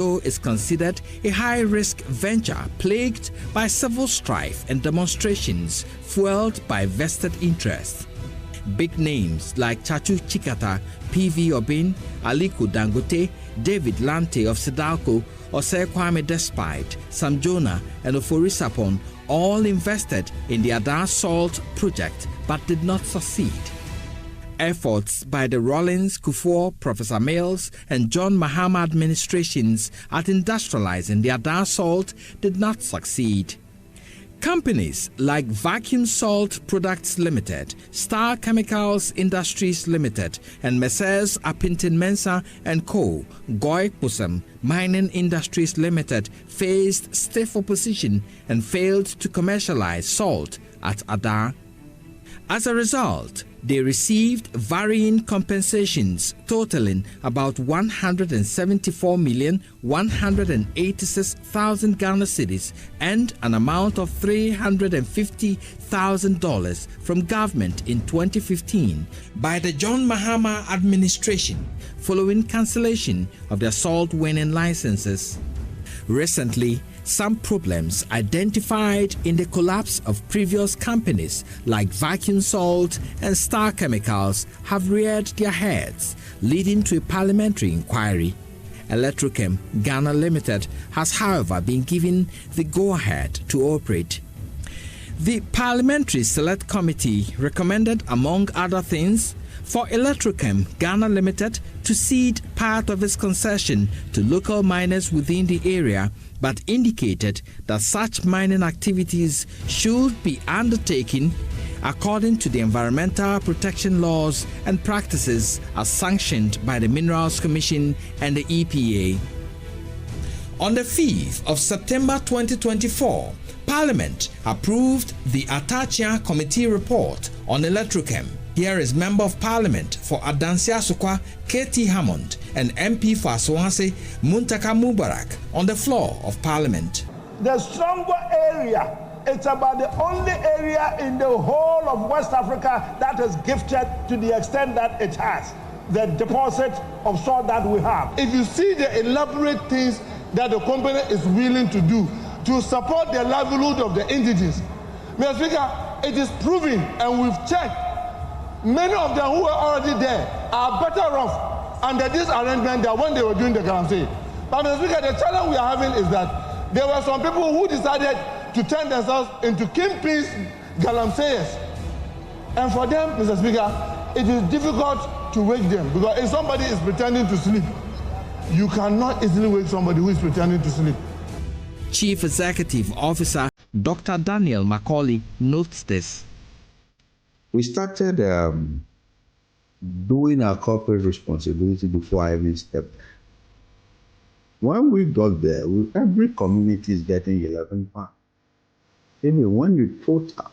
is considered a high-risk venture plagued by civil strife and demonstrations fueled by vested interests. Big names like Chachu Chikata, P.V. Obin, Aliko Dangote, David Lante of Sidalco, Osei Kwame Despite, Sam Jonah, and Oforisapon all invested in the Adar Salt project but did not succeed. Efforts by the Rollins, Kufuor, Professor Mills, and John Mahama administrations at industrializing the Adar Salt did not succeed. Companies like Vacuum Salt Products Limited, Star Chemicals Industries Limited, and Messrs. Apintin Mensah and Co., Goy Pusam Mining Industries Limited faced stiff opposition and failed to commercialize salt at Adar. As a result, they received varying compensations totaling about 174,186,000 Ghana cedis and an amount of $350,000 from government in 2015 by the John Mahama administration following cancellation of their salt winning licenses. Recently, some problems identified in the collapse of previous companies like Vacuum Salt and Star Chemicals have reared their heads, leading to a parliamentary inquiry. Electrochem Ghana Limited has, however, been given the go-ahead to operate. The Parliamentary Select Committee recommended, among other things, for Electrochem Ghana Limited to cede part of its concession to local miners within the area, but indicated that such mining activities should be undertaken according to the environmental protection laws and practices as sanctioned by the Minerals Commission and the EPA. On the 5th of September 2024, Parliament approved the Atachia Committee report on Electrochem. Here is Member of Parliament for Adansia Sukwa, K.T. Hammond, and MP for Aswanse, Muntaka Mubarak, on the floor of Parliament. The Songor area, it's about the only area in the whole of West Africa that is gifted to the extent that it has the deposit of salt that we have. If you see the elaborate things that the company is willing to do to support the livelihood of the indigenous, Mr. Speaker, it is proven, and we've checked, many of them who are already there are better off under this arrangement than when they were doing the Galamsey. But Mr. Speaker, the challenge we are having is that there were some people who decided to turn themselves into kingpins, Galamseyers. And for them, Mr. Speaker, it is difficult to wake them, because if somebody is pretending to sleep, you cannot easily wake somebody who is pretending to sleep. Chief Executive Officer Dr. Daniel Macaulay notes this. We started doing our corporate responsibility before I even stepped. When we got there, every community is getting 11 pounds. Even when you total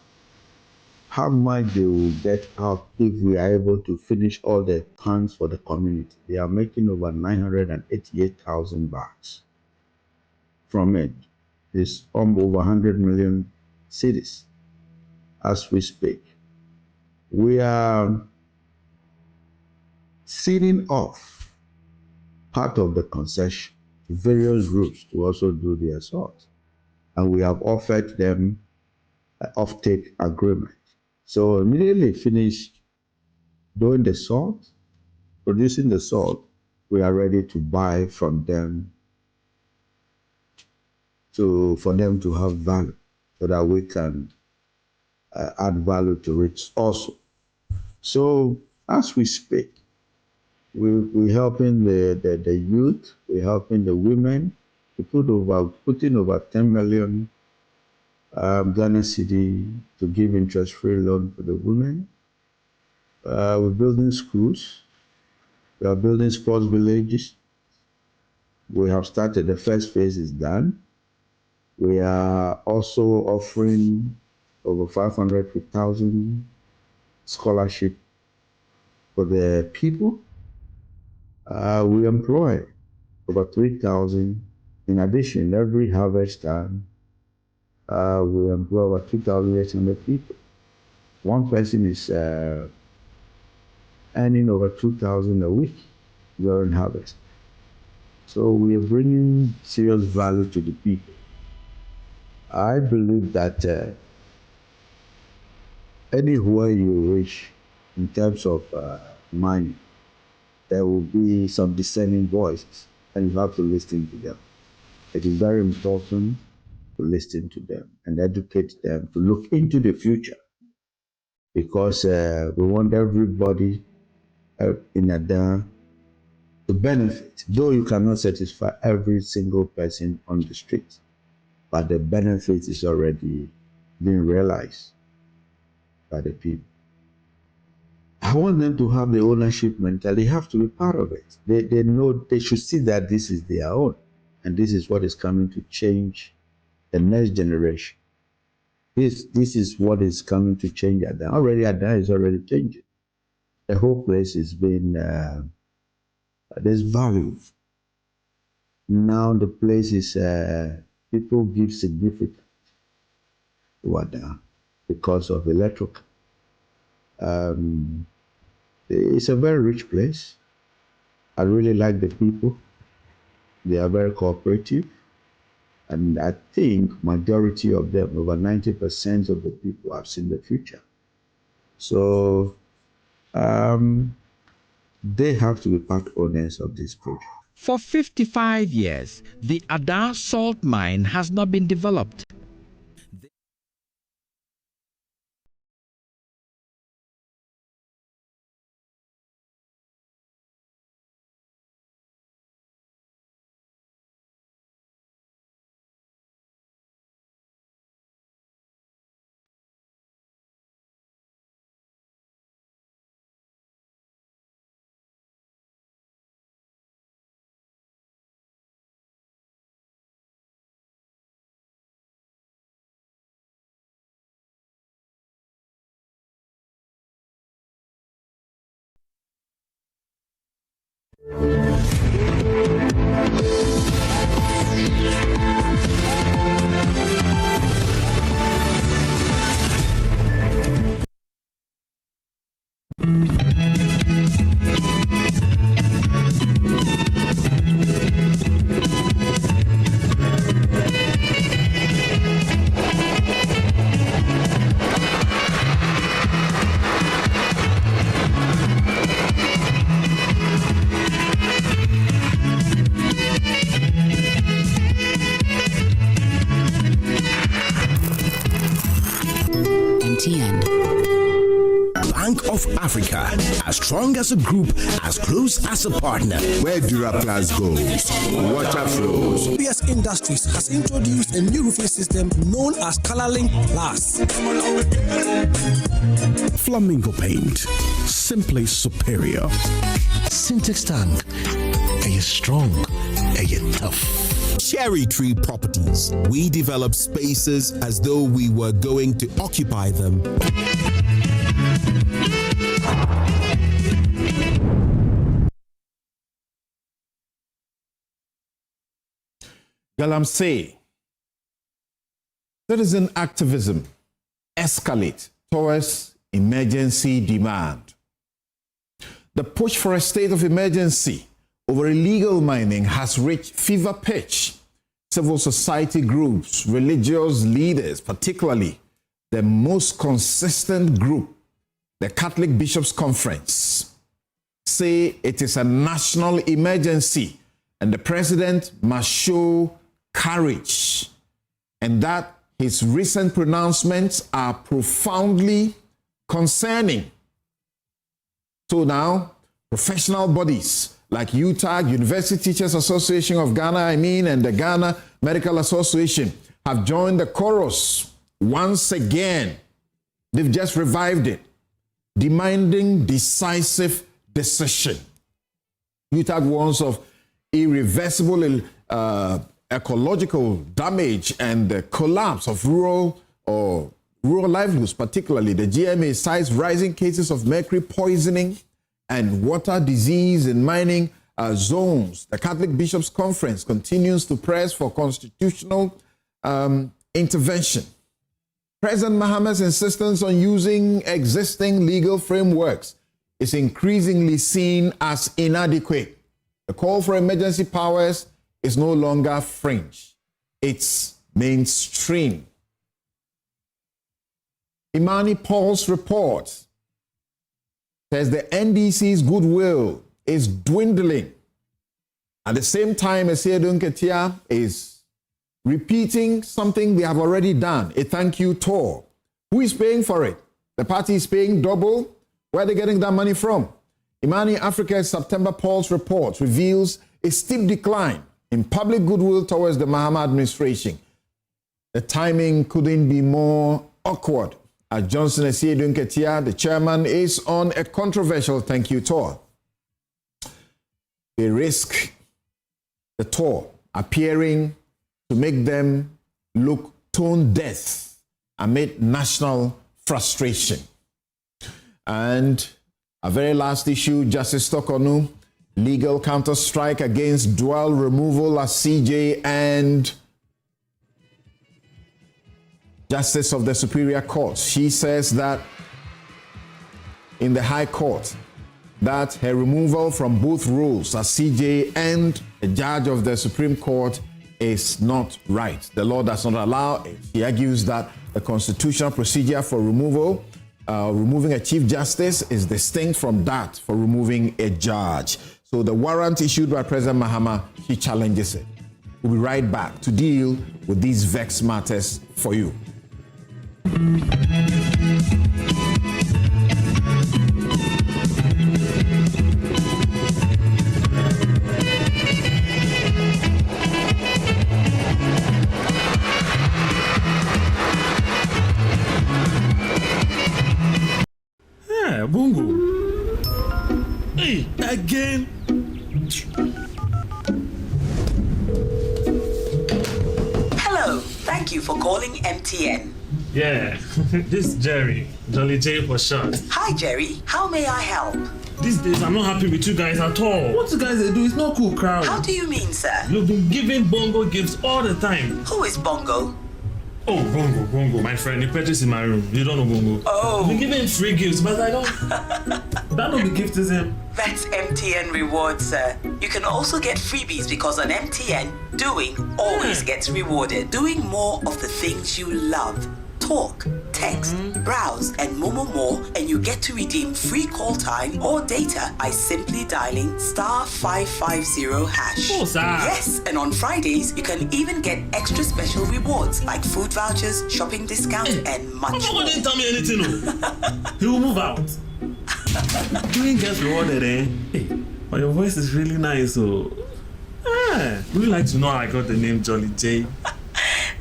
how much they will get out if we are able to finish all the plans for the community, they are making over 988,000 bahts from it. It's over 100 million cedis as we speak. We are ceding off part of the concession to various groups to also do the assault. And we have offered them an off-take agreement. So immediately finished doing the salt, producing the salt, we are ready to buy from them for them to have value so that we can add value to it also. So as we speak, we're helping the youth, we're helping the women. We putting over 10 million Ghana cedi to give interest-free loan for the women. We're building schools. We are building sports villages. We have started, the first phase is done. We are also offering over 500,000 scholarship for the people. We employ over 3,000. In addition, every harvest time, we employ over 2,800 people. One person is earning over 2,000 a week during harvest. So we are bringing serious value to the people. I believe that anywhere you reach in terms of mining, there will be some dissenting voices, and you have to listen to them. It is very important to listen to them and educate them to look into the future, because we want everybody in Ada to benefit, though you cannot satisfy every single person on the street, but the benefit is already being realized by the people. I want them to have the ownership mentality. They have to be part of it. They know, they should see that this is their own, and this is what is coming to change the next generation. This is what is coming to change Ada. Already Ada is already changing. The whole place is being, there's value. Now the place is, people give significance to Ada because of Electrochem. It's a very rich place. I really like the people. They are very cooperative. And I think majority of them, over 90% of the people, have seen the future. So they have to be part owners of this project. For 55 years, the Ada salt mine has not been developed. Bank of Africa, as strong as a group, as close as a partner. Where Duraplas goes, water flows. PS Industries has introduced a new roofing system known as Colorlink Plus. Flamingo paint, simply superior. Syntax tank, are you strong? Are you tough? Cherry Tree Properties. We develop spaces as though we were going to occupy them. Galamsey, citizen activism escalate towards emergency demand. The push for a state of emergency over illegal mining has reached fever pitch. Civil society groups, religious leaders, particularly the most consistent group, the Catholic Bishops' Conference, say it is a national emergency and the president must show courage, and that his recent pronouncements are profoundly concerning. So now, professional bodies like UTAG, University Teachers Association of Ghana, and the Ghana Medical Association have joined the chorus once again. They've just revived it, demanding decisive decision. UTAG warns of irreversible ecological damage and the collapse of rural livelihoods, particularly the GMA cites rising cases of mercury poisoning and water disease in mining zones. The Catholic Bishops' Conference continues to press for constitutional intervention. President Mahama's insistence on using existing legal frameworks is increasingly seen as inadequate. The call for emergency powers is no longer fringe. It's mainstream. Imani Paul's report says the NDC's goodwill is dwindling. At the same time, Asiedu Nketia is repeating something they have already done, a thank you tour. Who is paying for it? The party is paying double. Where are they getting that money from? Imani Africa's September Pulse report reveals a steep decline in public goodwill towards the Mahama administration. The timing couldn't be more awkward, as Johnson Asiedu Nketia, the chairman, is on a controversial thank you tour. They risk the tour appearing to make them look tone deaf amid national frustration. And a very last issue, Justice Torkornoo, legal counter-strike against dual removal as CJ and Justice of the Superior Court. She says that in the High Court, that her removal from both roles as CJ and a judge of the Supreme Court is not right. The law does not allow it. She argues that the constitutional procedure for removing a Chief Justice is distinct from that for removing a judge. So the warrant issued by President Mahama, she challenges it. We'll be right back to deal with these vexed matters for you. Bongo. Hey, again. Hello, thank you for calling MTN. Yeah, this is Jerry, Jolly J for short. Hi Jerry, how may I help? These days I'm not happy with you guys at all. What you guys do is not cool, crowd. How do you mean, sir? You've been giving Bongo gifts all the time. Who is Bongo? Oh, Bongo, my friend. He purchased in my room. You don't know Bongo. Oh. You've been giving free gifts, but I don't. That don't be gift is him. That's MTN rewards, sir. You can also get freebies because on MTN, doing always gets rewarded. Doing more of the things you love. Talk, text, browse, and more, and you get to redeem free call time or data by simply dialing *550#. Oh, sir. Yes, and on Fridays, you can even get extra special rewards like food vouchers, shopping discounts, and much more. Didn't tell me anything, He will move out. Doing gets rewarded, eh? Hey, but your voice is really nice, so... would you like to know how I got the name Jolly J?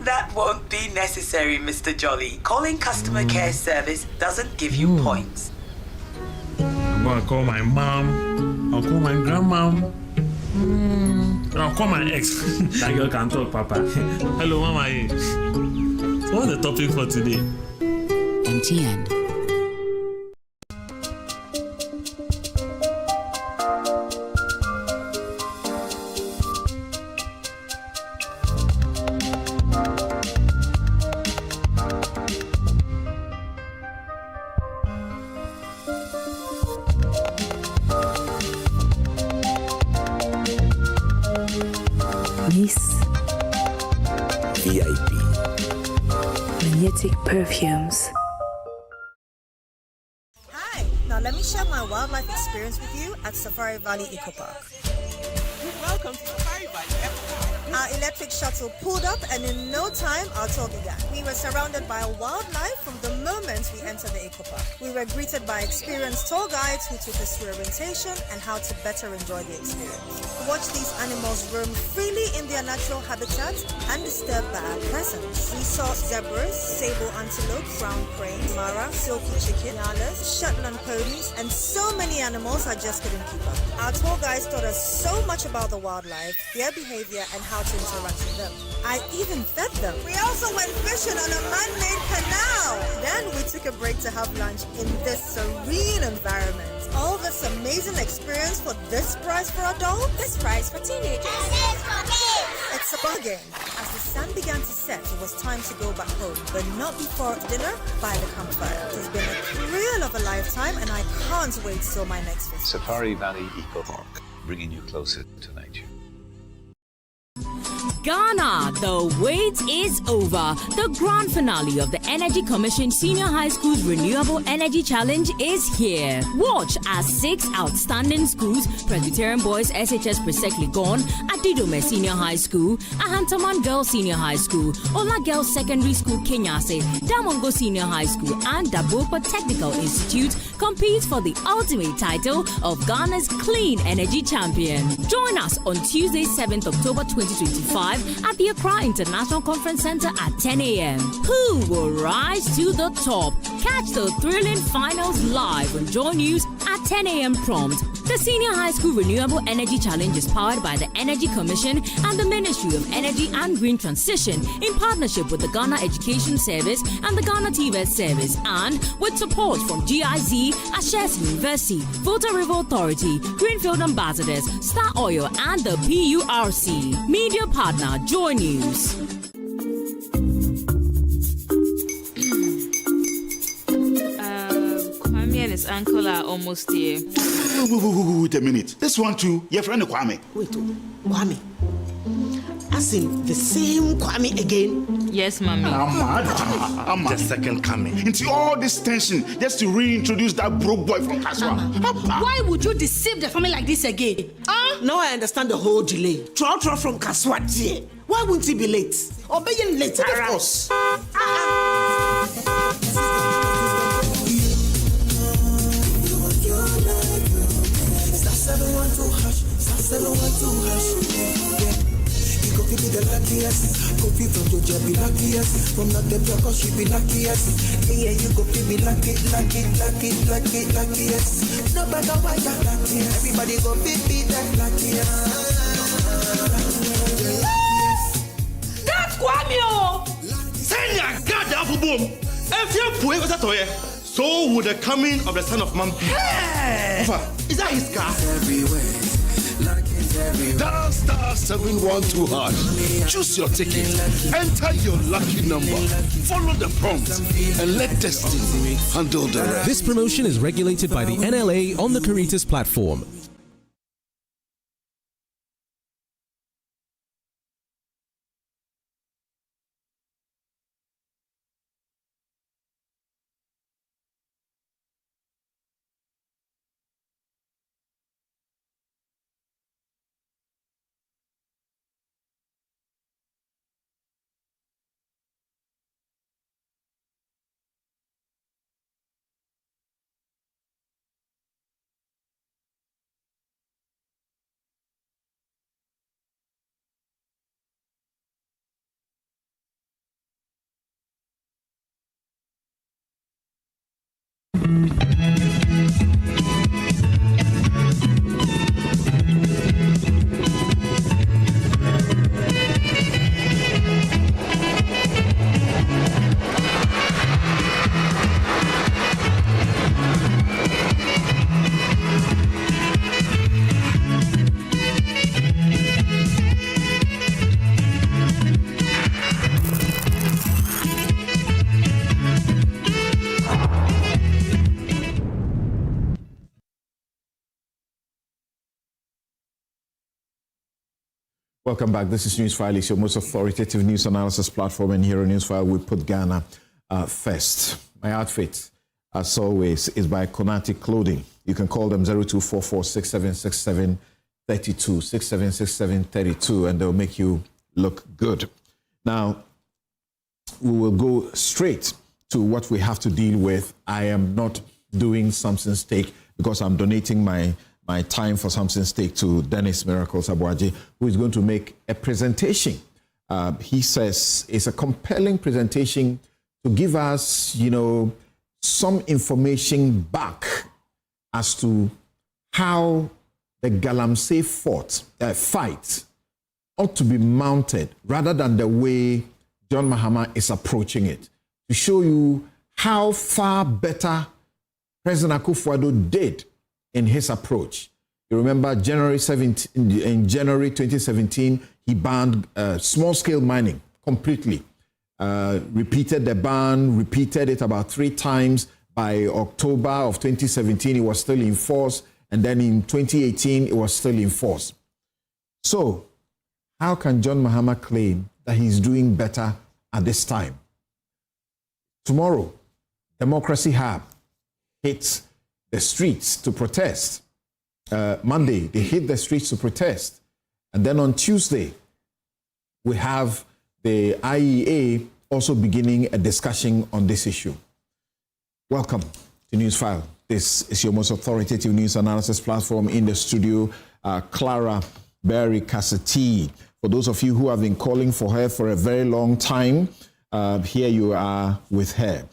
That won't be necessary, Mr. Jolly. Calling customer care service doesn't give you points. I'm gonna call my mom. I'll call my grandmom. I'll call my ex. That girl can talk, Papa. Hello, Mama. So what's the topic for today? MTN. VIP. Magnetic perfumes. Hi, now let me share my wildlife experience with you at Safari Valley Eco Park. Welcome to Safari Valley Eco Park. Our electric shuttle pulled up and in no time our tour began. We were surrounded by wildlife from the moment we entered the Eco Park. We were greeted by experienced tour guides who took us through orientation and how to better enjoy the experience. Watch these animals roam freely in their natural habitat undisturbed by our presence. We saw zebras, sable antelope, brown crane, mara, silky chicken, nyalas, Shetland ponies, and so many animals I just couldn't keep up. Our tour guides taught us so much about the wildlife, their behavior, and how to interact with them. I even fed them. We also went fishing on a man-made canal. Then we took a break to have lunch in this serene environment. All this amazing experience for this price for adults, this price for teenagers. It's a bargain. As the sun began to set, it was time to go back home, but not before dinner by the campfire. It has been a thrill of a lifetime, and I can't wait till my next visit. Safari Valley Eco Park. bringing you closer to nature. Ghana, the wait is over. The grand finale of the Energy Commission Senior High School's Renewable Energy Challenge is here. Watch as 6 outstanding schools, Presbyterian Boys SHS Presekli Gon, Asiedu Senior High School, Ahantaman Girls Senior High School, Ola Girls Secondary School Kenyase, Damongo Senior High School, and Dabopa Technical Institute compete for the ultimate title of Ghana's Clean Energy Champion. Join us on Tuesday, 7th October 2025 at the Accra International Conference Center at 10 a.m. Who will rise to the top? Catch the thrilling finals live on JoyNews at 10 a.m. prompt. The Senior High School Renewable Energy Challenge is powered by the Energy Commission and the Ministry of Energy and Green Transition in partnership with the Ghana Education Service and the Ghana TVET Service, and with support from GIZ, Ashes University, Volta River Authority, Greenfield Ambassadors, Star Oil, and the PURC. Media partner JoyNews. Kwame and his uncle are almost here. Wait a minute. This one too, your friend Kwame. Wait, Kwame. As in the same Kwame again? Yes, mommy. The second coming. Into all this tension just to reintroduce that broke boy from Kaswa. Why would you deceive the family like this again? Now I understand the whole delay. Troll from Kaswa. Why wouldn't he be late? Or being late, of course. Go be the luckiest, go be from your job, be luckiest. From not the block, she be luckiest. Yeah, you go be luckiest. No matter why you're luckiest, everybody go be that luckiest. That's Kwame! Send your God down for boom. If you're poor, so would the coming of the Son of Man be. Hey! Is that his car? Everywhere. Dial *712#. Choose your ticket. Enter your lucky number. Follow the prompts and let destiny handle the rest. This promotion is regulated by the NLA on the Caritas platform. Welcome back. This is Newsfile. It's your most authoritative news analysis platform, and here on Newsfile, we put Ghana first. My outfit, as always, is by Konati Clothing. You can call them 0244-6767-32, 6767-32, and they'll make you look good. Now, we will go straight to what we have to deal with. I am not doing Samson's Take because I'm donating my time for Samson's Take to Dennis Miracles Abuaji, who is going to make a presentation. He says it's a compelling presentation to give us, some information back as to how the Galamsey fight ought to be mounted rather than the way John Mahama is approaching it, to show you how far better President Akufo-Addo did in his approach. You remember in January 2017, he banned small-scale mining completely. Repeated the ban, repeated it about 3 times. By October of 2017, it was still in force. and then in 2018, it was still in force. So, how can John Mahama claim that he's doing better at this time? Tomorrow, Democracy Hub hits the streets to protest. Monday, they hit the streets to protest. And then on Tuesday, we have the IEA also beginning a discussion on this issue. Welcome to Newsfile. This is your most authoritative news analysis platform. In the studio, Clara Berry Cassati. For those of you who have been calling for her for a very long time, here you are with her.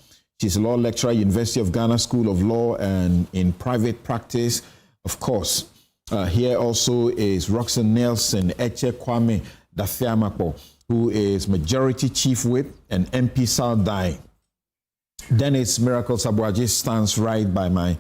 She's a law lecturer, University of Ghana School of Law, and in private practice. Of course, here also is Roxanne Nelson Eche Kwame Dafiamapo, who is Majority Chief Whip and MP Saldai. Dennis Miracle Sabuaji stands right by my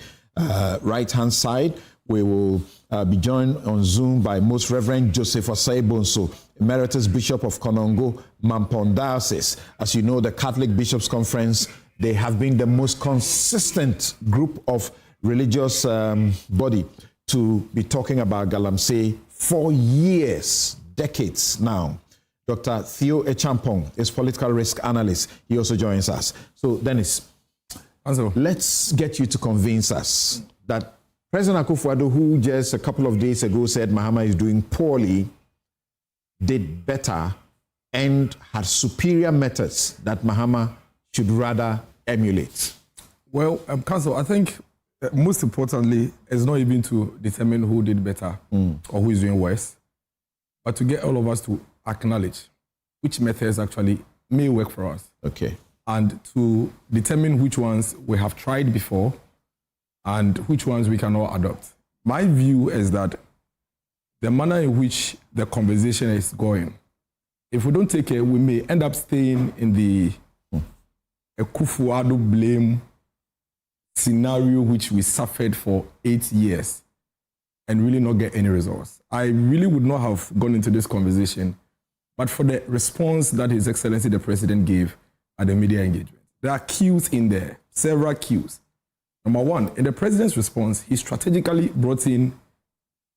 right-hand side. We will be joined on Zoom by Most Reverend Joseph Osei Bonso, Emeritus Bishop of Konongo, Mampong Diocese. As you know, the Catholic Bishops' Conference, they have been the most consistent group of religious body to be talking about Galamsey for years, decades now. Dr. Theo Echampong is political risk analyst. He also joins us. So, Dennis, let's get you to convince us that President Akufo-Addo, who just a couple of days ago said Mahama is doing poorly, did better and had superior methods that Mahama should rather emulate. Well, Council, I think most importantly, it's not even to determine who did better or who is doing worse, but to get all of us to acknowledge which methods actually may work for us. Okay. And to determine which ones we have tried before and which ones we cannot adopt. My view is that the manner in which the conversation is going, if we don't take care, we may end up staying in the Akufo-Addo blame scenario which we suffered for 8 years and really not get any results. I really would not have gone into this conversation, but for the response that His Excellency the President gave at the media engagement. There are cues in there, several cues. Number one, in the President's response, he strategically brought in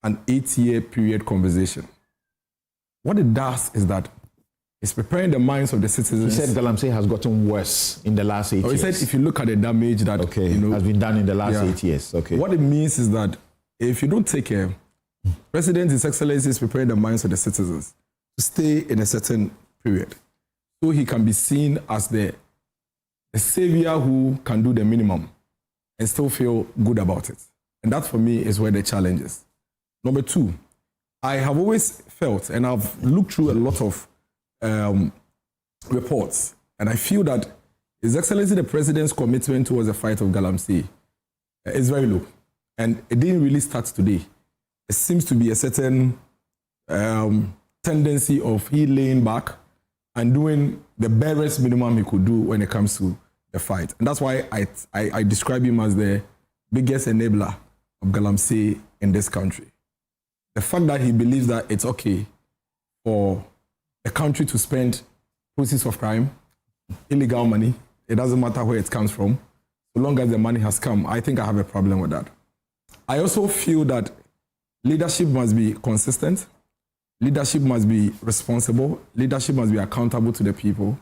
an 8-year period conversation. What it does is that it's preparing the minds of the citizens. He said Galamsey has gotten worse in the last 8 years. He said if you look at the damage that has been done in the last 8 years. Okay. What it means is that if you don't take care, President, His Excellency is preparing the minds of the citizens to stay in a certain period. So he can be seen as the savior who can do the minimum and still feel good about it. And that for me is where the challenge is. Number two, I have always felt, and I've looked through a lot of reports, and I feel that His Excellency the President's commitment towards the fight of Galamsey is very low. And it didn't really start today. It seems to be a certain tendency of he laying back and doing the barest minimum he could do when it comes to the fight. And that's why I describe him as the biggest enabler of Galamsey in this country. The fact that he believes that it's okay for a country to spend proceeds of crime, illegal money, it doesn't matter where it comes from, so long as the money has come, I think I have a problem with that. I also feel that leadership must be consistent, leadership must be responsible, leadership must be accountable to the people.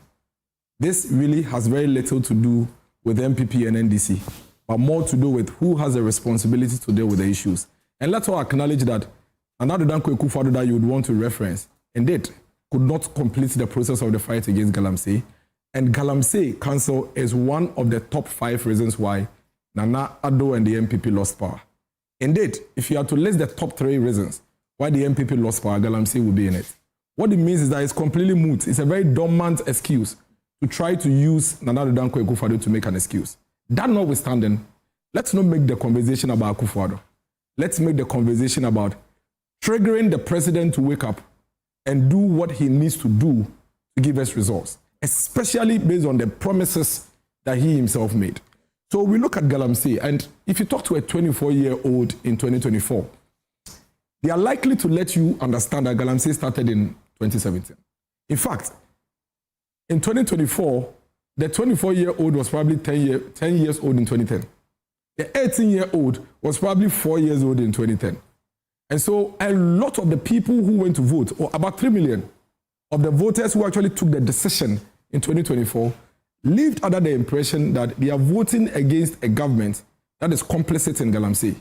This really has very little to do with MPP and NDC, but more to do with who has the responsibility to deal with the issues. And let's all acknowledge that another than Akufo-Addo that you would want to reference, indeed, could not complete the process of the fight against Galamsey. And Galamsey Council is one of the top 5 reasons why Nana Addo and the MPP lost power. Indeed, if you are to list the top 3 reasons why the MPP lost power, Galamsey will be in it. What it means is that it's completely moot. It's a very dormant excuse to try to use Nana Addo Akufo-Addo to make an excuse. That notwithstanding, let's not make the conversation about Akufo-Addo. Let's make the conversation about triggering the president to wake up and do what he needs to do to give us results, especially based on the promises that he himself made. So we look at Galamsey, and if you talk to a 24-year-old in 2024, they are likely to let you understand that Galamsey started in 2017. In fact, in 2024, the 24-year-old was probably 10 years old in 2010. The 18-year-old was probably 4 years old in 2010. And so a lot of the people who went to vote, or about 3 million of the voters who actually took the decision in 2024, lived under the impression that they are voting against a government that is complicit in Galamsey.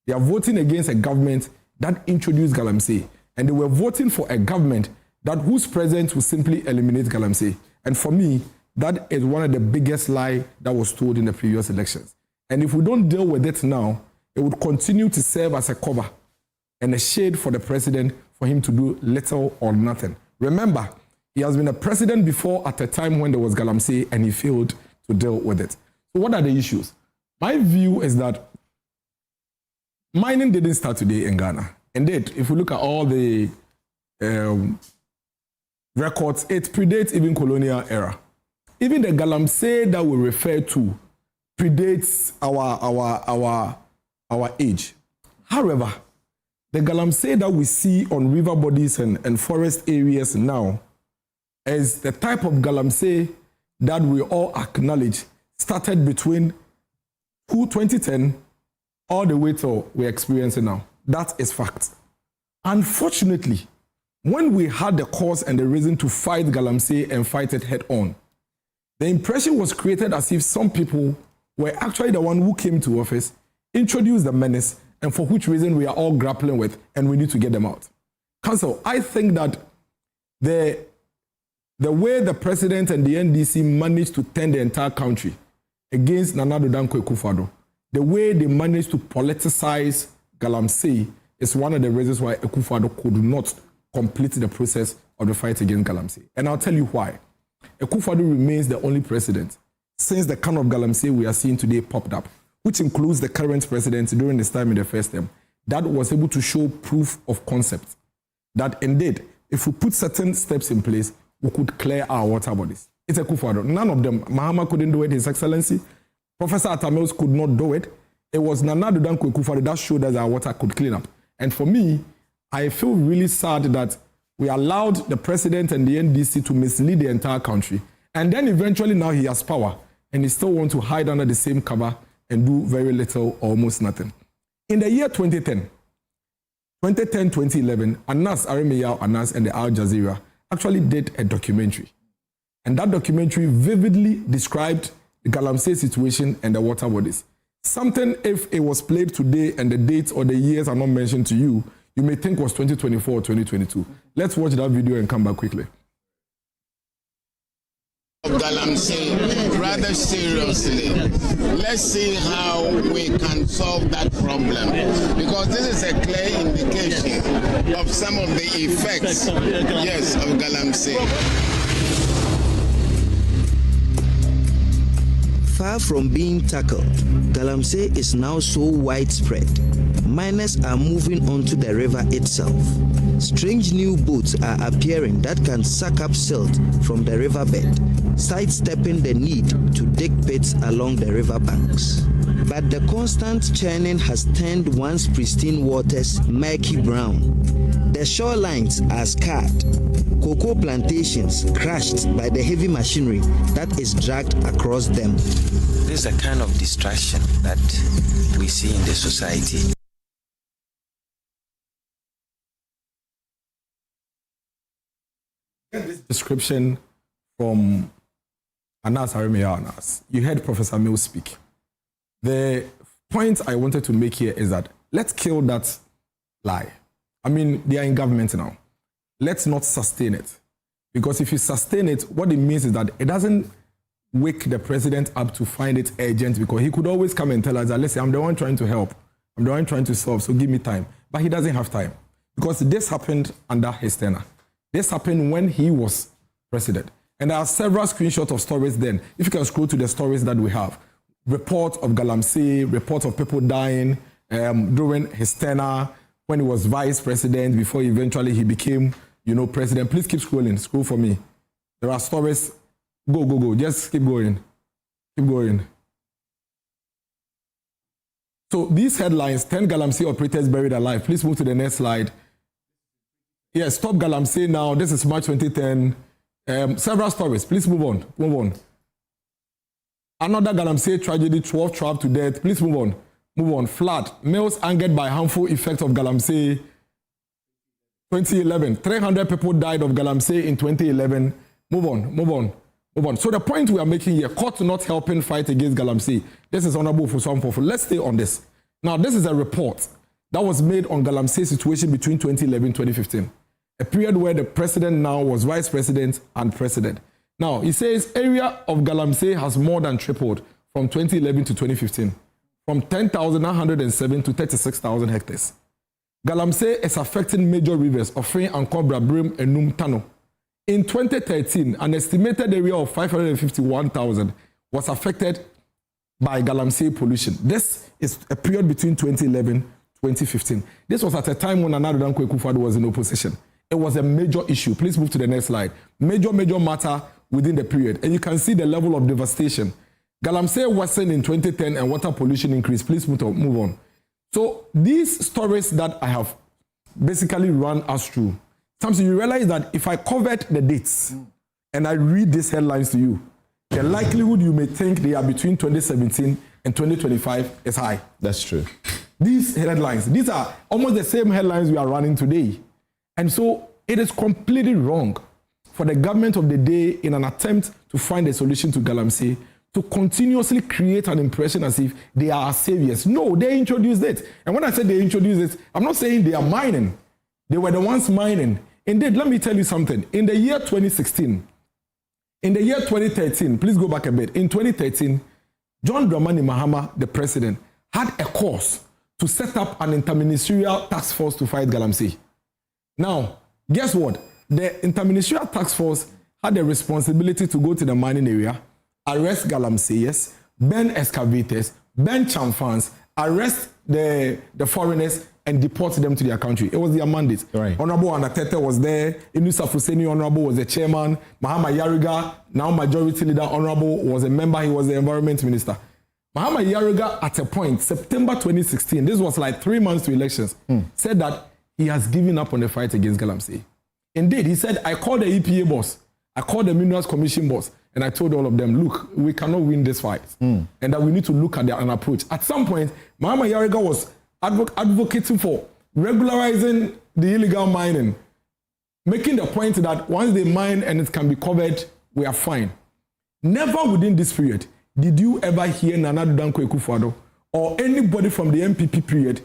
They are voting against a government that introduced Galamsey. And they were voting for a government that whose presence will simply eliminate Galamsey. And for me, that is one of the biggest lies that was told in the previous elections. And if we don't deal with it now, it would continue to serve as a cover and a shade for the president for him to do little or nothing. Remember, he has been a president before at a time when there was Galamsey and he failed to deal with it. So what are the issues? My view is that mining didn't start today in Ghana. Indeed, if we look at all the records, it predates even colonial era. Even the Galamsey that we refer to predates our age. However, the Galamsey that we see on river bodies and forest areas now is the type of Galamsey that we all acknowledge started between 2010 all the way to we're experiencing now. That is fact. Unfortunately, when we had the cause and the reason to fight Galamsey and fight it head on, the impression was created as if some people were actually the one who came to office, introduced the menace, and for which reason we are all grappling with, and we need to get them out. Council, I think that the way the president and the NDC managed to turn the entire country against Nana Addo Dankwa Akufo-Addo, the way they managed to politicize Galamsey is one of the reasons why Akufo-Addo could not complete the process of the fight against Galamsey. And I'll tell you why. Akufo-Addo remains the only president since the kind of Galamsey we are seeing today popped up, which includes the current president during his time in the first term, that was able to show proof of concept that indeed, if we put certain steps in place, we could clear our water bodies. It's Akufo-Addo. None of them. Mahama couldn't do it, His Excellency. Professor Atamils could not do it. It was Nana Addo Dankwa Akufo-Addo that showed us our water could clean up. And for me, I feel really sad that we allowed the president and the NDC to mislead the entire country. And then eventually now he has power and he still wants to hide under the same cover and do very little or almost nothing. In the year 2010, 2011, Anas Aremeyaw Anas and the Al Jazeera actually did a documentary. And that documentary vividly described the Galamsey situation and the water bodies. Something, if it was played today and the dates or the years are not mentioned to you, you may think was 2024 or 2022. Let's watch that video and come back quickly. Galamsey rather seriously. Let's see how we can solve that problem, because this is a clear indication of some of the effects, yes, of Galamsey. Far from being tackled, Galamsey is now so widespread. Miners are moving onto the river itself. Strange new boats are appearing that can suck up silt from the riverbed, sidestepping the need to dig pits along the river banks. But the constant churning has turned once pristine waters murky brown. The shorelines are scarred. Cocoa plantations crushed by the heavy machinery that is dragged across them. This is a kind of distraction that we see in the society. This description from Anas Aremeyaw Anas. You heard Professor Mills speak. The point I wanted to make here is that let's kill that lie. I mean, they are in government now. Let's not sustain it. Because if you sustain it, what it means is that it doesn't wake the president up to find it urgent, because he could always come and tell us that, listen, I'm the one trying to help. I'm the one trying to solve, so give me time. But he doesn't have time. Because this happened under his tenure. This happened when he was president. And there are several screenshots of stories then. If you can scroll to the stories that we have. Report of Galamsey, report of people dying during his tenure, when he was vice president, before eventually he became, president. Please keep scrolling. Scroll for me. There are stories. Go. Just keep going. Keep going. So these headlines, 10 Galamsey operators buried alive. Please move to the next slide. Yes, stop Galamsey now. This is March 2010. Several stories. Please move on. Another Galamsey tragedy, 12 trapped to death. Please move on. Move on. Flood. Males angered by harmful effects of Galamsey. 2011. 300 people died of Galamsey in 2011. Move on. Move on. Move on. So the point we are making here, court not helping fight against Galamsey. This is honorable for some people. Let's stay on this. Now, this is a report that was made on Galamsey situation between 2011 and 2015. A period where the president now was vice president and president. Now, he says area of Galamsey has more than tripled from 2011 to 2015, from 10,907 to 36,000 hectares. Galamsey is affecting major rivers of Fin and Cobra, Brim, and Num Tano. In 2013, an estimated area of 551,000 was affected by Galamsey pollution. This is a period between 2011 and 2015. This was at a time when Nana Addo Akufo-Addo was in opposition. It was a major issue. Please move to the next slide. Major matter within the period. And you can see the level of devastation. Galamsey worsened in 2010 and water pollution increased. Please move on. So these stories that I have basically run us through, sometimes you realize that if I covered the dates and I read these headlines to you, the likelihood you may think they are between 2017 and 2025 is high. That's true. These headlines, these are almost the same headlines we are running today. And so it is completely wrong for the government of the day, in an attempt to find a solution to Galamsey, to continuously create an impression as if they are saviors. No, they introduced it. And when I say they introduced it, I'm not saying they are mining. They were the ones mining. Indeed, let me tell you something. In the year 2016, in the year 2013, please go back a bit. In 2013, John Dramani Mahama, the president, had a course to set up an interministerial task force to fight Galamsey. Now, guess what? The interministerial task force had the responsibility to go to the mining area, arrest Galamseyers, burn excavators, burn chamfans, arrest the foreigners, and deport them to their country. It was their mandate. Right. Honorable Anatete was there. Inusa Fuseni Honorable was the chairman. Mahama Yariga, now majority leader Honorable, was a member. He was the environment minister. Mahama Yariga, at a point, September 2016, this was like 3 months to elections, said that he has given up on the fight against Galamsey. Indeed, he said, I called the EPA boss, I called the Minerals Commission boss, and I told all of them, look, we cannot win this fight, and that we need to look at an approach. At some point, Mahama Yariga was advocating for regularizing the illegal mining, making the point that once they mine and it can be covered, we are fine. Never within this period did you ever hear Nana Addo Akufo-Addo or anybody from the MPP period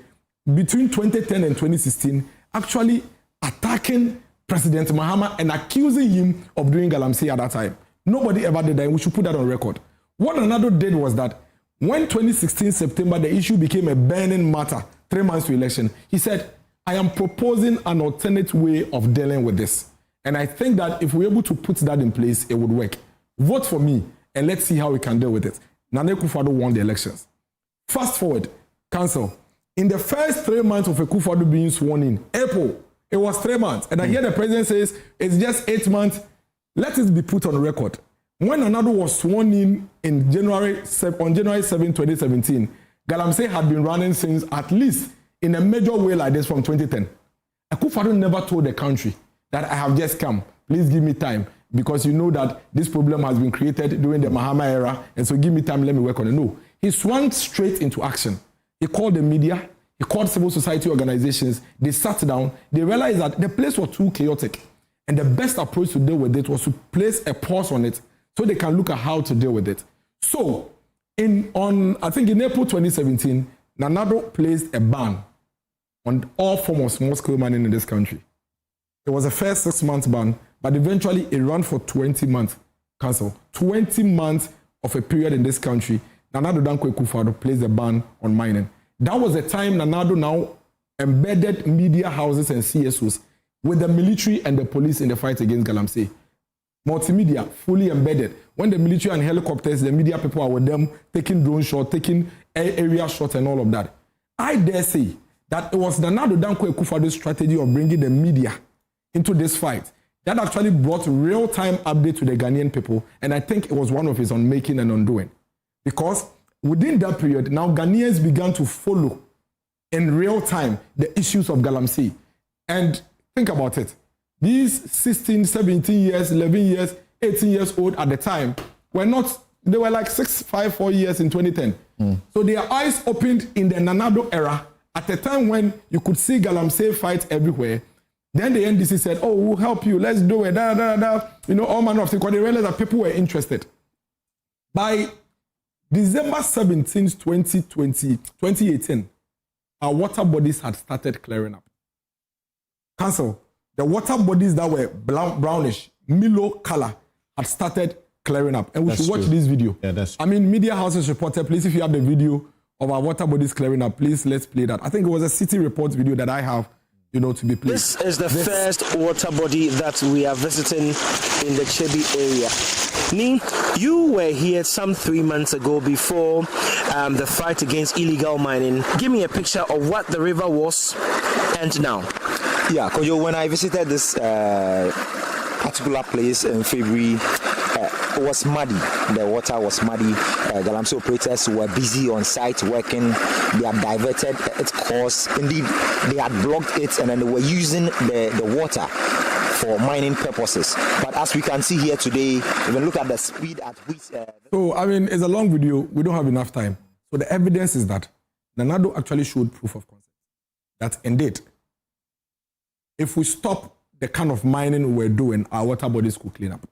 between 2010 and 2016 actually attacking President Mahama and accusing him of doing Galamsey at that time. Nobody ever did that, and we should put that on record. What Nana Addo did was that when 2016 September, the issue became a burning matter, 3 months to election, he said, I am proposing an alternate way of dealing with this. And I think that if we're able to put that in place, it would work. Vote for me, and let's see how we can deal with it. Nana Akufo-Addo won the elections. Fast forward, council. In the first 3 months of Akufo-Addo being sworn in, April, it was 3 months. And I hear the president says, it's just 8 months. Let it be put on record. When Nana Addo was sworn in January 7, 2017, Galamsey had been running since, at least in a major way like this, from 2010. Akufo-Addo never told the country that I have just come. Please give me time, because you know that this problem has been created during the Mahama era, and so give me time, let me work on it. No, he swung straight into action. He called the media, he called civil society organizations, they sat down, they realized that the place was too chaotic, and the best approach to deal with it was to place a pause on it so they can look at how to deal with it. So, in April 2017, Nana Addo placed a ban on all forms of small-scale mining in this country. It was a first 6 month ban, but eventually it ran for 20 months. Council, 20 months of a period in this country, Nana Addo Akufo-Addo placed a ban on mining. That was the time Nana Addo now embedded media houses and CSOs with the military and the police in the fight against Galamsey. Multimedia, fully embedded. When the military and helicopters, the media people are with them, taking drone shots, taking area shots and all of that. I dare say that it was Nana Addo Akufo-Addo's strategy of bringing the media into this fight that actually brought real-time update to the Ghanaian people, and I think it was one of his unmaking and undoing. Because within that period, now Ghanaians began to follow in real time the issues of Galamsey. And think about it. These 16, 17 years, 11 years, 18 years old at the time were not They were like 4 years in 2010. So their eyes opened in the Nanado era at a time when you could see Galamsey fights everywhere. Then the NDC said, oh, we'll help you. Let's do it. All manner of things. Because they realized that people were interested. By December 17, 2018, our water bodies had started clearing up. Council, the water bodies that were brownish, Milo color, had started clearing up. And we should watch this video. Yeah, that's true. I mean, media houses reported, please, if you have the video of our water bodies clearing up, please, let's play that. I think it was a City Reports video that I have, to be played. This is the first water body that we are visiting in the Chebi area. Ni, you were here some 3 months ago before the fight against illegal mining. Give me a picture of what the river was and now. Yeah, Kojo, when I visited this particular place in February, it was muddy. The water was muddy. Galamsey operators were busy on site working. They had diverted its course. Indeed, they had blocked it, and then they were using the water for mining purposes. But as we can see here today, even look at the speed at which... So, I mean, it's a long video. We don't have enough time. So the evidence is that Nanado actually showed proof of concept. That indeed, if we stop the kind of mining we're doing, our water bodies could clean up.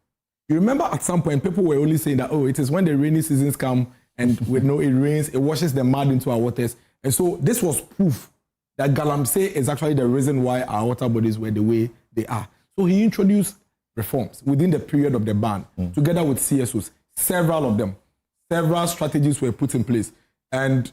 You remember at some point, people were only saying that, oh, it is when the rainy seasons come and it rains, it washes the mud into our waters. And so this was proof that Galamsey is actually the reason why our water bodies were the way they are. So he introduced reforms within the period of the ban, together with CSOs, several of them. Several strategies were put in place. And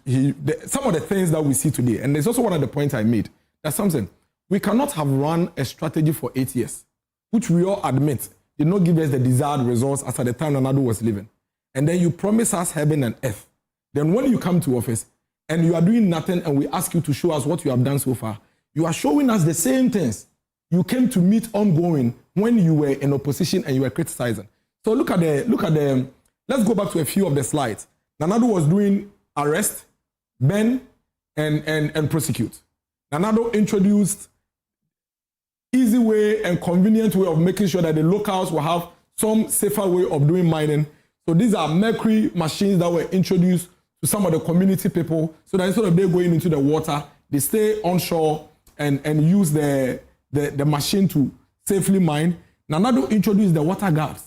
some of the things that we see today, and there's also one of the points I made, that's something. We cannot have run a strategy for 8 years, which we all admit did not give us the desired results as at the time Nanado was living. And then you promise us heaven and earth. Then when you come to office and you are doing nothing and we ask you to show us what you have done so far, you are showing us the same things you came to meet ongoing when you were in opposition and you were criticizing. So look at the, let's go back to a few of the slides. Nanado was doing arrest, ban, and prosecute. Nanado introduced easy way and convenient way of making sure that the locals will have some safer way of doing mining. So these are mercury machines that were introduced to some of the community people so that instead of they going into the water, they stay onshore and use the machine to safely mine. Nanado introduced the water guards.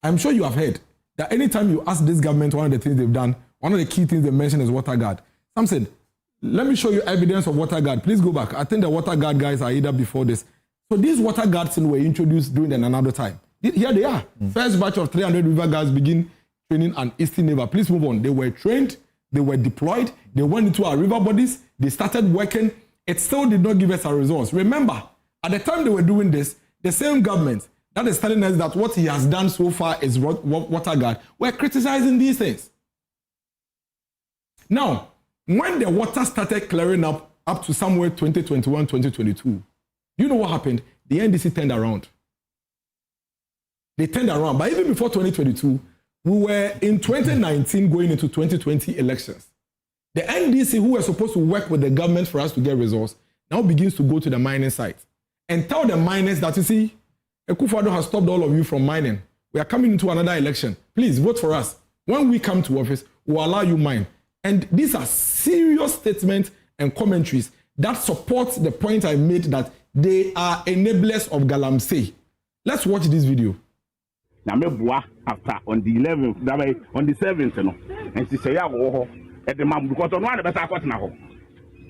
I'm sure you have heard that anytime you ask this government one of the things they've done, one of the key things they mention is water guard. Some said, let me show you evidence of water guard. Please go back. I think the water guard guys are either before this. So these water guards were introduced during the Nanado time. Here they are. First batch of 300 river guards begin training on Eastern River. Please move on. They were trained, they were deployed, they went into our river bodies, they started working. It still did not give us our results. Remember, at the time they were doing this, the same government that is telling us that what he has done so far is water guard, were criticizing these things. Now, when the water started clearing up to somewhere 2021, 2022, you know what happened? The NDC turned around. They turned around. But even before 2022, we were in 2019 going into 2020 elections. The NDC, who were supposed to work with the government for us to get results, now begins to go to the mining site and tell the miners that, you see, Akufo-Addo has stopped all of you from mining. We are coming into another election. Please vote for us. When we come to office, we'll allow you mine. And these are serious statements and commentaries that support the point I made that they are enablers of Galamsey. Let's watch this video. After on the 11th, that way on the 7th, and she say, at the mom because on one of the best now.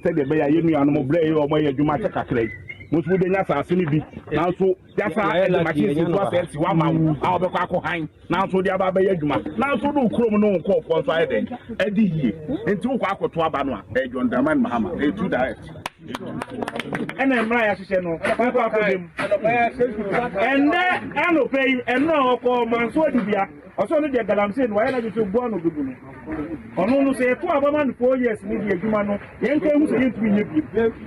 Said the Bay, you know, Blay or Moya Jumaka Clay. Most would not have seen it. Now, so that's how the machine was 1 month. I'll be quite now, so the Abba Juma. Now, so do Chromo call for Friday. Eddie here, and 2 Quaco to Abana, John Daman Mahama, they do that. And then Maya said, no, and then I don't pay, and now call Mansoudia. I saw the Galamsey, why are you to go on with you? On say 2 about 4 years, maybe a human, young came to me.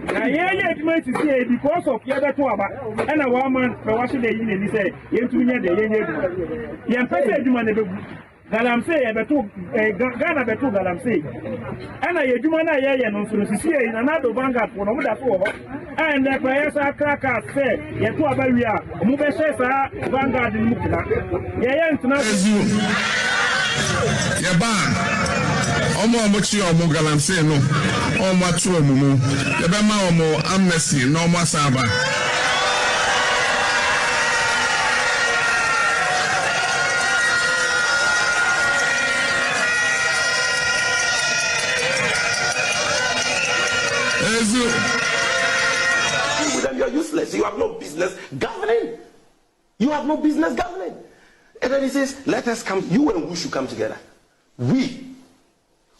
I hear to say because of the other 2 about and a woman for watching the union, he said, you to me, the young person. Galamsey, Ghana betu Galamsey. And I do man and also see in another vanguard for another 4. And the players are crackers say, Yetu Abaria, Mubesha, vanguard in Mukina. Yaban. Omo mochi omo Galamsey no. Omo atu omo. Yebema omo amnesty no mo saba. Then you are useless. You have no business governing. You have no business governing. And then he says, let us come, you and we should come together. We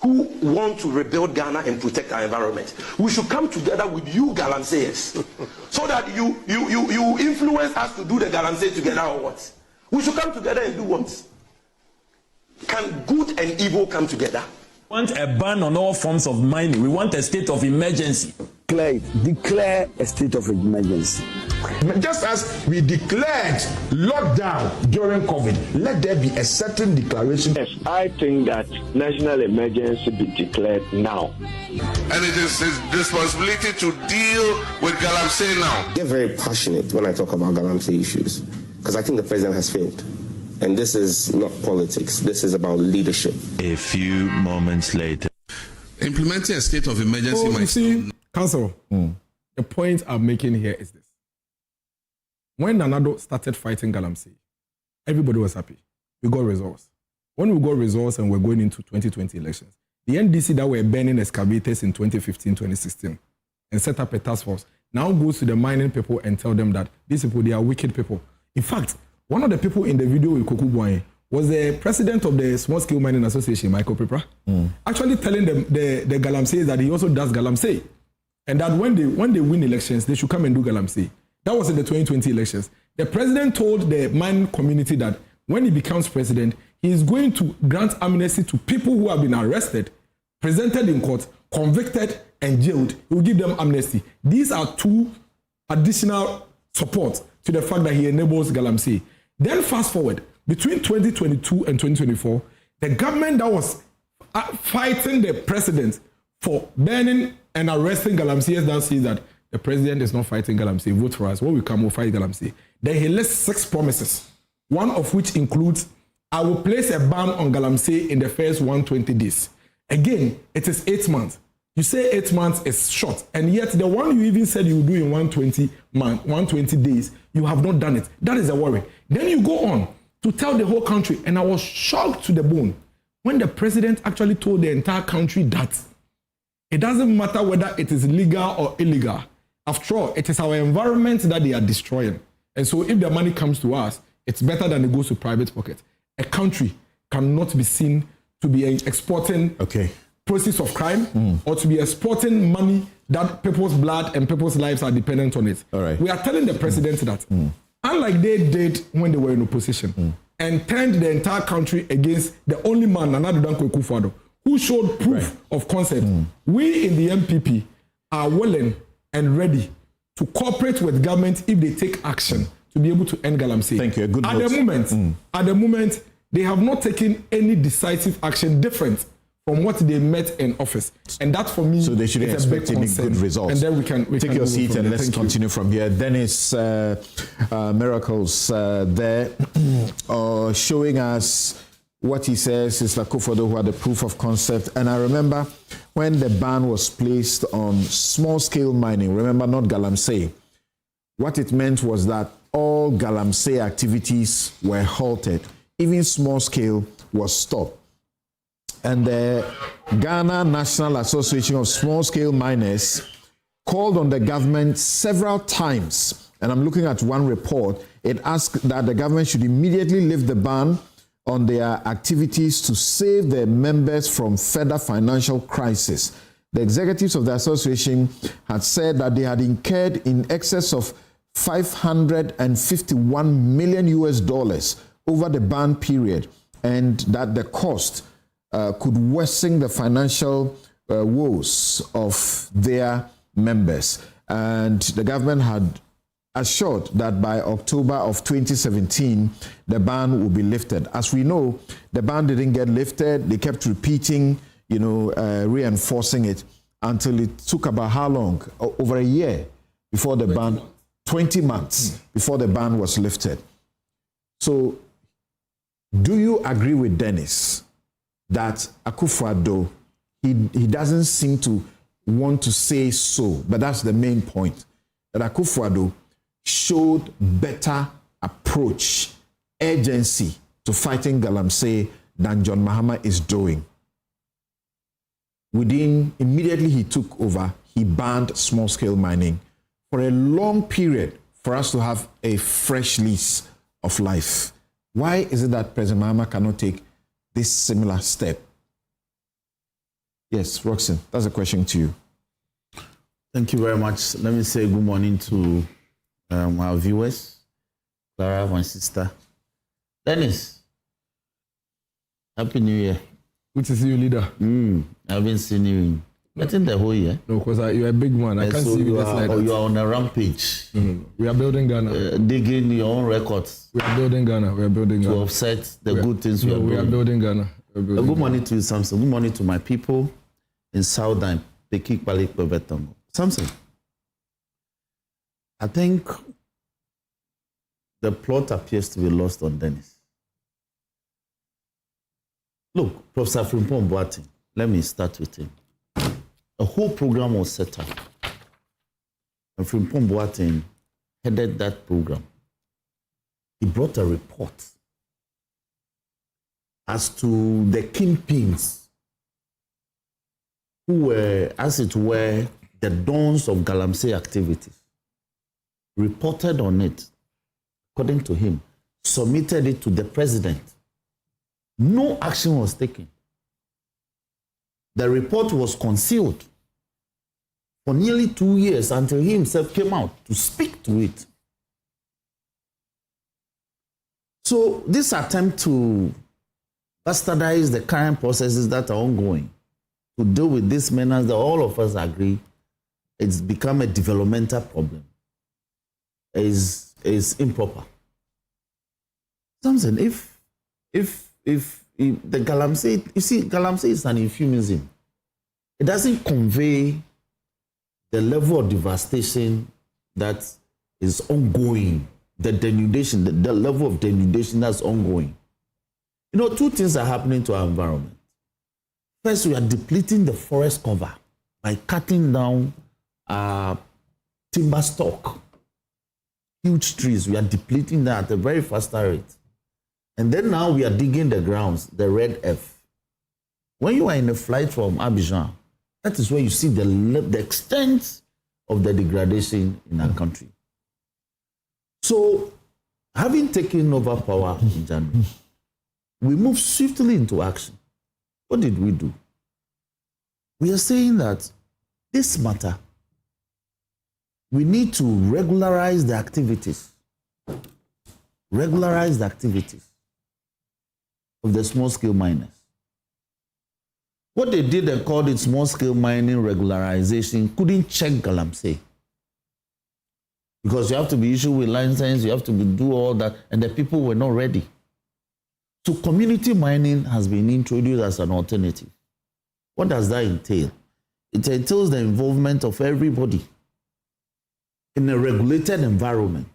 who want to rebuild Ghana and protect our environment, we should come together with you Galamseyers so that you influence us to do the Galamsey together or what? We should come together and do what? Can good and evil come together? We want a ban on all forms of mining. We want a state of emergency. Declare a state of emergency. Just as we declared lockdown during COVID, let there be a certain declaration. Yes, I think that national emergency be declared now. And it is his responsibility to deal with Galamsey now. I get very passionate when I talk about Galamsey issues because I think the president has failed. And this is not politics. This is about leadership. A few moments later. Implementing a state of emergency you see, Council, the point I'm making here is this. When Nanado started fighting Galamsey, everybody was happy. We got results. When we got results and we're going into 2020 elections, the NDC that were burning excavators in 2015, 2016 and set up a task force now goes to the mining people and tell them that these people, they are wicked people. In fact, one of the people in the video with Adui-Boahen was the president of the Small Scale Mining Association, Michael Pepra, actually telling them the Galamsey that he also does Galamsey. And that when they win elections, they should come and do Galamsey. That was in the 2020 elections. The president told the mining community that when he becomes president, he is going to grant amnesty to people who have been arrested, presented in court, convicted, and jailed. He will give them amnesty. These are two additional support to the fact that he enables Galamsey. Then fast forward, between 2022 and 2024, the government that was fighting the president for banning and arresting Galamseyers now says that the president is not fighting Galamsey. Vote for us. When we come, we'll fight Galamsey. Then he lists 6 promises, one of which includes, I will place a ban on Galamsey in the first 120 days. Again, it is 8 months. You say 8 months is short, and yet the one you even said you will do in 120 days, you have not done it. That is a worry. Then you go on to tell the whole country, and I was shocked to the bone when the president actually told the entire country that it doesn't matter whether it is legal or illegal. After all, it is our environment that they are destroying. And so if the money comes to us, it's better than it goes to private pockets. A country cannot be seen to be exporting proceeds of crime or to be exporting money that people's blood and people's lives are dependent on it. All right. We are telling the president that, unlike they did when they were in opposition, and turned the entire country against the only man, Nana Danko Akufo-Addo, who showed proof of concept. We in the MPP are willing and ready to cooperate with government if they take action to be able to end Galamsey. Thank you. Good at the moment, they have not taken any decisive action different from what they met in office. And that for me, so they shouldn't expect any good results. And then we can take your seat and let's continue from here. Dennis Miracles there showing us what he says is Akufo-Addo who had the proof of concept. And I remember when the ban was placed on small-scale mining, remember not Galamsey, what it meant was that all Galamsey activities were halted. Even small-scale was stopped. And the Ghana National Association of Small-Scale Miners called on the government several times. And I'm looking at one report. It asked that the government should immediately lift the ban on their activities to save their members from further financial crisis. The executives of the association had said that they had incurred in excess of $551 million over the ban period, and that the cost could worsen the financial woes of their members. And the government had assured that by October of 2017, the ban will be lifted. As we know, the ban didn't get lifted. They kept repeating, reinforcing it until it took about how long? Over a year before the ban, 20 months before the ban was lifted. So, do you agree with Dennis that Akufo-Addo, he doesn't seem to want to say so, but that's the main point, that Akufo-Addo showed better approach, urgency to fighting Galamsey than John Mahama is doing. Immediately he took over, he banned small-scale mining for a long period for us to have a fresh lease of life. Why is it that President Mahama cannot take this similar step? Yes, Roxanne, that's a question to you. Thank you very much. Let me say good morning to our viewers, Clara, my sister. Dennis, Happy New Year. Good to see you, leader. I've been seeing you in the whole year. No, because you're a big man. I can't see you just like that. You are on a rampage. We are building Ghana. Digging your own records. We are building Ghana. We are building Ghana. To offset the good things we are doing. We are building Ghana. Good morning to you, Samson. Good morning to my people in Southern Pekik Balik Bebetongo. Samson, I think the plot appears to be lost on Dennis. Look, Professor Adu-Boahen, let me start with him. A whole program was set up. And Adu-Boahen headed that program. He brought a report as to the kingpins who were, as it were, the dons of Galamsey activities. Reported on it, according to him, submitted it to the president. No action was taken. The report was concealed for nearly 2 years until he himself came out to speak to it. So this attempt to bastardize the current processes that are ongoing, to deal with this menace that all of us agree it's become a developmental problem, is improper. Samson, if the Galamsey, you see, Galamsey is an euphemism. It doesn't convey the level of devastation that is ongoing, the denudation, the level of denudation that's ongoing. You know, two things are happening to our environment. First, we are depleting the forest cover by cutting down timber stock. Huge trees, we are depleting that at a very faster rate. And then now we are digging the grounds, the red F. When you are in a flight from Abidjan, that is where you see the extent of the degradation in our country. So, having taken over power in January, we moved swiftly into action. What did we do? We are saying that this matter, we need to regularize the activities. Regularize the activities of the small-scale miners. What they did, they called it small-scale mining regularization, couldn't check Galamsey. Because you have to be issued with license, you have to do all that, and the people were not ready. So community mining has been introduced as an alternative. What does that entail? It entails the involvement of everybody in a regulated environment.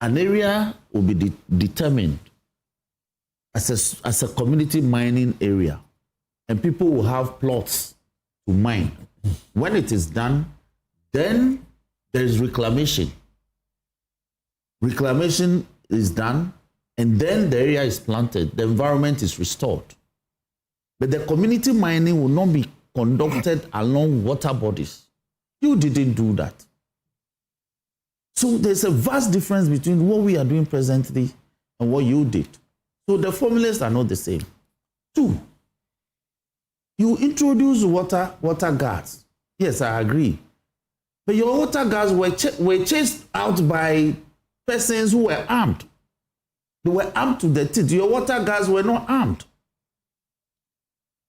An area will be determined as a community mining area, and people will have plots to mine. When it is done, then there is reclamation. Reclamation is done, and then the area is planted, the environment is restored. But the community mining will not be conducted along water bodies. You didn't do that. So there's a vast difference between what we are doing presently and what you did. So the formulas are not the same. 2, you introduce water guards. Yes, I agree. But your water guards were chased out by persons who were armed. They were armed to the teeth. Your water guards were not armed.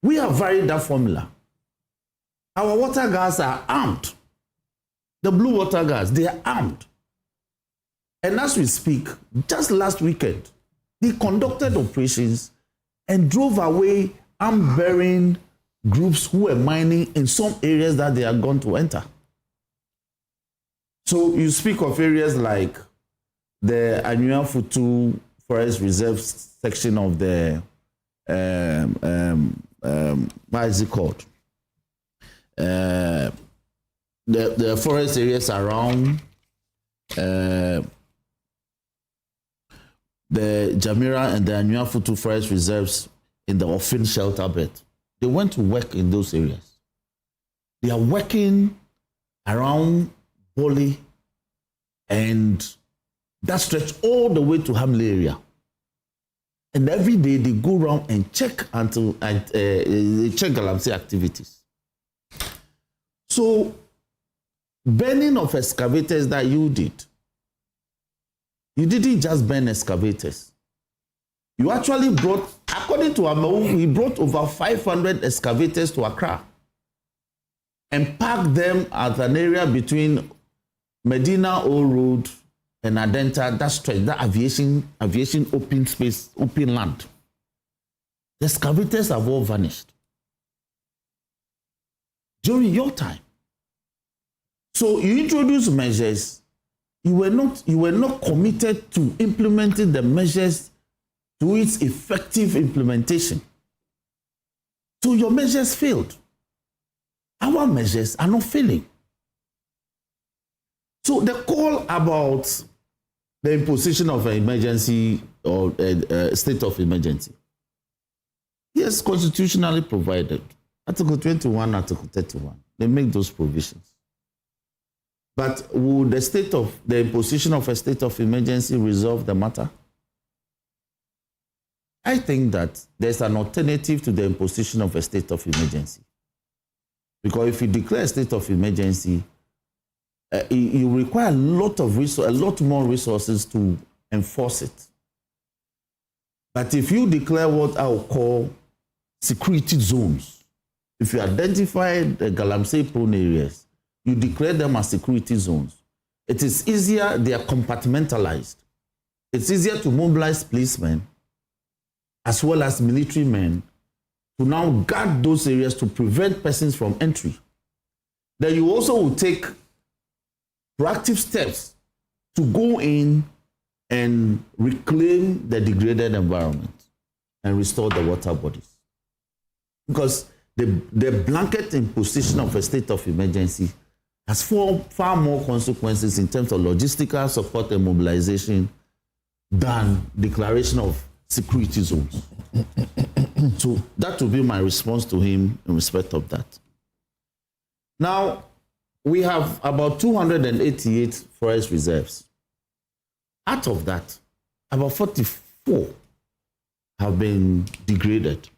We have varied that formula. Our water guards are armed. The blue water guards, they are armed. And as we speak, just last weekend, they conducted operations and drove away arm-bearing groups who were mining in some areas that they are going to enter. So you speak of areas like the Anua Futu Forest Reserve section of the what is it called? The forest areas around the Jamira and the Anyuafutu forest reserves in the Ofin shelter belt. They went to work in those areas. They are working around Boli and that stretch all the way to Hamley area. And every day they go around and check they check Galamsey activities. So burning of excavators that you did, you didn't just burn excavators. You actually brought, according to Amau, we brought over 500 excavators to Accra and parked them at an area between Medina Old Road and Adenta, that stretch, that aviation open space, open land. The excavators have all vanished during your time. So you introduced measures. You were not committed to implementing the measures to its effective implementation. So your measures failed. Our measures are not failing. So the call about the imposition of an emergency or a state of emergency, yes, constitutionally provided. Article 21, Article 31, they make those provisions. But would the imposition of a state of emergency resolve the matter? I think that there's an alternative to the imposition of a state of emergency. Because if you declare a state of emergency, you require a lot more resources to enforce it. But if you declare what I will call security zones, if you identify the Galamsey prone areas, you declare them as security zones. It is easier, they are compartmentalized. It's easier to mobilize policemen as well as military men to now guard those areas to prevent persons from entry. Then you also will take proactive steps to go in and reclaim the degraded environment and restore the water bodies. Because the blanket imposition of a state of emergency has far more consequences in terms of logistical support and mobilization than declaration of security zones. So that will be my response to him in respect of that. Now, we have about 288 forest reserves. Out of that, about 44 have been degraded.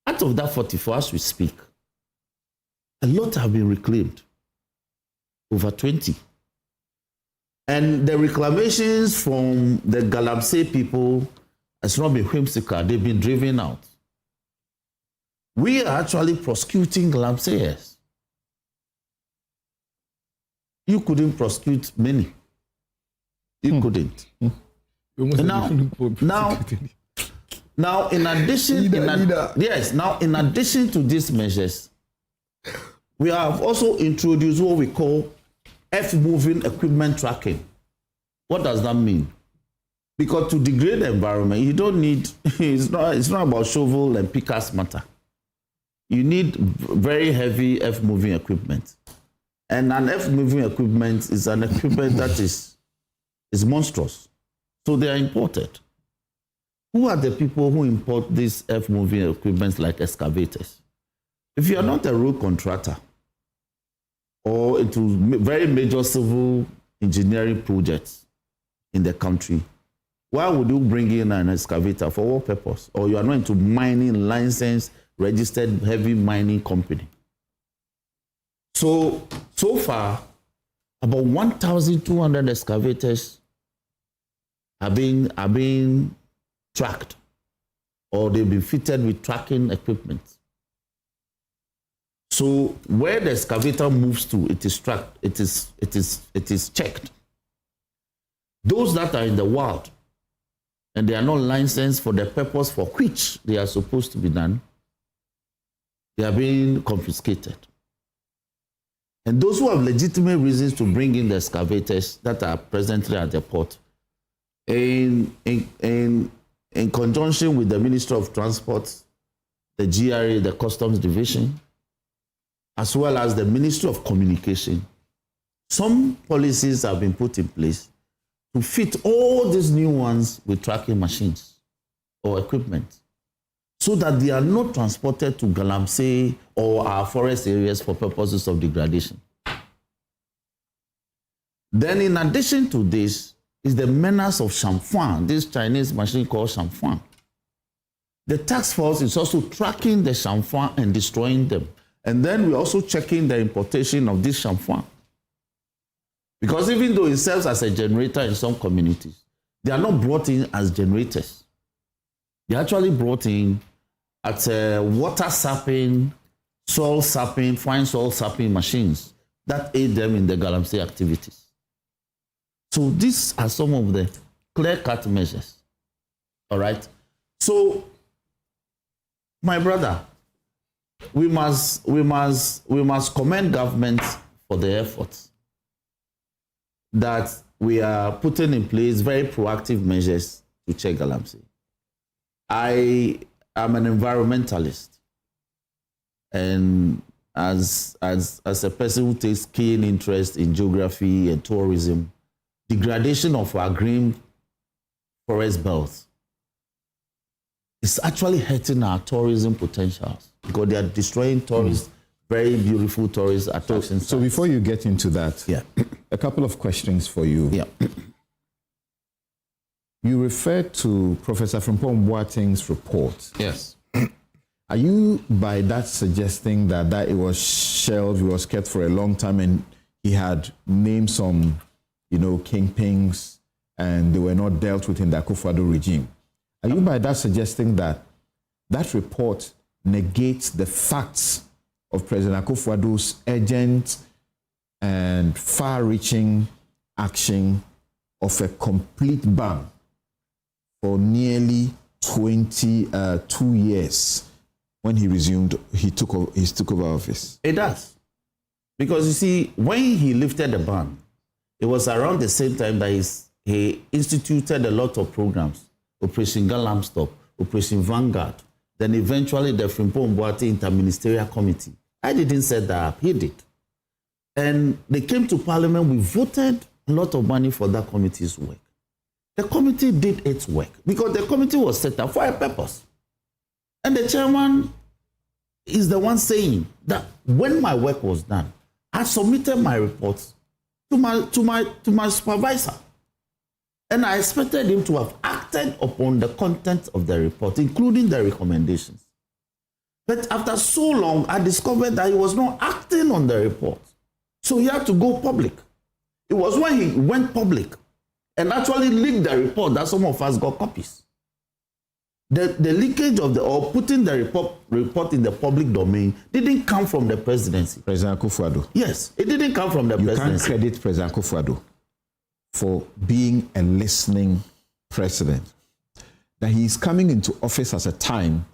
Out of that 44, as we speak, a lot have been reclaimed, over 20. And the reclamations from the Galamsey people has not been whimsical, they've been driven out. We are actually prosecuting Galamseyers. You couldn't prosecute many. You couldn't. Now, in addition to these measures, we have also introduced what we call earth-moving equipment tracking. What does that mean? Because to degrade the environment, you don't need, it's not about shovel and pickers matter. You need very heavy earth-moving equipment. And an earth-moving equipment is an equipment that is monstrous. So they are imported. Who are the people who import these earth-moving equipment like excavators? If you are not a road contractor or into very major civil engineering projects in the country, why would you bring in an excavator? For what purpose? Or you are not into mining, licensed, registered heavy mining company. So far, about 1,200 excavators are being tracked, or they've been fitted with tracking equipment. So where the excavator moves to, it is tracked, it is checked. Those that are in the wild and they are not licensed for the purpose for which they are supposed to be done, they are being confiscated. And those who have legitimate reasons to bring in the excavators that are presently at the port, in conjunction with the Ministry of Transport the GRA, the Customs Division, as well as the Ministry of Communication, some policies have been put in place to fit all these new ones with tracking machines or equipment, so that they are not transported to Galamsey or our forest areas for purposes of degradation. Then in addition to this is the menace of Shamfuan, this Chinese machine called Shamfuan. The task force is also tracking the Shamfuan and destroying them. And then we're also checking the importation of this Shamfuan. Because even though it serves as a generator in some communities, they are not brought in as generators. They're actually brought in at water sapping, soil sapping, fine soil sapping machines that aid them in the Galamsey activities. So these are some of the clear-cut measures. All right? So, my brother, we must commend government for the efforts that we are putting in place, very proactive measures to check Galamsey. I am an environmentalist, and as a person who takes keen interest in geography and tourism, degradation of our green forest belts is actually hurting our tourism potentials because they are destroying tourists, very beautiful tourist attractions. So before you get into that, a couple of questions for you. Yeah. You referred to Professor Adu-Boahen's report. Yes. Are you by that suggesting that it was shelved, it was kept for a long time, and he had named some, kingpins, and they were not dealt with in the Akufo-Addo regime? Are you by that suggesting that report negates the facts of President Akufo-Addo's urgent and far-reaching action of a complete ban for nearly 22 years when he took over office? It does. Because you see, when he lifted the ban, it was around the same time that he instituted a lot of programs, Operation Galamsey, Operation Vanguard, then eventually the Frimpong Boate Interministerial Committee. I didn't set that up, he did. And they came to Parliament, we voted a lot of money for that committee's work. The committee did its work because the committee was set up for a purpose. And the chairman is the one saying that when my work was done, I submitted my reports to my supervisor. And I expected him to have acted upon the content of the report, including the recommendations. But after so long, I discovered that he was not acting on the report. So he had to go public. It was when he went public and actually leaked the report that some of us got copies. The leakage of or putting the report in the public domain didn't come from the presidency. President Akufo-Addo. Yes, it didn't come from the presidency. You can't credit President Akufo-Addo for being a listening president. That he is coming into office at a time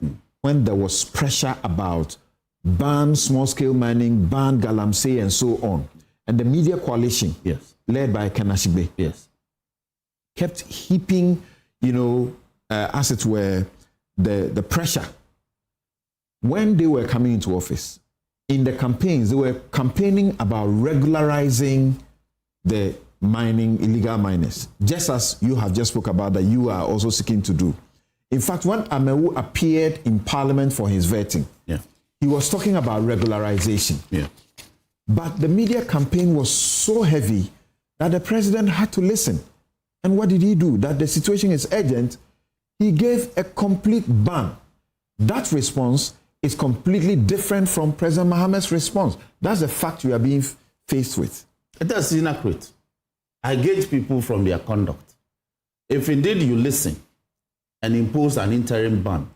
when there was pressure about ban small-scale mining, ban Galamsey, and so on. And the media coalition, led by Kanashibe, kept heaping, as it were, the pressure. When they were coming into office, in the campaigns, they were campaigning about regularizing the illegal miners, just as you have just spoke about that you are also seeking to do. In fact, when Amewu appeared in Parliament for his vetting, he was talking about regularization. But the media campaign was so heavy that the president had to listen. And what did he do? That the situation is urgent. He gave a complete ban. That response is completely different from President Mohammed's response. That's the fact we are being faced with. That's inaccurate. I gauge people from their conduct. If indeed you listen and impose an interim ban,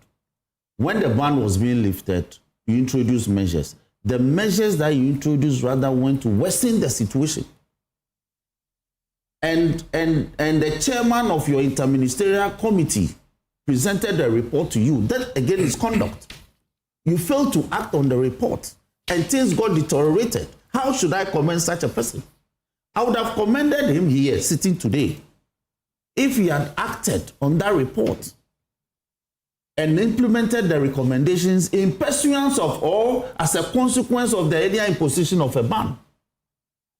when the ban was being lifted, you introduced measures. The measures that you introduced rather went to worsen the situation. And the chairman of your interministerial committee presented a report to you. That again is conduct. You failed to act on the report and things got deteriorated. How should I commend such a person? I would have commended him here sitting today if he had acted on that report. and implemented the recommendations in pursuance of or as a consequence of the earlier imposition of a ban.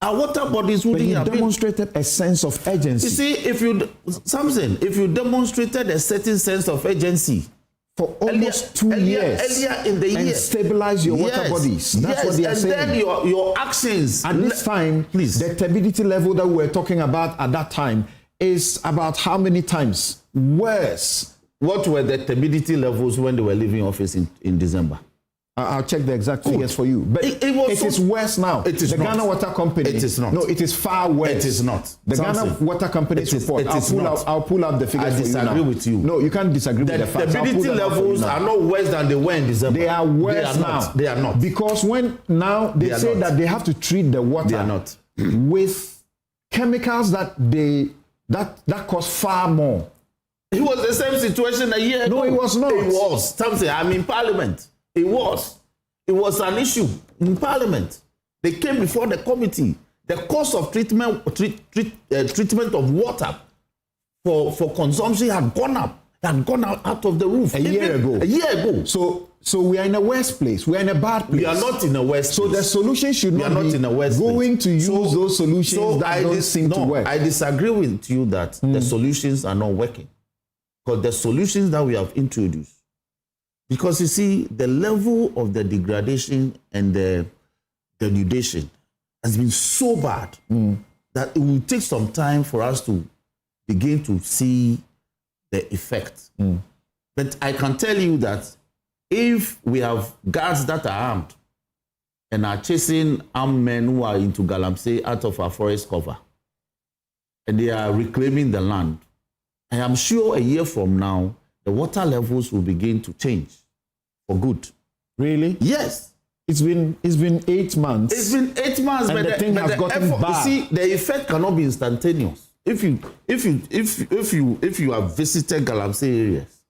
Our water bodies wouldn't have demonstrated a sense of urgency. You see, if you demonstrated a certain sense of urgency for almost 2 years earlier in the year, and stabilize your water bodies. That's what they are saying. And then your actions at this time, please, the turbidity level that we were talking about at that time is about how many times worse? What were the turbidity levels when they were leaving office in December? I'll check the exact figures for you. But it is worse now. It is the not. Ghana Water Company. It is not. No, it is far worse. It is not. The Ghana Water Company's report. I'll pull up the figures I disagree with you. No, you can't disagree with the facts. The turbidity levels are not worse than they were in December. They are worse now. They are not. Because when now they say that they have to treat the water they are not. with chemicals that cost far more. It was the same situation a year ago. No, it was not. It was. Something. I'm in Parliament. It was. It was an issue in Parliament. They came before the committee. The cost of treatment of water for consumption had gone up. Had gone out of the roof. A year ago. So we are in a worse place. We are in a bad place. We are not in a worse place. So the solution should not be going to use those solutions that don't seem to work. I disagree with you that the solutions are not working. Because the solutions that we have introduced, because you see, the level of the degradation and the denudation has been so bad that it will take some time for us to begin to see the effect. But I can tell you that if we have guards that are armed and are chasing armed men who are into Galamsey out of our forest cover, and they are reclaiming the land, I am sure a year from now, the water levels will begin to change for good. Really? Yes. It's been 8 months. It's been 8 months, and but the thing has gotten bad. You see, the effect cannot be instantaneous. If you have visited Galamsey areas,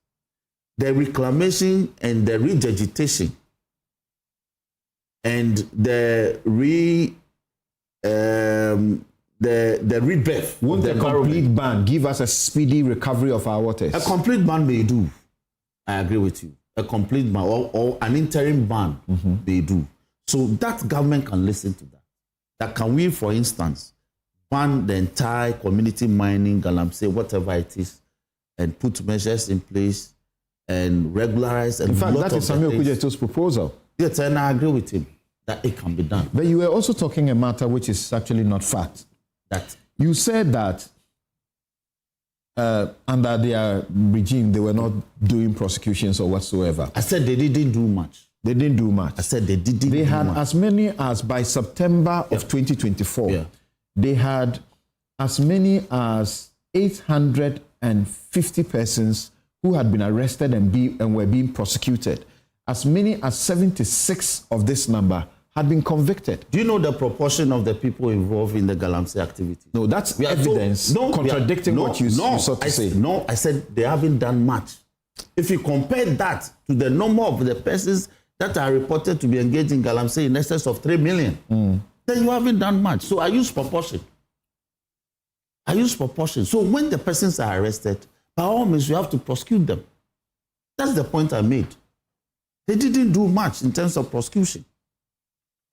the reclamation and the revegetation and the rebirth. Won't a complete ban give us a speedy recovery of our waters? A complete ban may do. I agree with you. A complete ban or an interim ban may do. So that government can listen to that. That can we, for instance, ban the entire community mining, Galamsey, whatever it is, and put measures in place and regularize. And in fact, that is Samuel Okudze's proposal. Yes, and I agree with him that it can be done. But you were also talking a matter which is actually not fact. That you said that under their regime, they were not doing prosecutions or whatsoever. I said they didn't do much. They didn't do much. I said they didn't. They had much. as many as by September of 2024. They had as many as 850 persons who had been arrested and were being prosecuted. As many as 76 of this number had been convicted. Do you know the proportion of the people involved in the Galamsey activity? No, that's evidence contradicting what you sought to say. No, I said they haven't done much. If you compare that to the number of the persons that are reported to be engaged in Galamsey in excess of 3 million, then you haven't done much. So I use proportion. So when the persons are arrested, by all means, you have to prosecute them. That's the point I made. They didn't do much in terms of prosecution.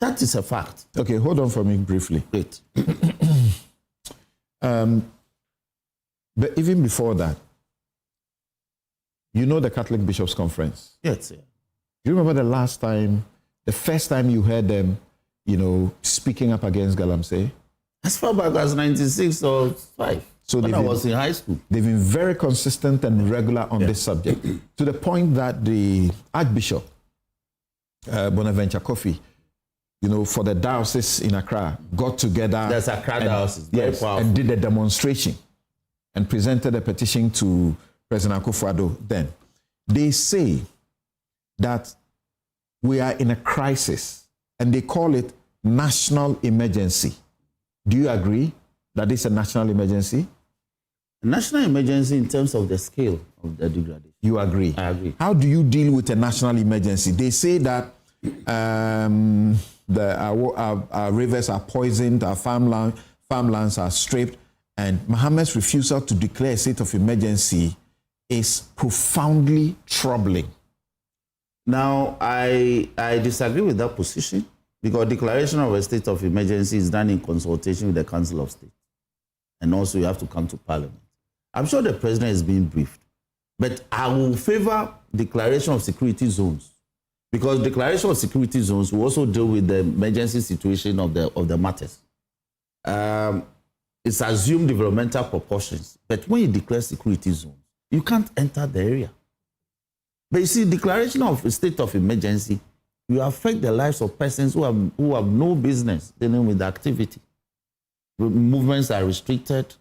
That is a fact. Okay, hold on for me briefly. Great. But even before that, you know the Catholic Bishops' Conference? Yes, sir. Do you remember the first time you heard them, speaking up against Galamsey? As far back as 96 or 5. So when I was in high school. They've been very consistent and regular on this subject, to the point that the Archbishop, Bonaventure Kofi, for the diocese in Accra, got together. That's Accra diocese, very powerful. And did a demonstration and presented a petition to President Akufo-Addo then. They say that we are in a crisis and they call it national emergency. Do you agree that it's a national emergency? A national emergency in terms of the scale of the degradation. You agree? I agree. How do you deal with a national emergency? They say that our rivers are poisoned, our farmlands are stripped, and Mohammed's refusal to declare a state of emergency is profoundly troubling. Now, I disagree with that position because declaration of a state of emergency is done in consultation with the Council of State. And also you have to come to Parliament. I'm sure the President is being briefed. But I will favor declaration of security zones because declaration of security zones will also deal with the emergency situation of the matters. It's assumed developmental proportions. But when you declare security zones, you can't enter the area. But you see, declaration of a state of emergency, you affect the lives of persons who have no business dealing with the activity. Movements are restricted,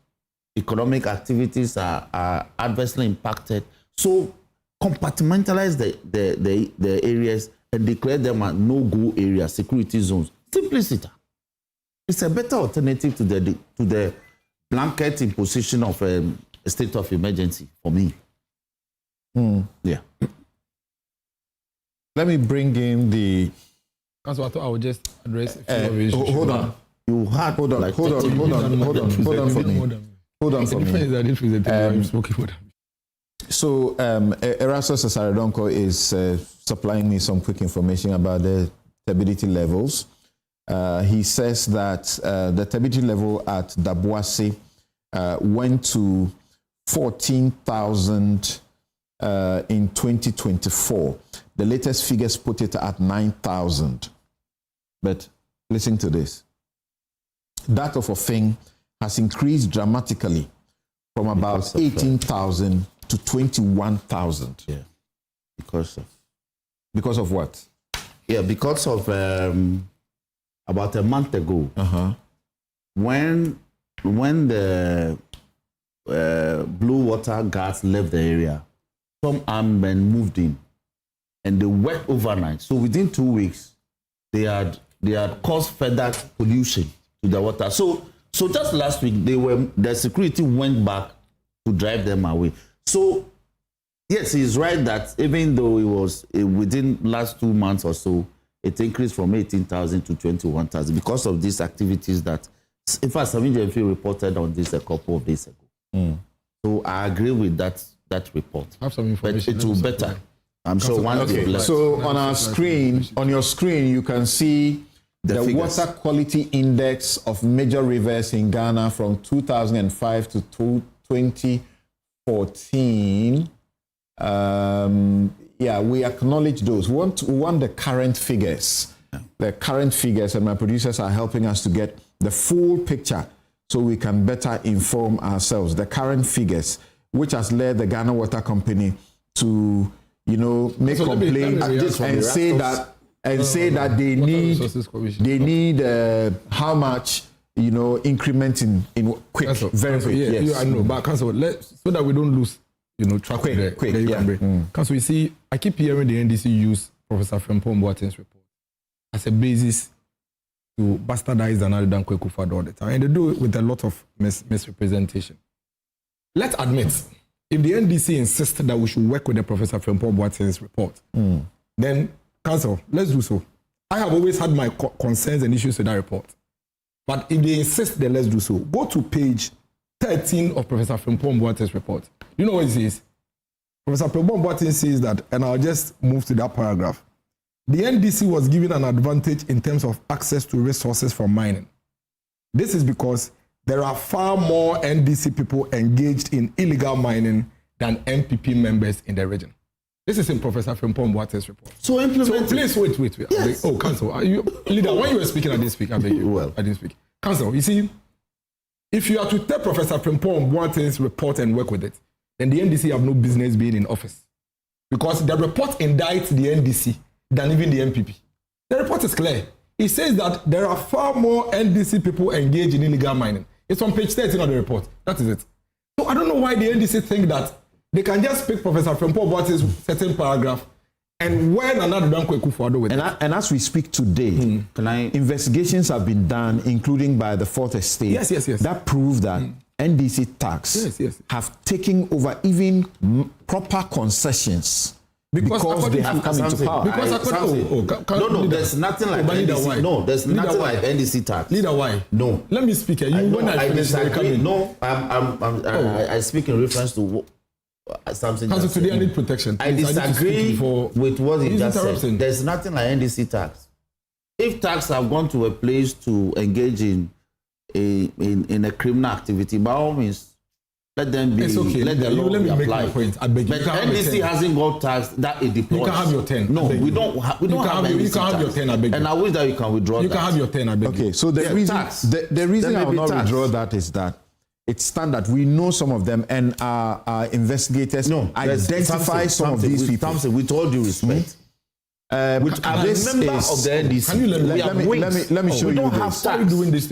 economic activities are adversely impacted. So compartmentalize the areas and declare them as no-go areas, security zones. Simplicity. It's a better alternative to the blanket imposition of a state of emergency for me. Yeah. Let me bring in the. Council, I thought I would just address a few of the issues. Hold on. You had hold on for me. So Erastus Asaredonko is supplying me some quick information about the turbidity levels. He says that the turbidity level at Daboase went to 14,000 in 2024. The latest figures put it at 9,000. But listen to this. That of Ofing has increased dramatically from about 18,000 to 21,000. Yeah. Because of what? Yeah, because of about a month ago, when the blue water guards left the area, some armed men moved in and they worked overnight. So within 2 weeks, they had caused further pollution to the water. So just last week, the security went back to drive them away. So yes, he's right that even though it was within last 2 months or so, it increased from 18,000 to 21,000 because of these activities that, in fact, Savinjemfi reported on this a couple of days ago. So I agree with that report. I have some information. But it will better. I'm sure one day. So on your screen, you can see the water quality index of major rivers in Ghana from 2005 to 2014. We acknowledge those. We want the current figures. The current figures, and my producers are helping us to get the full picture so we can better inform ourselves. The current figures, which has led the Ghana Water Company to, make complaints and say that they need how much increment in quick, very quick. Yes. I know, but Council, so that we don't lose track of the Council, you see, I keep hearing the NDC use Professor Adu-Boahen's report as a basis to bastardize the Nadu Dankwa Akufo-Addo all the time, and they do it with a lot of misrepresentation. Let's admit, if the NDC insists that we should work with the Professor Adu-Boahen's report, then Council, let's do so. I have always had my concerns and issues with that report. But if they insist, then let's do so. Go to page 13 of Professor Adu-Boahen's report. You know what it says? Professor Adu-Boahen says that, and I'll just move to that paragraph. The NDC was given an advantage in terms of access to resources from mining. This is because there are far more NDC people engaged in illegal mining than MPP members in the region. This is in Professor Adu-Boahen's report. So implement. So please wait. Yes. Oh, Council, leader, when you were speaking, I didn't speak. I beg you. Well, I didn't speak. Council, you see, if you are to take Professor Adu-Boahen's report and work with it, then the NDC have no business being in office. Because the report indicts the NDC than even the MPP. The report is clear. It says that there are far more NDC people engaged in illegal mining. It's on page 13 of the report. That is it. So I don't know why the NDC think that they can just pick Professor Adu-Boahen's certain paragraph and when another Dankwa Akufo-Addo with it. And as we speak today, investigations have been done, including by the Fourth Estate. Yes. That prove that NDC tax have taken over even proper concessions because they have come into power. There's nothing like NDC. No, there's nothing like NDC tax. Leader, why? No. Let me speak. I disagree. No, I speak in reference to something. Council, today I need protection. I disagree with what he just said. There's nothing like NDC tax. If tax have gone to a place to engage in a criminal activity, by all means, let them be. It's okay. Let the law let me be make applied. my point. I beg you. But NDC hasn't got tax that it deploys. You can have your 10. No, we don't have NDC you can have your 10. I beg you. And I wish that you can withdraw. You can have your 10. I beg you. Okay, so the reason I will not withdraw that is that it's standard. We know some of them, and our investigators identify some of these people. With all due respect. Which are members of the NDC. Can you let me show you this. How are you doing this?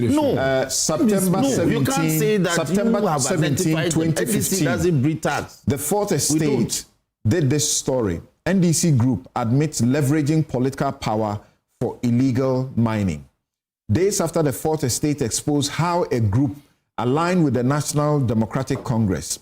September 17, you can't say that September you have 17, 2015. Doesn't breed tax. The Fourth Estate did this story. NDC Group admits leveraging political power for illegal mining. Days after the Fourth Estate exposed how a group aligned with the National Democratic Congress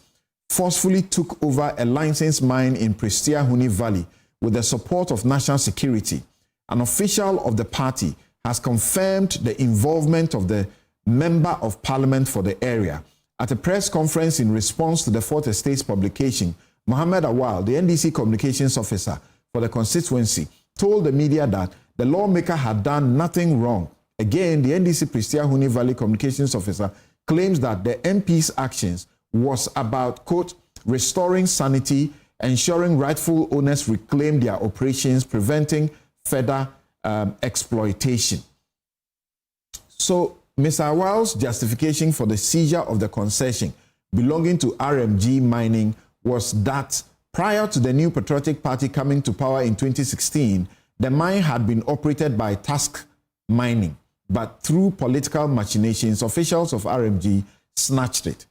forcefully took over a licensed mine in Prestia Huni Valley with the support of national security, an official of the party has confirmed the involvement of the Member of Parliament for the area. At a press conference in response to the Fourth Estate's publication, Mohammed Awal, the NDC communications officer for the constituency, told the media that the lawmaker had done nothing wrong. Again, the NDC Prestia Huni Valley communications officer claims that the MP's actions was about, quote, restoring sanity, ensuring rightful owners reclaim their operations, preventing further exploitation. So, Mr. Awal's justification for the seizure of the concession belonging to RMG Mining was that prior to the New Patriotic Party coming to power in 2016, the mine had been operated by Task Mining, but through political machinations, officials of RMG snatched it.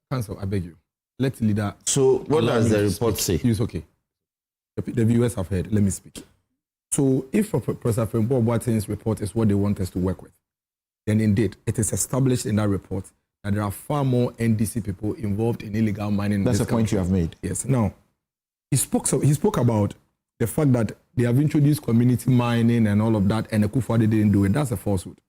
Council, I beg you. Let the leader. So, what does the report say? It's okay. The viewers have heard. Let me speak. So, if Professor Adu-Boahen's report is what they want us to work with, then indeed, it is established in that report that there are far more NDC people involved in illegal mining. That's the point you have made. Yes. Now, he spoke about the fact that they have introduced community mining and all of that, and Akufo-Addo didn't do it. That's a falsehood.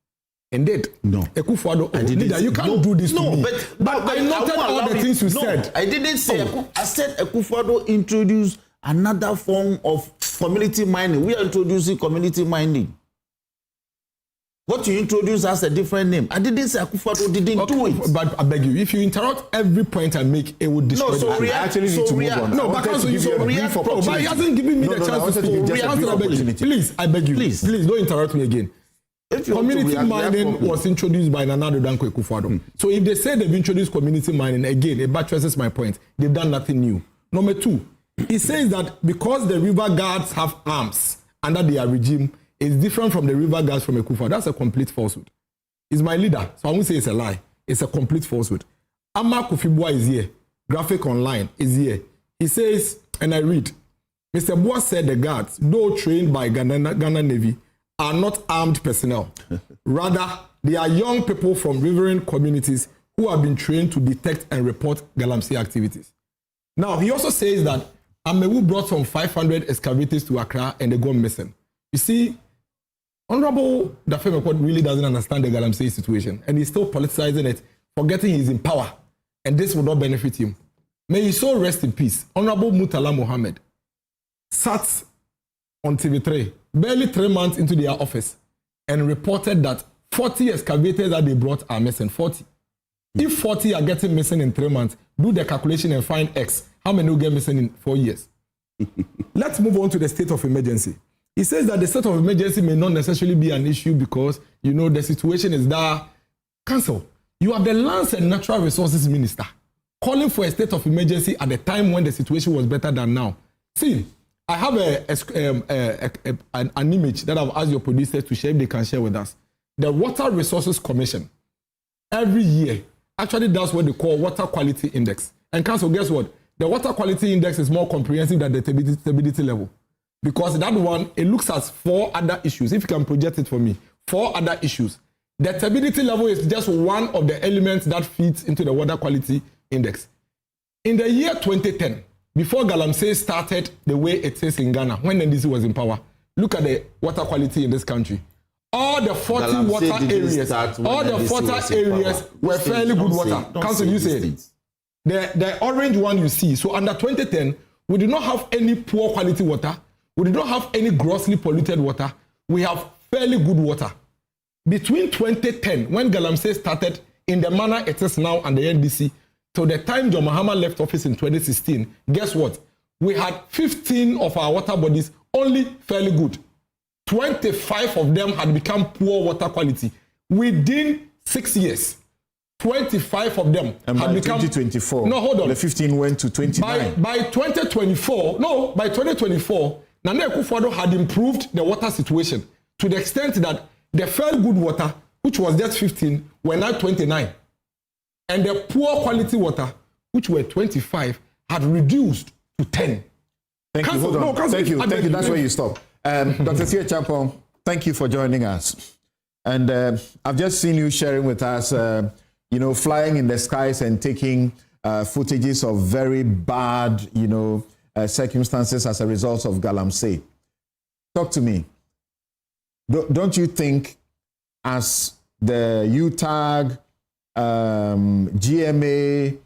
Indeed. No. Akufo-Addo, leader, you can't do this to me. But I noted all the things you said. I didn't say. I said Akufo-Addo introduced another form of community mining. We are introducing community mining. What you introduce has a different name. I didn't say Akufo-Addo didn't do it. But I beg you, if you interrupt every point I make, it would destroy the I actually need to move on. No, but he hasn't given me the chance to speak. Please, I beg you. Please don't interrupt me again. Community mining was introduced by Nana Addo Dankwa Akufo-Addo. So if they say they've introduced community mining, again, it buttresses my point. They've done nothing new. Number two, he says that because the river guards have arms under their regime, it's different from the river guards from Akufo-Addo. That's a complete falsehood. He's my leader, so I won't say it's a lie. It's a complete falsehood. Amma Kofi-Boa is here. Graphic Online is here. He says, and I read, Mr. Boa said the guards, though trained by Ghana Navy, are not armed personnel. Rather, they are young people from riverine communities who have been trained to detect and report Galamsey activities. Now, he also says that Amewu brought some 500 excavators to Accra and they go missing. You see, Honorable Dafeme really doesn't understand the Galamsey situation and he's still politicizing it, forgetting he's in power. And this will not benefit him. May his soul rest in peace. Honorable Murtala Mohammed sat on TV3 barely 3 months into their office and reported that 40 excavators that they brought are missing. 40. If 40 are getting missing in 3 months, do the calculation and find X. How many will get missing in 4 years? Let's move on to the state of emergency. He says that the state of emergency may not necessarily be an issue because, the situation is there. Council, you are the Lands and Natural Resources Minister calling for a state of emergency at the time when the situation was better than now. See, I have an image that I've asked your producers to share if they can share with us. The Water Resources Commission, every year, actually does what they call Water Quality Index. And Council, guess what? The Water Quality Index is more comprehensive than the stability level. Because that one, it looks at 4 other issues. If you can project it for me, 4 other issues. The stability level is just one of the elements that feeds into the Water Quality Index. In the year 2010, before Galamsey started the way it is in Ghana, when NDC was in power, look at the water quality in this country. All the 40 Galamsey water areas, were fairly good water. Council, you say it. The orange one you see. So under 2010, we did not have any poor quality water. We did not have any grossly polluted water. We have fairly good water. Between 2010, when Galamsey started in the manner it is now and the NDC, to the time John Mahama left office in 2016, guess what? We had 15 of our water bodies only fairly good. 25 of them had become poor water quality. Within 6 years, 25 of them and had by become... 2024, no, hold on. The 15 went to 29. By 2024, Nana Akufo-Addo had improved the water situation to the extent that the fairly good water, which was just 15, were now 29. And the poor quality water, which were 25, had reduced to 10. Thank you. Hold on. Thank you. That's where you stop. Dr. Sia Champong, thank you for joining us. And I've just seen you sharing with us, flying in the skies and taking footages of very bad, circumstances as a result of Galamsey. Talk to me. Don't you think, as the UTAG, GMA,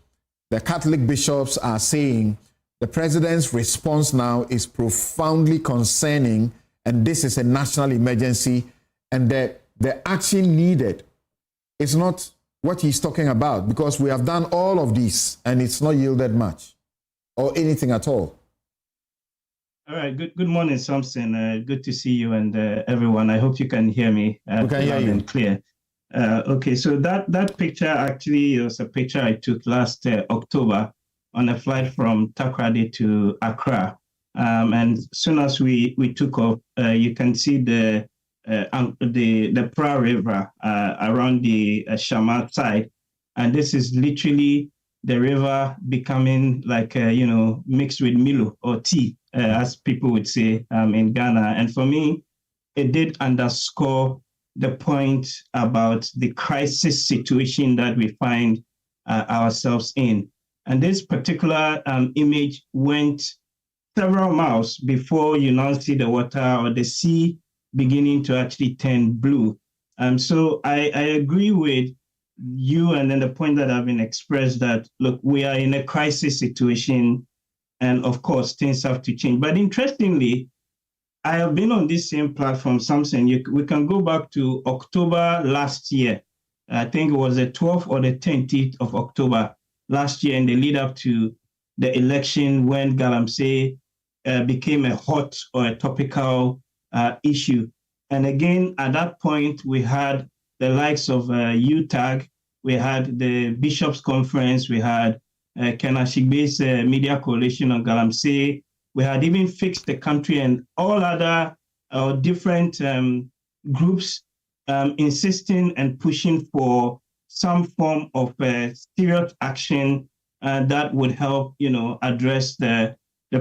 the Catholic bishops are saying, the president's response now is profoundly concerning, and this is a national emergency, and that the action needed is not what he's talking about, because we have done all of this and it's not yielded much or anything at all? All right. Good morning, Samson. Good to see you and everyone. I hope you can hear me. We can hear you. Clear. Okay. So that picture actually was a picture I took last October on a flight from Takoradi to Accra. And as soon as we took off, you can see the Pra River around the Shamat side, and this is literally the river becoming like mixed with Milo or tea, as people would say in Ghana. And for me, it did underscore the point about the crisis situation that we find ourselves in. And this particular image went several miles before you now see the water or the sea beginning to actually turn blue. So I agree with you, and then the point that have been expressed that, look, we are in a crisis situation, and of course, things have to change. But interestingly, I have been on this same platform, Samson. We can go back to October last year. I think it was the 12th or the 10th of October last year, in the lead up to the election, when Galamsey became a hot or a topical issue. And again, at that point, we had the likes of UTAG, we had the Bishops' Conference, we had Kenashigbe's Media Coalition on Galamsey, we had even Fix the Country and all other different groups insisting and pushing for some form of serious action that would help, address the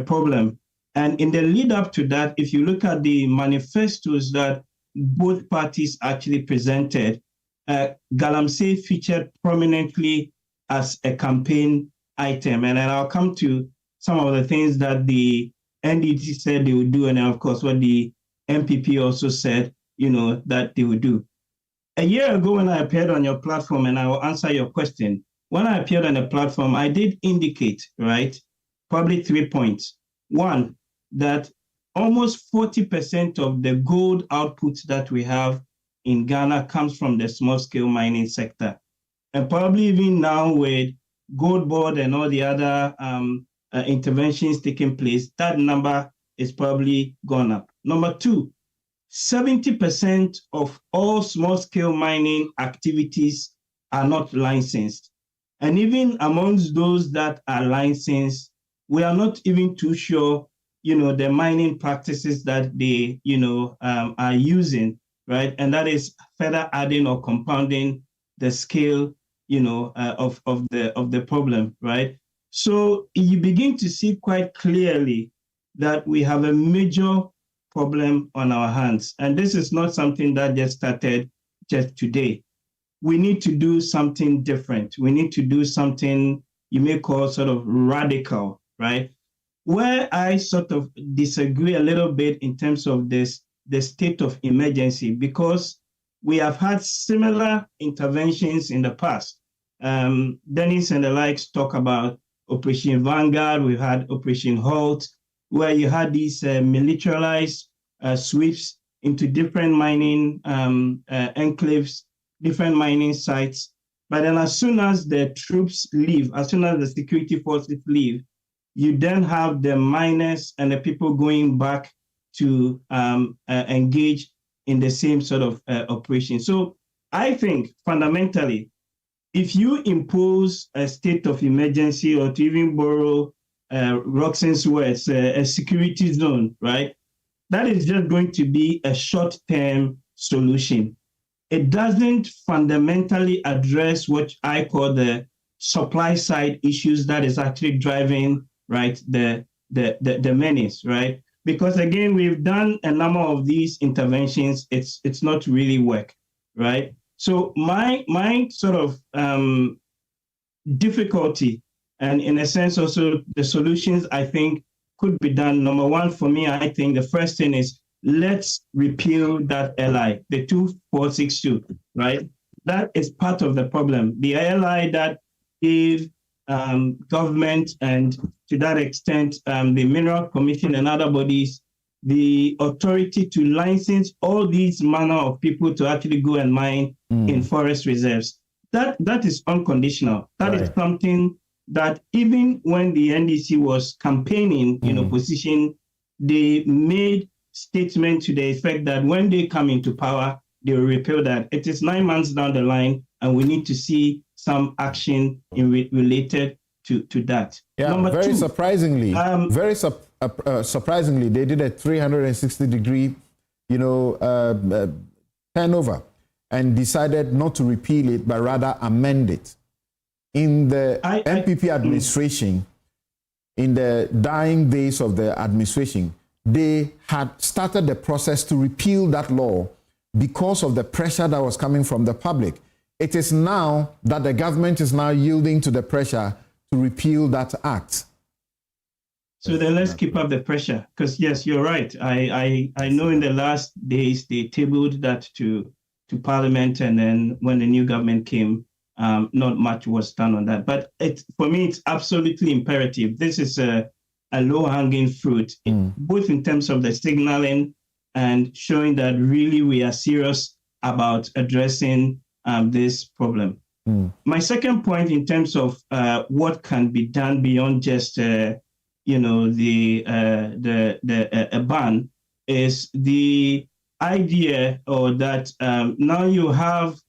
problem. And in the lead up to that, if you look at the manifestos that both parties actually presented, Galamsey featured prominently as a campaign item. And then I'll come to some of the things that the NDC said they would do, and then of course what the MPP also said, that they would do. A year ago when I appeared on your platform, and I will answer your question, when I appeared on the platform, I did indicate, right, probably 3 points. One, that almost 40% of the gold output that we have in Ghana comes from the small-scale mining sector. And probably even now with Gold Board and all the other interventions taking place, that number is probably gone up. Number two, 70% of all small-scale mining activities are not licensed. And even amongst those that are licensed, we are not even too sure the mining practices that they, are using, right? And that is further adding or compounding the scale, of the problem, right? So you begin to see quite clearly that we have a major problem on our hands. And this is not something that just started just today. We need to do something different. We need to do something you may call sort of radical, right? Where I sort of disagree a little bit in terms of the state of emergency, because we have had similar interventions in the past. Dennis and the likes talk about Operation Vanguard. We've had Operation Halt, where you had these militarized sweeps into different mining enclaves, different mining sites. But then as soon as the troops leave, as soon as the security forces leave, you then have the miners and the people going back to engage in the same sort of operation. So I think fundamentally, if you impose a state of emergency, or to even borrow Roxanne's words, a security zone, right? That is just going to be a short-term solution. It doesn't fundamentally address what I call the supply side issues that is actually driving, right, the menace, right? Because again, we've done a number of these interventions. It's not really work, right? So my sort of difficulty, and in a sense also the solutions I think could be done. Number one, for me, I think the first thing is, let's repeal that LI, the 2462, right? That is part of the problem. The LI that gave government, and to that extent, the Mineral Commission and other bodies, the authority to license all these manner of people to actually go and mine in forest reserves. That is unconditional. That is something that even when the NDC was campaigning in opposition, they made statement to the effect that when they come into power, they will repeal that. It is 9 months down the line, and we need to see some action related to that. Yeah, Number very two, surprisingly, surprisingly, they did a 360-degree, turnover, and decided not to repeal it, but rather amend it. In the MPP administration, in the dying days of the administration, they had started the process to repeal that law because of the pressure that was coming from the public. It is now that the government is now yielding to the pressure to repeal that act. So then let's keep up the pressure, because yes, you're right. I know in the last days they tabled that to Parliament, and then when the new government came, not much was done on that. But for me, it's absolutely imperative. This is a low-hanging fruit, both in terms of the signaling and showing that really we are serious about addressing this problem. My second point in terms of what can be done beyond just a ban is the idea, or that now you have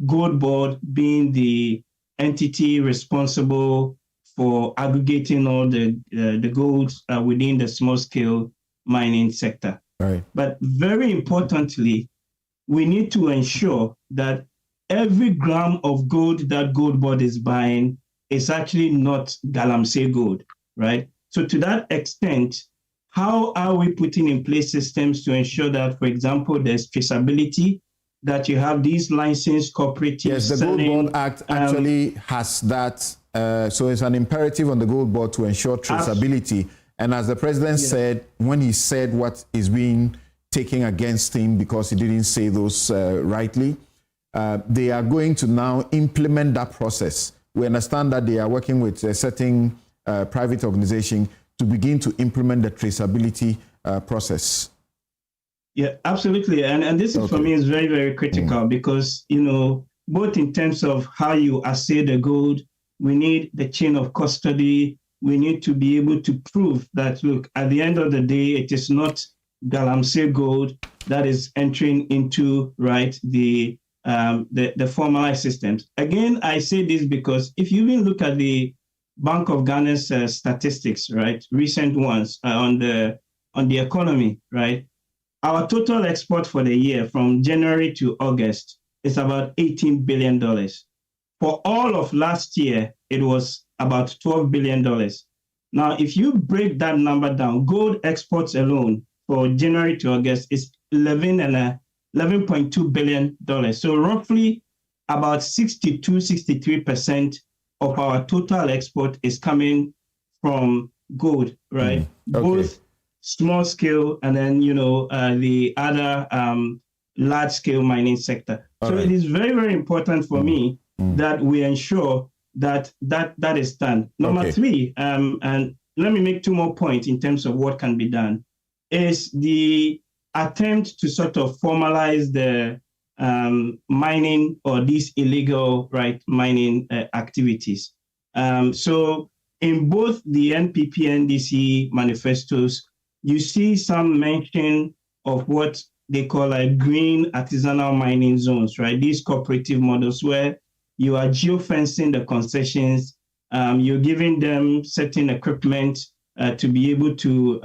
Gold Board being the entity responsible for aggregating all the gold within the small-scale mining sector. Right. But very importantly, we need to ensure that every gram of gold that Gold Board is buying is actually not Galamsey gold, right? So to that extent, how are we putting in place systems to ensure that, for example, there's traceability, that you have these licensed cooperatives? Yes, the Gold Board Act actually has that. So it's an imperative on the Gold Board to ensure traceability. And as the president said, when he said what is being taken against him because he didn't say those rightly, they are going to now implement that process. We understand that they are working with a certain private organization to begin to implement the traceability process. Yeah, absolutely. And this is, for me, is very, very critical because, both in terms of how you assay the gold, we need the chain of custody. We need to be able to prove that, look, at the end of the day, it is not Galamsey gold that is entering into, right, the formalized systems. Again, I say this because if you even look at the Bank of Ghana's statistics, right, recent ones on the economy, right, our total export for the year from January to August is about $18 billion. For all of last year, it was about $12 billion. Now, if you break that number down, gold exports alone for January to August is $11.2 billion. So roughly about 63% of our total export is coming from gold, right? Both small scale and then, the other large scale mining sector. So it is very, very important for me that we ensure that is done. Number three, and let me make two more points in terms of what can be done, is the attempt to sort of formalize the mining or these illegal mining activities. So in both the NPP NDC manifestos, you see some mention of what they call green artisanal mining zones, right? These cooperative models where you are geofencing the concessions, you're giving them certain equipment to be able to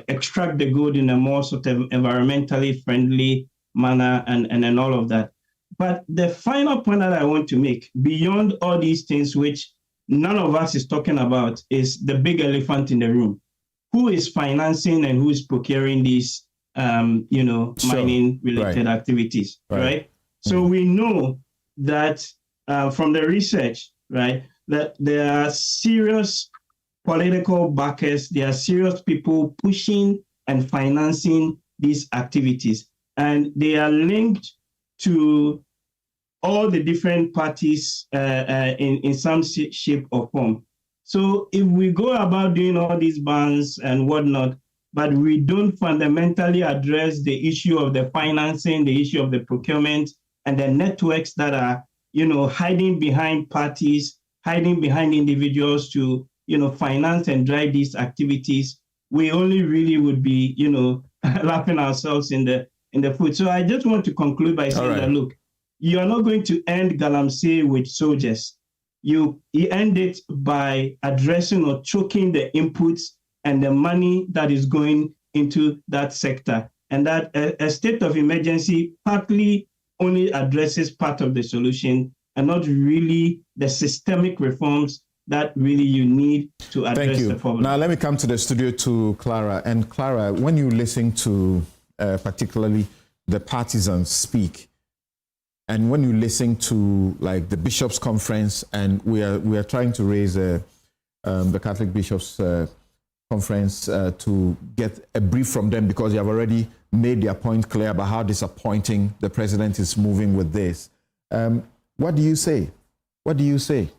extract the gold in a more sort of environmentally friendly manner and all of that. But the final point that I want to make, beyond all these things which none of us is talking about, is the big elephant in the room. Who is financing and who is procuring these, mining-related activities, right? So we know that from the research, right, that there are serious political backers, there are serious people pushing and financing these activities, and they are linked to all the different parties in some shape or form. So if we go about doing all these bans and whatnot, but we don't fundamentally address the issue of the financing, the issue of the procurement, and the networks that are, hiding behind parties, hiding behind individuals to, finance and drive these activities, we only really would be, laughing ourselves in the foot. So I just want to conclude by saying that, look, you are not going to end Galamsey with soldiers. You end it by addressing or choking the inputs and the money that is going into that sector. And that a state of emergency partly only addresses part of the solution and not really the systemic reforms that really you need to address the problem. Now let me come to the studio to Clara. And Clara, when you listen to particularly the partisans speak, and when you listen to the Bishops' Conference, and we are trying to raise the Catholic Bishops' Conference to get a brief from them, because they have already made their point clear about how disappointing the president is moving with this. What do you say? What do you say?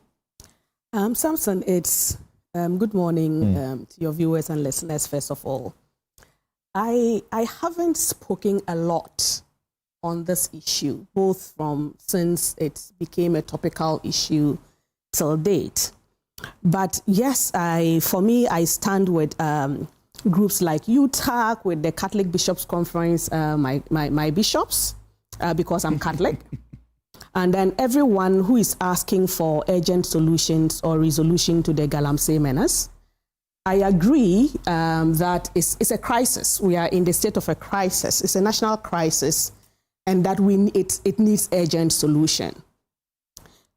Samson, it's good morning to your viewers and listeners. First of all, I haven't spoken a lot on this issue, both since it became a topical issue till date. But yes, for me, I stand with groups like UTAC, with the Catholic Bishops' Conference, my bishops, because I'm Catholic, and then everyone who is asking for urgent solutions or resolution to the Galamsey menace. I agree that it's a crisis. We are in the state of a crisis. It's a national crisis, and that it needs urgent solution.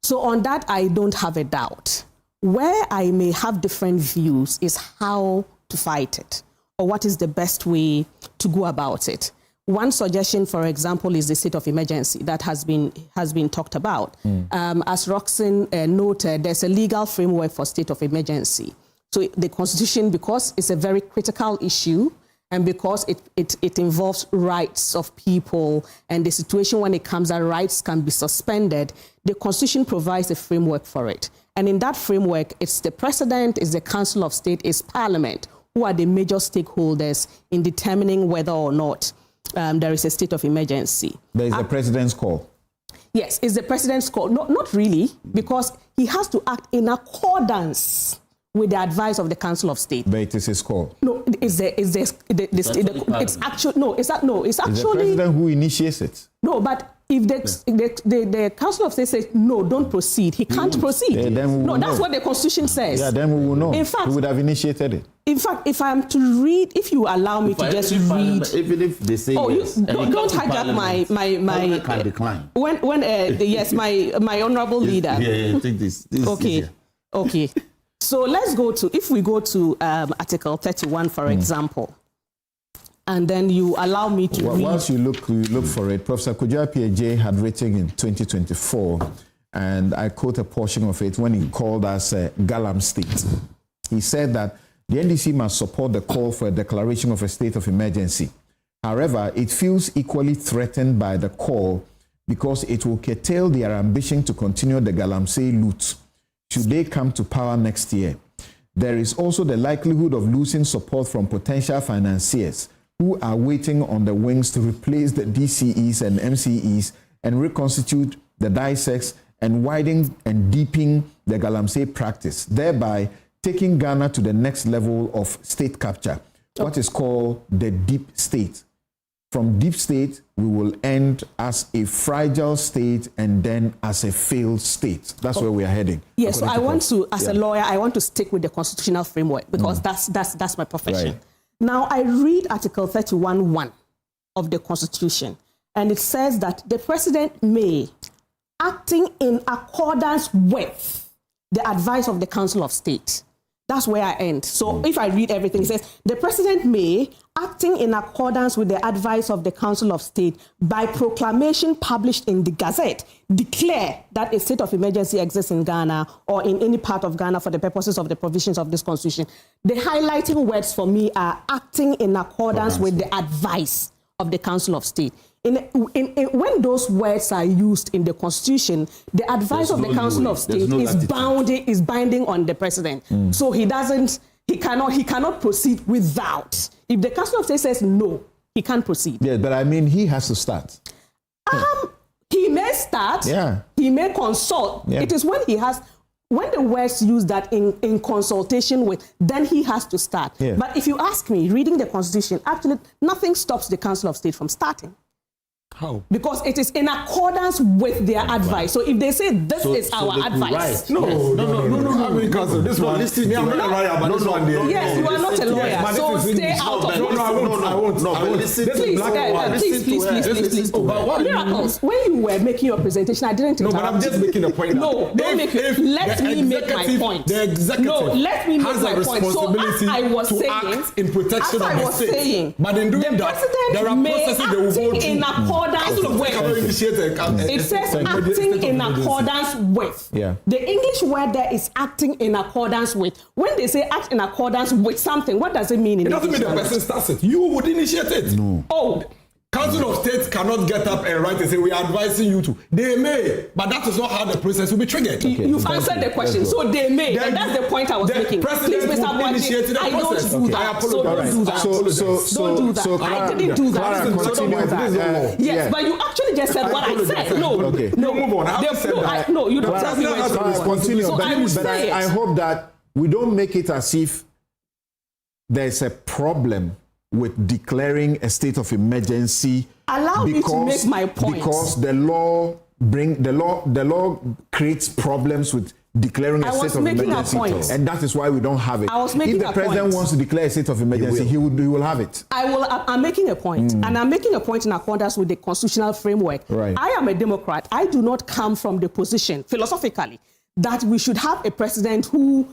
So on that, I don't have a doubt. Where I may have different views is how to fight it, or what is the best way to go about it. One suggestion, for example, is the state of emergency that has been talked about. As Roxanne noted, there's a legal framework for state of emergency. So the Constitution, because it's a very critical issue, and because it involves rights of people and the situation when it comes that rights can be suspended, the Constitution provides a framework for it. And in that framework, it's the President, it's the Council of State, it's Parliament, who are the major stakeholders in determining whether or not there is a state of emergency. There is the President's call. Yes, it's the President's call. Not really, because he has to act in accordance with the advice of the Council of State. But it is his call. No, it's actually the President who initiates it. No, but if the Council of State says no, don't proceed, he can't proceed. Yeah, then we will that's know. what the Constitution says. Yeah, then we will know. In fact, he would have initiated it. In fact, if I'm to read, if you allow me to just read, even if they say yes, don't hijack my can decline. When yes, my honourable leader. Yeah, take this. Okay. So let's go to, if we go to Article 31, for example, and then you allow me to read. Once you look for it, Professor Kujaa PJ had written in 2024, and I quote a portion of it when he called us Galamsey. He said that the NDC must support the call for a declaration of a state of emergency. However, it feels equally threatened by the call because it will curtail their ambition to continue the Galamsey loot should they come to power next year. There is also the likelihood of losing support from potential financiers who are waiting on the wings to replace the DCEs and MCEs and reconstitute the dissects and widen and deepen the Galamsey practice, thereby taking Ghana to the next level of state capture, what is called the deep state. From deep state, we will end as a fragile state and then as a failed state. That's where we are heading. Yes, so I want to, as a lawyer, I want to stick with the constitutional framework because that's my profession. Right. Now, I read Article 31(1) of the Constitution, and it says that the president may, acting in accordance with the advice of the Council of State. That's where I end. So if I read everything, it says, the president may, acting in accordance with the advice of the Council of State, by proclamation published in the Gazette, declare that a state of emergency exists in Ghana or in any part of Ghana for the purposes of the provisions of this Constitution. The highlighting words for me are acting in accordance with the advice of the Council of State. When those words are used in the Constitution, the advice of the Council of State is binding on the president. So he cannot proceed without. If the Council of State says no, he can't proceed. Yeah, but I mean, he has to start. He may start. Yeah. He may consult. Yeah. It is when the words use that in consultation with, then he has to start. Yeah. But if you ask me, reading the Constitution, actually nothing stops the Council of State from starting. How? Because it is in accordance with their advice. So if they say this is our advice. No. I mean, because this one, I'm not a lawyer, but this one there. Yes, you are not a lawyer, so stay out of it. I won't. Please. Miracles, when you were making your presentation, I didn't interrupt. No, but I'm just making a point. No, don't make it. Let me make my point. The executive let me make my point. So as I was saying, act in protection of the state. But in doing that, there are processes they will go through. It says acting in accordance with. Yeah. The English word there is acting in accordance with. When they say act in accordance with something, what does it mean? It doesn't mean the person starts it. You would initiate it. No. Oh. Council of State cannot get up and write and say, we are advising you to. They may, but that is not how the process will be triggered. Okay. You've answered the question. So they may, and that's the point I was making. Please, Mr. Boahen, I don't do that. So don't do that. Don't do that. I didn't do that. So don't do that. Yes, but you actually just said what I said. No, move on. No, you don't tell me where to continue. So I will say I hope that we don't make it as if there's a problem with declaring a state of emergency. Allow me to make my point. Because the law creates problems with declaring a state of emergency, and that is why we don't have it. If the president wants to declare a state of emergency, he will have it. I'm making a point, and I'm making a point in accordance with the constitutional framework. Right. I am a Democrat. I do not come from the position, philosophically, that we should have a president who,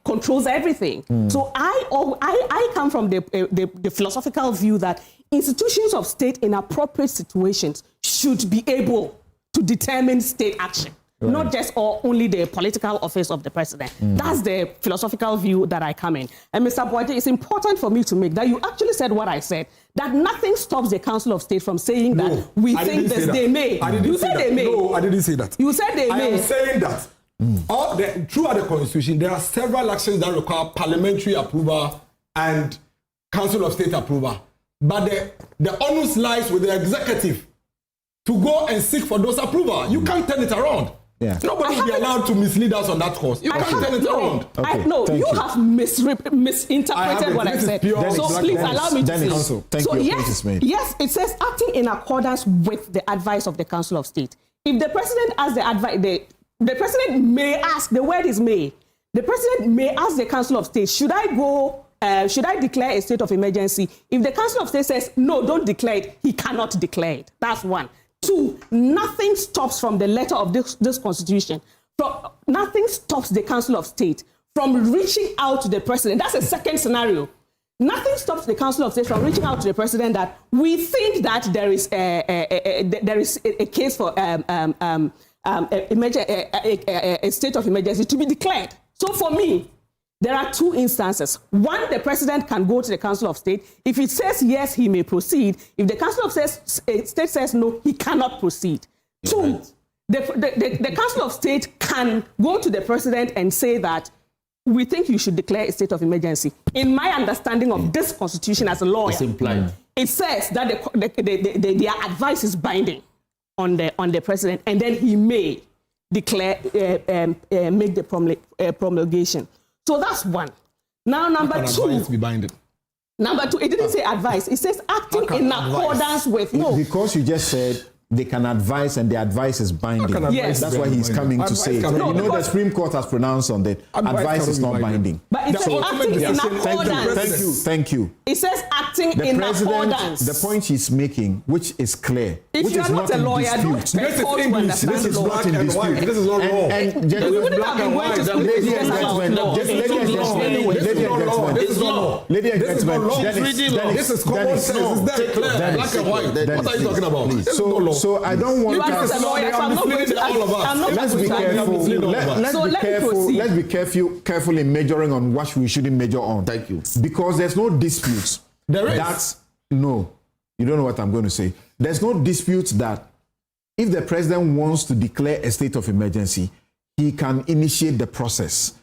controls everything. So I come from the philosophical view that institutions of state in appropriate situations should be able to determine state action. Right. Not just or only the political office of the president. That's the philosophical view that I come in. And Mr. Boahen, it's important for me to make that you actually said what I said, that nothing stops the Council of State from saying that we think this, they may. You said they may. No, I didn't say that. You said they may. I am saying that throughout the Constitution, there are several actions that require parliamentary approval and Council of State approval. But the onus lies with the executive to go and seek for those approval. You can't turn it around. Yeah. Nobody will be allowed to mislead us on that course. You can't turn it around. You have misinterpreted what I said. So please allow me to say. Yes, it says acting in accordance with the advice of the Council of State. If the president asks the advice, the president may ask, the word is may. The president may ask the Council of State, should I declare a state of emergency? If the Council of State says, no, don't declare it, he cannot declare it. That's one. Two, nothing stops from the letter of this Constitution. Nothing stops the Council of State from reaching out to the president. That's a second scenario. Nothing stops the Council of State from reaching out to the president that we think that there is a case for a state of emergency to be declared. So for me, there are two instances. One, the president can go to the Council of State. If it says yes, he may proceed. If the Council of State says no, he cannot proceed. Two, the Council of State can go to the president and say that we think you should declare a state of emergency. In my understanding of this constitution as a lawyer, it's implied. It says that their advice is binding on the president, and then he may declare, make the promulgation. So that's one. Now, number two. Be binding? Number two, it didn't say advice. It says acting in accordance with. No. Because you just said they can advise and the advice is binding. Yes. That's why he's coming to say it. No, the Supreme Court has pronounced on that. Advice is not binding. But it says acting in accordance. Thank you. It says acting in accordance. The point he's making, which is clear, if which you're is not a lawyer, don't expect to understand this is law. not in dispute. This is not law. We wouldn't have been going to school to discuss about law. Lady and gentlemen, this is common sense. It's very clear. Black and white. What are you talking about? So I don't want Let's be careful. Let's be careful in measuring on what we shouldn't measure on. Thank you. Because there's no dispute. There is. No. You don't know what I'm going to say. There's no dispute that if the president wants to declare a state of emergency, he can initiate the process.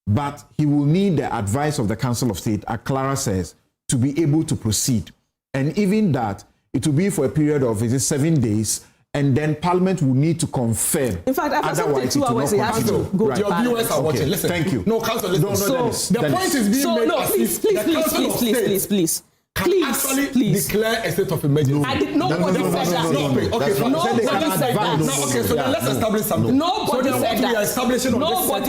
But he will need the advice of the Council of State, as Clara says, to be able to proceed. And even that, it will be for a period of 7 days, and then Parliament will need to confirm. In fact, after 72 hours, he has to go to Your viewers are watching. Listen. Thank you. No, Council, listen. The point is being made please. Can actually declare a state of emergency. Nobody said that. Nobody said that. Okay, so then let's establish something. Nobody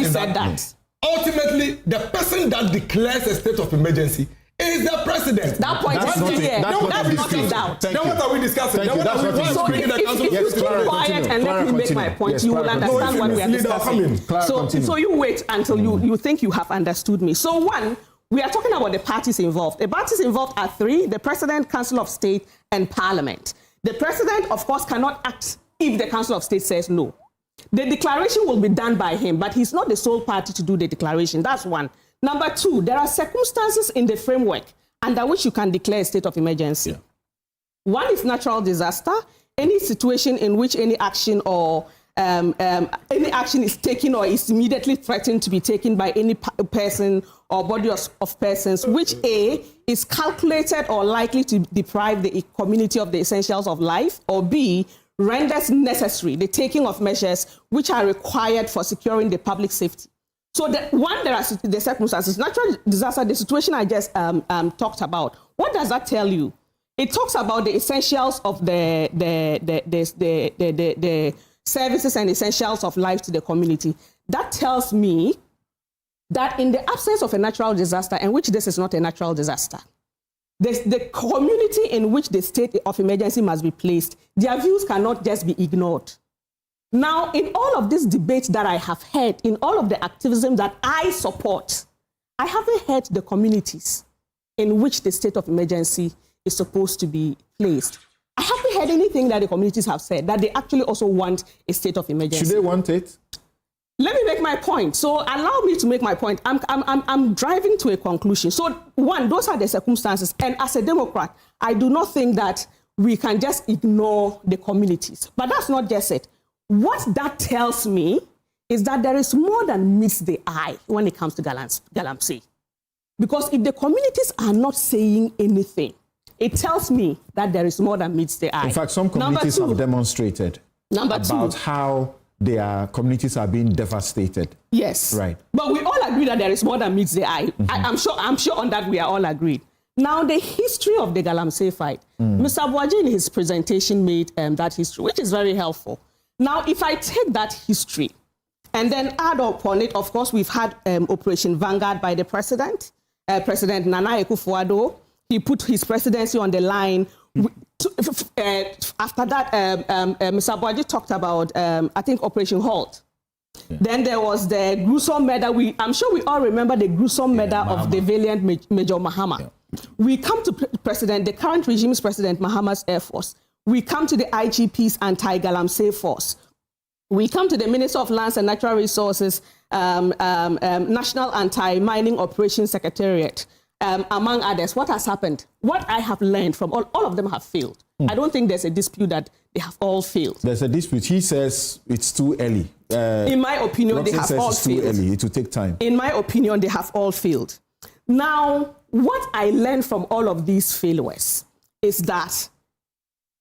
said that. Ultimately, the person that declares a state of emergency is the president. That point is clear. That's not in doubt. Then what are we discussing? So if you keep quiet and let me make my point, you will understand what we are discussing. So you wait until you think you have understood me. So one, we are talking about the parties involved. The parties involved are three: the President, Council of State, and Parliament. The President, of course, cannot act if the Council of State says no. The declaration will be done by him, but he's not the sole party to do the declaration. That's one. Number two, there are circumstances in the framework under which you can declare a state of emergency. Yeah. One is natural disaster, any situation in which any action or any action is taken or is immediately threatened to be taken by any person or body of persons, which A, is calculated or likely to deprive the community of the essentials of life, or B, renders necessary the taking of measures which are required for securing the public safety. So there are the circumstances. Natural disaster, the situation I just talked about. What does that tell you? It talks about the essentials of the services and essentials of life to the community. That tells me that in the absence of a natural disaster, and which this is not a natural disaster, the community in which the state of emergency must be placed, their views cannot just be ignored. Now, in all of this debate that I have heard, in all of the activism that I support, I haven't heard the communities in which the state of emergency is supposed to be placed. I haven't heard anything that the communities have said, that they actually also want a state of emergency. Should they want it? Let me make my point. So allow me to make my point. I'm driving to a conclusion. So one, those are the circumstances. And as a Democrat, I do not think that we can just ignore the communities. But that's not just it. What that tells me is that there is more than meets the eye when it comes to Galamsey. Because if the communities are not saying anything, it tells me that there is more than meets the eye. In fact, some communities have demonstrated about how their communities are being devastated. Yes. Right. But we all agree that there is more than meets the eye. Mm-hmm. I'm sure on that we are all agreed. Now, the history of the Galamsey fight. Mr. Boahen in his presentation made that history, which is very helpful. Now, if I take that history and then add upon it, of course, we've had Operation Vanguard by the President, President Nana Akufo-Addo. He put his presidency on the line. After that, Mr. Boahen talked about, I think, Operation Halt. Yeah. Then there was the gruesome murder. I'm sure we all remember the gruesome murder of the valiant Major Mahama. Yeah. We come to the current regime's President, Mahama's Air Force. We come to the IGP's anti-Galamsey force. We come to the Minister of Lands and Natural Resources, National Anti-Mining Operations Secretariat, among others. What has happened? What I have learned from all of them have failed. I don't think there's a dispute that they have all failed. There's a dispute. He says it's too early. In my opinion, they have all failed. Too early. It will take time. In my opinion, they have all failed. Now, what I learned from all of these failures is that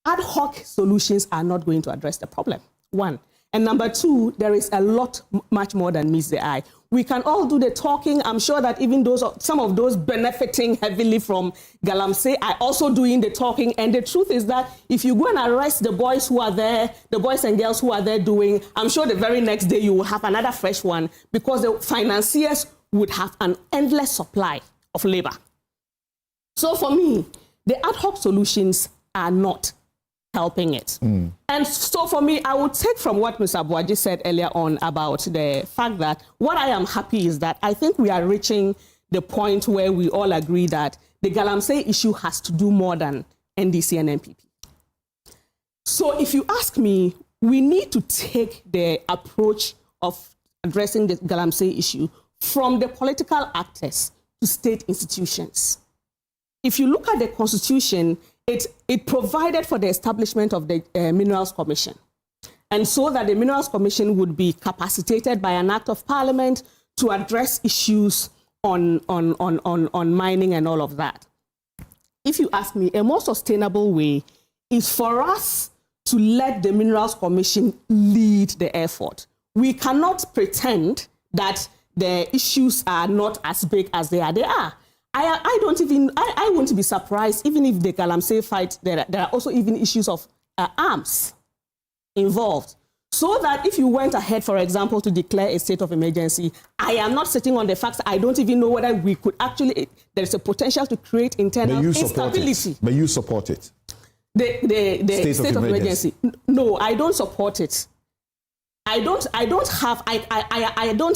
ad hoc solutions are not going to address the problem. One. And number two, there is a lot much more than meets the eye. We can all do the talking. I'm sure that even some of those benefiting heavily from Galamsey are also doing the talking. And the truth is that if you go and arrest the boys who are there, the boys and girls who are there doing, I'm sure the very next day you will have another fresh one because the financiers would have an endless supply of labor. So for me, the ad hoc solutions are not helping it. And so for me, I would take from what Mr. Boahen said earlier on about the fact that what I am happy is that I think we are reaching the point where we all agree that the Galamsey issue has to do more than NDC and NPP. So if you ask me, we need to take the approach of addressing the Galamsey issue from the political actors to state institutions. If you look at the Constitution, it provided for the establishment of the Minerals Commission. And so that the Minerals Commission would be capacitated by an act of parliament to address issues on mining and all of that. If you ask me, a more sustainable way is for us to let the Minerals Commission lead the effort. We cannot pretend that the issues are not as big as they are. They are. I won't be surprised even if the Galamsey fight, there are also even issues of arms involved. So that if you went ahead, for example, to declare a state of emergency, I am not sitting on the facts. I don't even know whether we could actually, there's a potential to create internal instability. But you support it? The state of emergency. No, I don't support it. I don't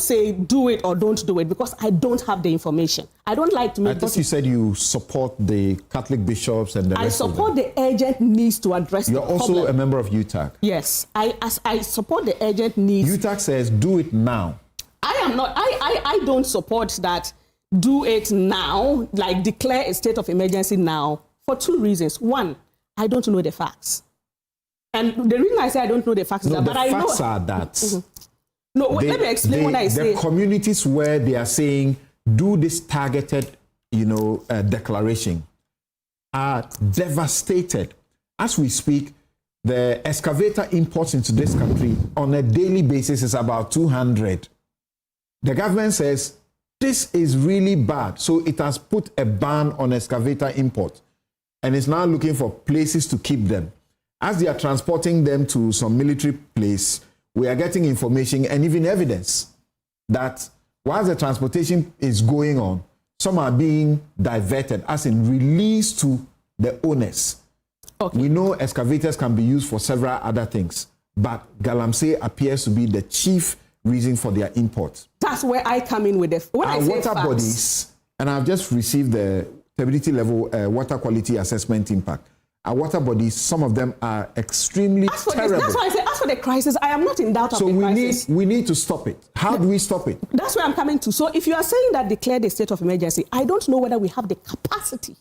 say do it or don't do it because I don't have the information. I don't like to make. I thought you said you support the Catholic bishops and the rest of them. I support the urgent needs to address the problem. You're also a member of UTAC. Yes, I support the urgent needs. UTAC says do it now. I am not. I don't support that. Do it now, like declare a state of emergency now, for two reasons. One, I don't know the facts. And the reason I say I don't know the facts is that, but I know. The facts are that. No, let me explain what I say. The communities where they are saying do this targeted, declaration are devastated. As we speak, the excavator imports into this country on a daily basis is about 200. The government says this is really bad, so it has put a ban on excavator import, and is now looking for places to keep them. As they are transporting them to some military place, we are getting information and even evidence that while the transportation is going on, some are being diverted, as in released to the owners. Okay. We know excavators can be used for several other things, but Galamsey appears to be the chief reason for their import. That's where I come in with the water bodies, and I've just received the stability level water quality assessment impact. Our water bodies, some of them are extremely terrible. That's why I say, as for the crisis, I am not in doubt of the crisis. So we need to stop it. How do we stop it? That's where I'm coming to. So if you are saying that declare the state of emergency, I don't know whether we have the capacity.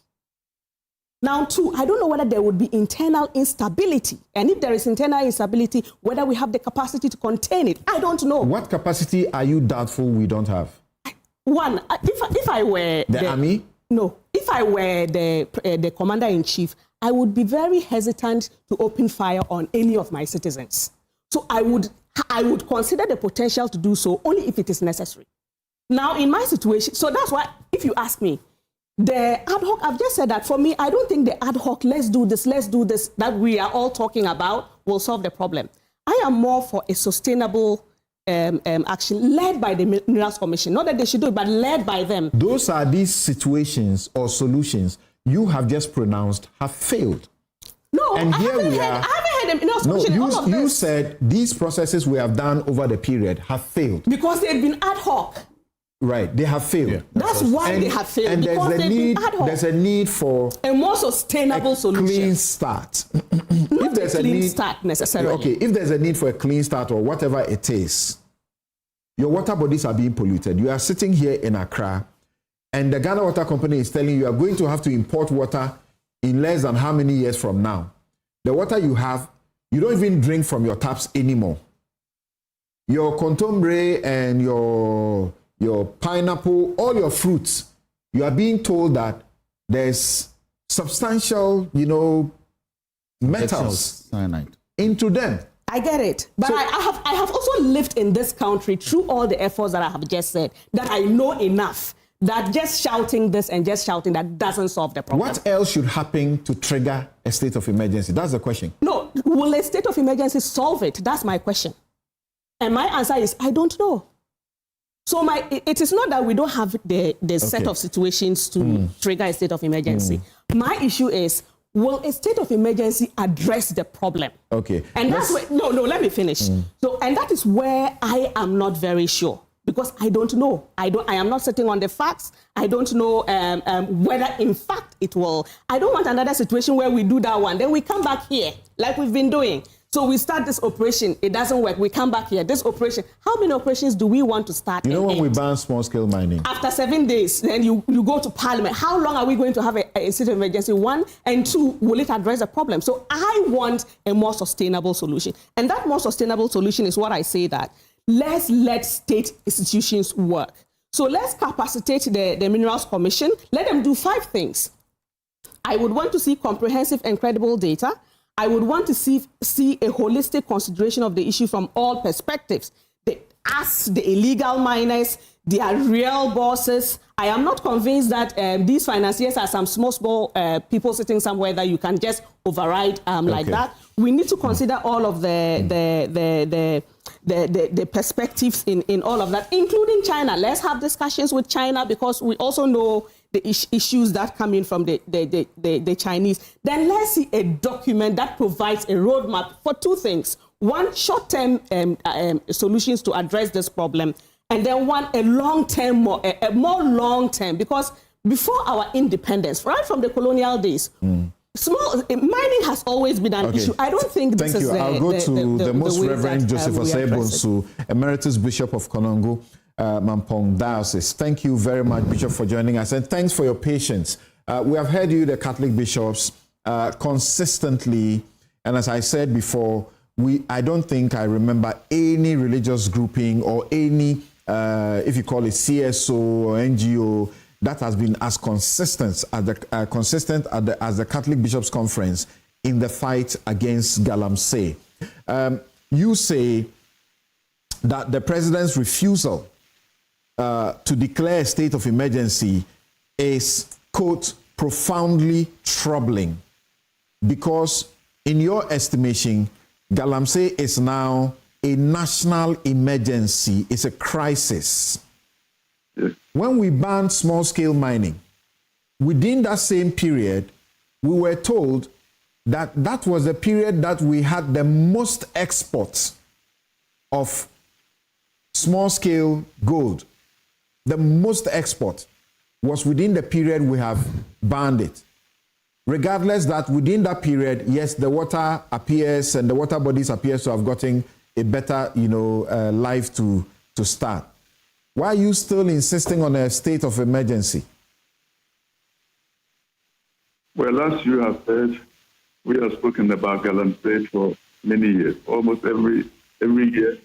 Now, two, I don't know whether there would be internal instability. And if there is internal instability, whether we have the capacity to contain it. I don't know. What capacity are you doubtful we don't have? One, if I were... The army? No. If I were the commander-in-chief, I would be very hesitant to open fire on any of my citizens. So I would consider the potential to do so only if it is necessary. Now, in my situation, so that's why, if you ask me, the ad hoc, I've just said that for me, I don't think the ad hoc, let's do this, that we are all talking about will solve the problem. I am more for a sustainable action led by the Minerals Commission. Not that they should do it, but led by them. Those are these situations or solutions you have just pronounced have failed. No, and here we are. I haven't heard the Minerals Commission. No, you said these processes we have done over the period have failed. Because they've been ad hoc. Right, they have failed. Yeah, that's why they have failed. And there's a need for a more sustainable solution. Clean start. Not a clean start necessarily. Okay, if there's a need for a clean start or whatever it is, your water bodies are being polluted. You are sitting here in Accra, and the Ghana Water Company is telling you are going to have to import water in less than how many years from now. The water you have, you don't even drink from your taps anymore. Your contombre and your pineapple, all your fruits, you are being told that there's substantial, metals into them. I get it, but so, I have also lived in this country through all the efforts that I have just said, that I know enough that just shouting this and just shouting that doesn't solve the problem. What else should happen to trigger a state of emergency? That's the question. No, will a state of emergency solve it? That's my question. And my answer is, I don't know. So it is not that we don't have the set of situations to trigger a state of emergency. My issue is, will a state of emergency address the problem? Okay. And that's where, let me finish. So, and that is where I am not very sure, because I don't know. I am not sitting on the facts. I don't know whether in fact it will. I don't want another situation where we do that one, then we come back here like we've been doing. So we start this operation, it doesn't work, we come back here. This operation, how many operations do we want to start? When we ban small-scale mining? After 7 days, then you go to Parliament. How long are we going to have a state of emergency? 1, and 2, will it address the problem? So I want a more sustainable solution. And that more sustainable solution is what I say that let's let state institutions work. So let's capacitate the Minerals Commission. Let them do 5 things. I would want to see comprehensive and credible data. I would want to see a holistic consideration of the issue from all perspectives. Us, the illegal miners, their real bosses. I am not convinced that these financiers are some small people sitting somewhere that you can just override like that. We need to consider all of the perspectives in all of that, including China. Let's have discussions with China, because we also know the issues that come in from the Chinese. Then let's see a document that provides a roadmap for 2 things. 1, short-term solutions to address this problem, and then 1, a long-term, more long-term, because before our independence, right from the colonial days, mining has always been an issue. I don't think this is I'll go to the Most Reverend Joseph Osei-Bonsu, Emeritus Bishop of Konongo, Mampong Diocese. Thank you very much, Bishop, for joining us, and thanks for your patience. We have heard you, the Catholic bishops, consistently, and as I said before, I don't think I remember any religious grouping or any, if you call it CSO or NGO, that has been as consistent as the Catholic Bishops' Conference in the fight against Galamsey. You say that the president's refusal to declare a state of emergency is, quote, profoundly troubling, because in your estimation, Galamsey is now a national emergency. It's a crisis. Yes. When we banned small-scale mining, within that same period, we were told that that was the period that we had the most exports of small-scale gold. The most export was within the period we have banned it. Regardless that within that period, yes, the water appears and the water bodies appears to have gotten a better, life to start. Why are you still insisting on a state of emergency? Well, as you have said, we have spoken about Galamsey for many years. Almost every year,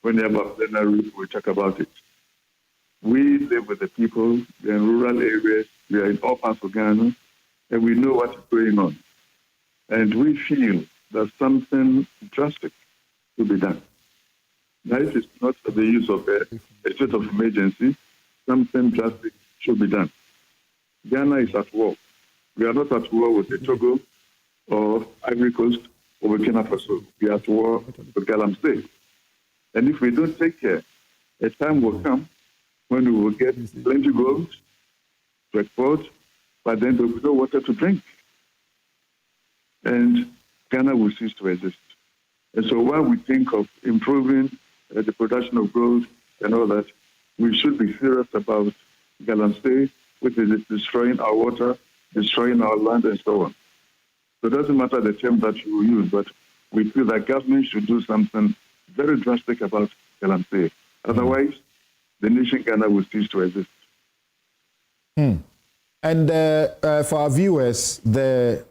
whenever plenary, we talk about it. We live with the people. We are in rural areas. We are in all parts of Ghana. And we know what is going on. And we feel that something drastic should be done. Now, it is not the use of a state of emergency. Something drastic should be done. Ghana is at war. We are not at war with the Togo or Ivory Coast or Burkina Faso. We are at war with Galamsey. And if we don't take care, a time will come when we will get plenty gold to export, but then there will be no water to drink. And Ghana will cease to exist. And so while we think of improving the production of gold and all that, we should be serious about Galamsey, which is destroying our water, destroying our land, and so on. So it doesn't matter the term that you use, but we feel that government should do something very drastic about Galamsey. Otherwise, the nation Ghana will cease to exist. And for our viewers, the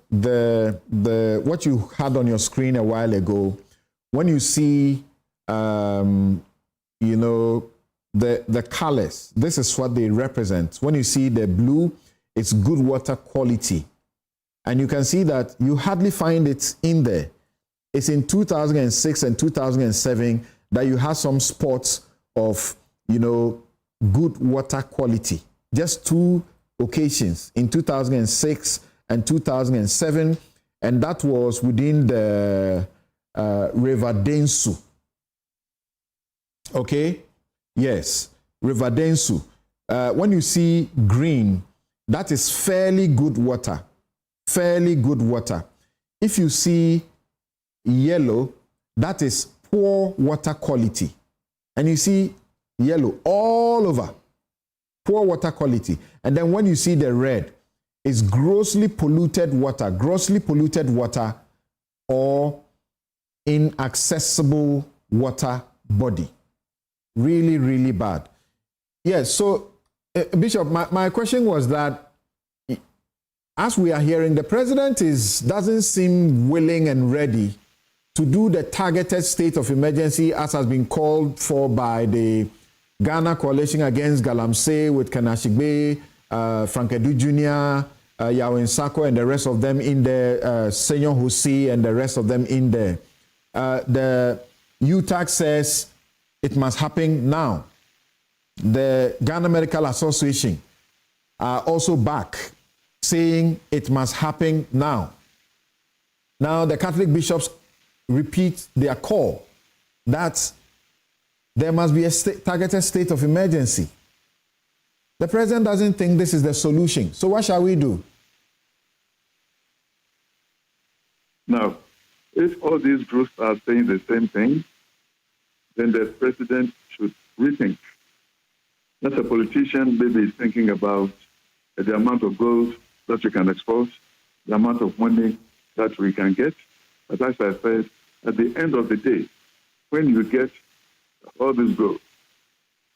what you had on your screen a while ago, when you see, you know, the colors, this is what they represent. When you see the blue, it's good water quality. And you can see that you hardly find it in there. It's in 2006 and 2007 that you have some spots of, you know, good water quality. Just 2 occasions, in 2006 and 2007, and that was within the River Densu. Okay? Yes, River Densu. When you see green, that is fairly good water. Fairly good water. If you see yellow, that is poor water quality. And you see yellow all over, poor water quality. And then when you see the red, it's grossly polluted water or inaccessible water body. Really, really bad. Yes, so Bishop, my question was that as we are hearing, the president doesn't seem willing and ready to do the targeted state of emergency as has been called for by the Ghana Coalition Against Galamsey with Kanashigbe, Frank Edu Jr., Yawin Sako and the rest of them in there, Senyor Husi and the rest of them in there. The UTAC says it must happen now. The Ghana Medical Association are also back saying it must happen now. Now the Catholic bishops repeat their call that there must be a targeted state of emergency. The president doesn't think this is the solution. So what shall we do? Now, if all these groups are saying the same thing, then the president should rethink. As a politician, maybe he's thinking about the amount of gold that you can export, the amount of money that we can get. But as I said, at the end of the day, when you get all this gold,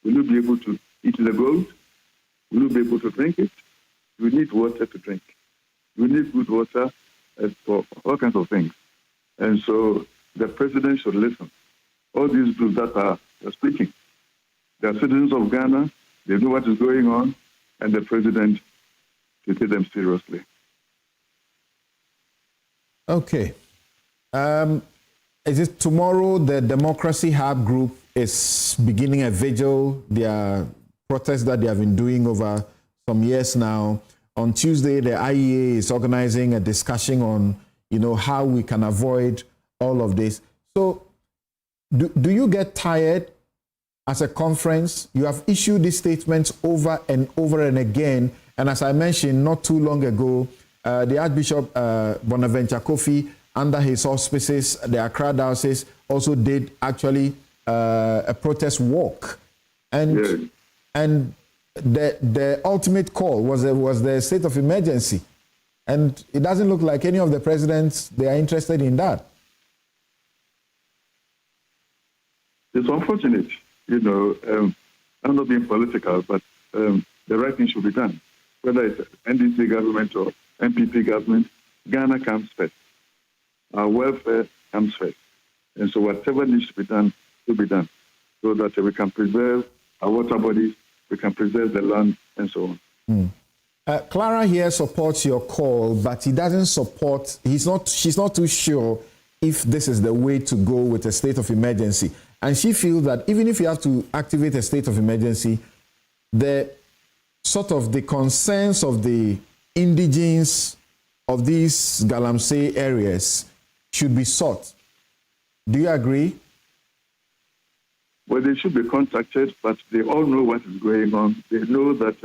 will you be able to eat the gold? Will you be able to drink it? You need water to drink. You need good water for all kinds of things. And so the president should listen. All these groups that are speaking, they are citizens of Ghana, they know what is going on, and the president should take them seriously. Okay. Is it tomorrow the Democracy Hub group is beginning a vigil, their protest that they have been doing over some years now? On Tuesday, the IEA is organizing a discussion on, you know, how we can avoid all of this. So do you get tired as a conference? You have issued these statements over and over and again. And as I mentioned not too long ago, the Archbishop Bonaventure Kofi, under his auspices, the Accra Diocese also did actually a protest walk. And the ultimate call was the state of emergency. And it doesn't look like any of the presidents, they are interested in that. It's unfortunate, you know, I'm not being political, but the right thing should be done. Whether it's NDC government or MPP government, Ghana comes first. Our welfare comes first. And so whatever needs to be done should be done so that we can preserve our water bodies, we can preserve the land, and so on. Clara here supports your call, but he doesn't support, she's not too sure if this is the way to go with a state of emergency. And she feels that even if you have to activate a state of emergency, the sort of the concerns of the indigenes of these Galamsey areas should be sought. Do you agree? Well, they should be contacted, but they all know what is going on. They know that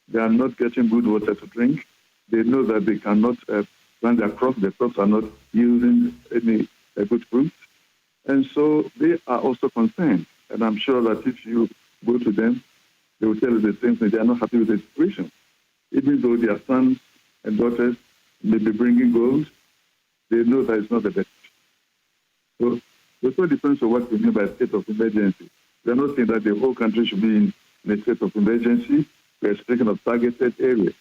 they are not getting good water to drink. They know that they cannot plant their crops. The crops are not yielding any good fruit. And so they are also concerned. And I'm sure that if you go to them, they will tell you the same thing. They are not happy with the situation. Even though their sons and daughters may be bringing gold, they know that it's not the best. So it all depends on what we mean by state of emergency. We are not saying that the whole country should be in a state of emergency. We are speaking of targeted areas.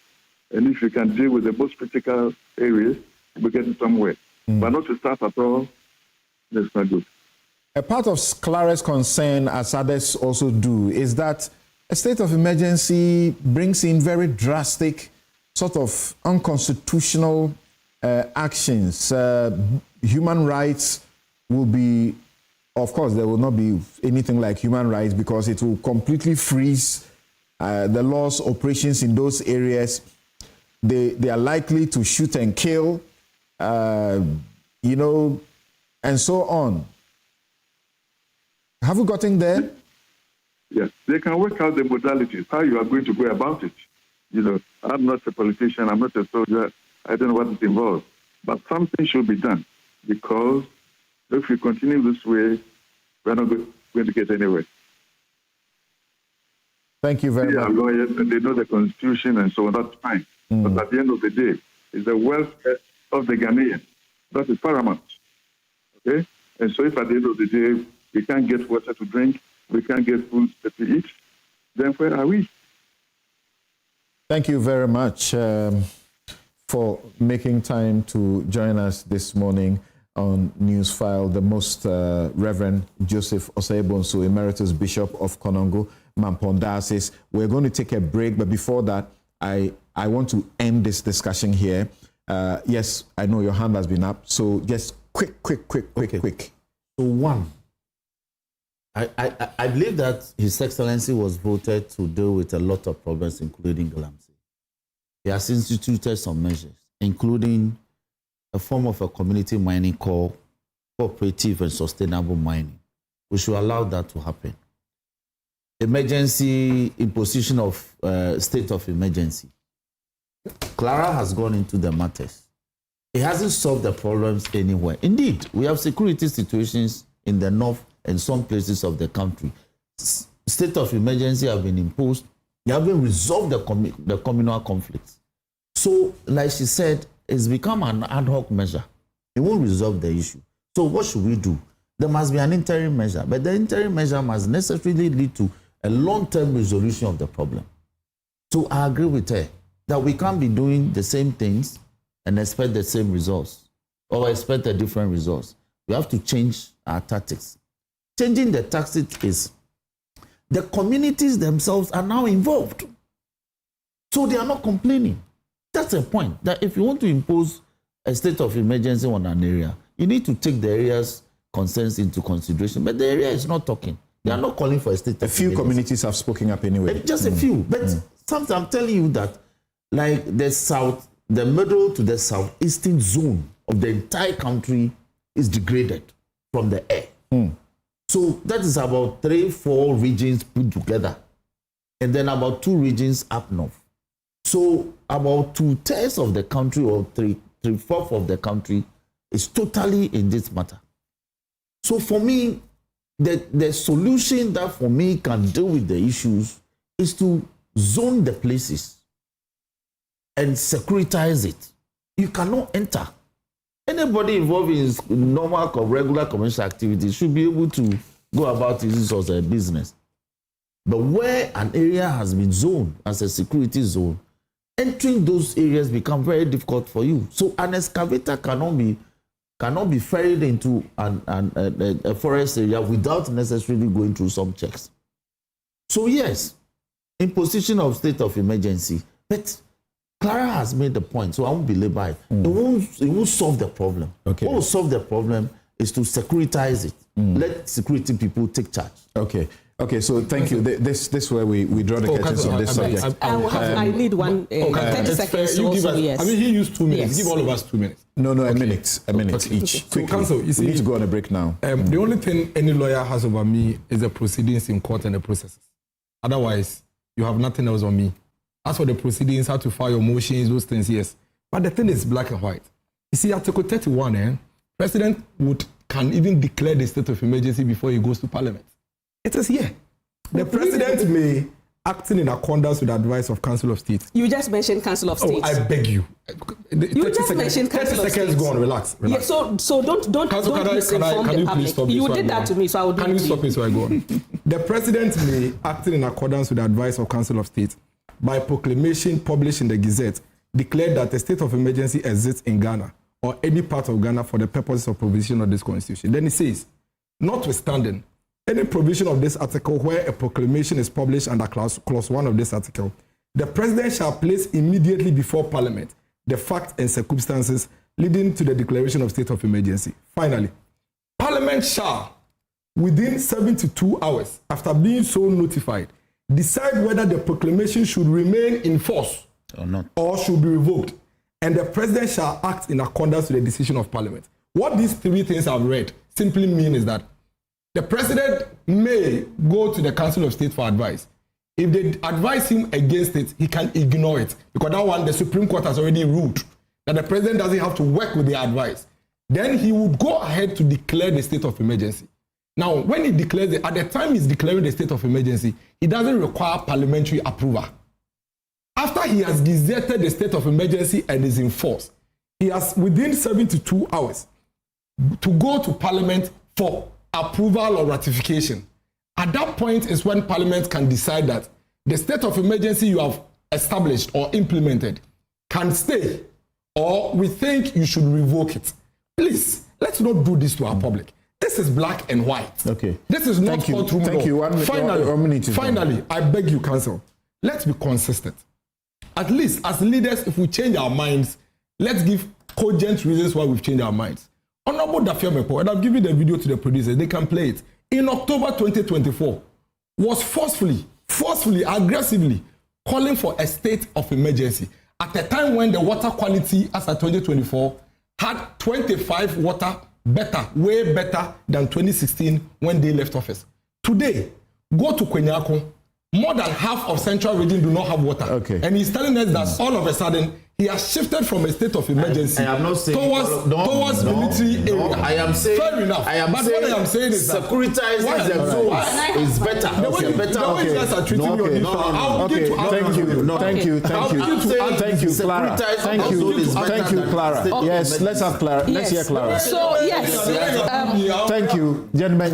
And if you can deal with the most critical areas, we're getting somewhere. But not to start at all, that's not good. A part of Clara's concern, as others also do, is that a state of emergency brings in very drastic, sort of unconstitutional actions. Human rights will be, of course, there will not be anything like human rights because it will completely freeze the law's operations in those areas. They are likely to shoot and kill, and so on. Have we gotten there? Yes, they can work out the modalities, how you are going to go about it. I'm not a politician, I'm not a soldier, I don't know what it involves. But something should be done, because if we continue this way, we're not going to get anywhere. Thank you very much. They are lawyers and they know the Constitution and so on, that's fine. But at the end of the day, it's the welfare of the Ghanaian. That is paramount. Okay? And so if at the end of the day, we can't get water to drink, we can't get food to eat, then where are we? Thank you very much for making time to join us this morning on Newsfile. The Most Reverend Joseph Osei-Bonsu, Emeritus Bishop of Konongo, Mampong Diocese. We're going to take a break, but before that, I want to end this discussion here. Yes, I know your hand has been up, so just quick. So one, I believe that His Excellency was voted to deal with a lot of problems, including Galamsey. He has instituted some measures, including a form of a community mining called cooperative and sustainable mining. We should allow that to happen. Emergency, imposition of state of emergency. Clara has gone into the matters. It hasn't solved the problems anywhere. Indeed, we have security situations in the north and some places of the country. State of emergency have been imposed. They haven't resolved the communal conflicts. So, like she said, it's become an ad hoc measure. It won't resolve the issue. So what should we do? There must be an interim measure, but the interim measure must necessarily lead to a long-term resolution of the problem. So I agree with her that we can't be doing the same things and expect the same results or expect a different results. We have to change our tactics. Changing the tactics is the communities themselves are now involved. So they are not complaining. That's a point, that if you want to impose a state of emergency on an area, you need to take the area's concerns into consideration. But the area is not talking. They are not calling for a state of emergency. A few communities have spoken up anyway. Just a few. But sometimes I'm telling you that, like the south, the middle to the southeastern zone of the entire country is degraded from the air. So that is about 3-4 regions put together. And then about 2 regions up north. So about 2/3 of the country or 3/4 of the country is totally in this matter. So for me, the solution that for me can deal with the issues is to zone the places and securitize it. You cannot enter. Anybody involved in normal or regular commercial activities should be able to go about this as a business. But where an area has been zoned as a security zone, entering those areas become very difficult for you. So an excavator cannot be ferried into a forest area without necessarily going through some checks. So yes, imposition of state of emergency, but Clara has made the point, so I won't belabor it. It won't solve the problem. Okay. What will solve the problem is to securitize it. Let security people take charge. Okay, so thank you. This is where we draw the curtains on this subject. I need 30 seconds also, yes. I mean, he used 2 minutes. Yes. Give all of us 2 minutes. No, a minute each. So, counsel, you see, we need to go on a break now. The only thing any lawyer has over me is the proceedings in court and the processes. Otherwise, you have nothing else on me. As for the proceedings, how to file your motions, those things, yes. But the thing is black and white. You see, Article 31, President can even declare the state of emergency before he goes to Parliament. It is here. The president may acting in accordance with the advice of Council of State. You just mentioned Council of State. Oh, I beg you. You just mentioned Council of State. 30 seconds, go on, relax. Yeah, so don't misinform the public. You did that to me, so I will do it to you. Can you stop me so I go on? The President may, acting in accordance with the advice of Council of State, by proclamation published in the Gazette, declare that a state of emergency exists in Ghana or any part of Ghana for the purposes of provision of this constitution. Then it says, notwithstanding any provision of this article where a proclamation is published under clause 1 of this article, the President shall place immediately before Parliament the facts and circumstances leading to the declaration of state of emergency. Finally, Parliament shall, within 72 hours after being so notified, decide whether the proclamation should remain in force or not, or should be revoked, and the President shall act in accordance with the decision of Parliament. What these three things I've read simply mean is that the President may go to the Council of State for advice. If they advise him against it, he can ignore it, because that one, the Supreme Court has already ruled that the President doesn't have to work with the advice. Then he would go ahead to declare the state of emergency. Now, when he declares it, at the time he's declaring the state of emergency, he doesn't require parliamentary approval. After he has gazetted the state of emergency and is in force, he has within 72 hours to go to Parliament for approval or ratification. At that point is when Parliament can decide that the state of emergency you have established or implemented can stay, or we think you should revoke it. Please, let's not do this to our public. This is black and white. Okay. This is not courtroom law. Thank you. Finally, I beg you, Council, let's be consistent. At least as leaders, if we change our minds, let's give cogent reasons why we've changed our minds. Honorable Dafiomepo, and I've given the video to the producers, they can play it. In October 2024, was forcefully, aggressively calling for a state of emergency at a time when the water quality as of 2024 had 25 water better, way better than 2016 when they left office. Today, go to Kwenyako, more than half of Central Region do not have water. Okay. And he's telling us that all of a sudden, he has shifted from a state of emergency towards military area. I am saying, fair enough. What I am saying is that securitizing the zones is better. The way you guys are treating me on this, I'll begin to Thank you, Clara. Thank you, Clara. Yes, let's have Clara. Let's hear Clara. So yes. Thank you, gentlemen.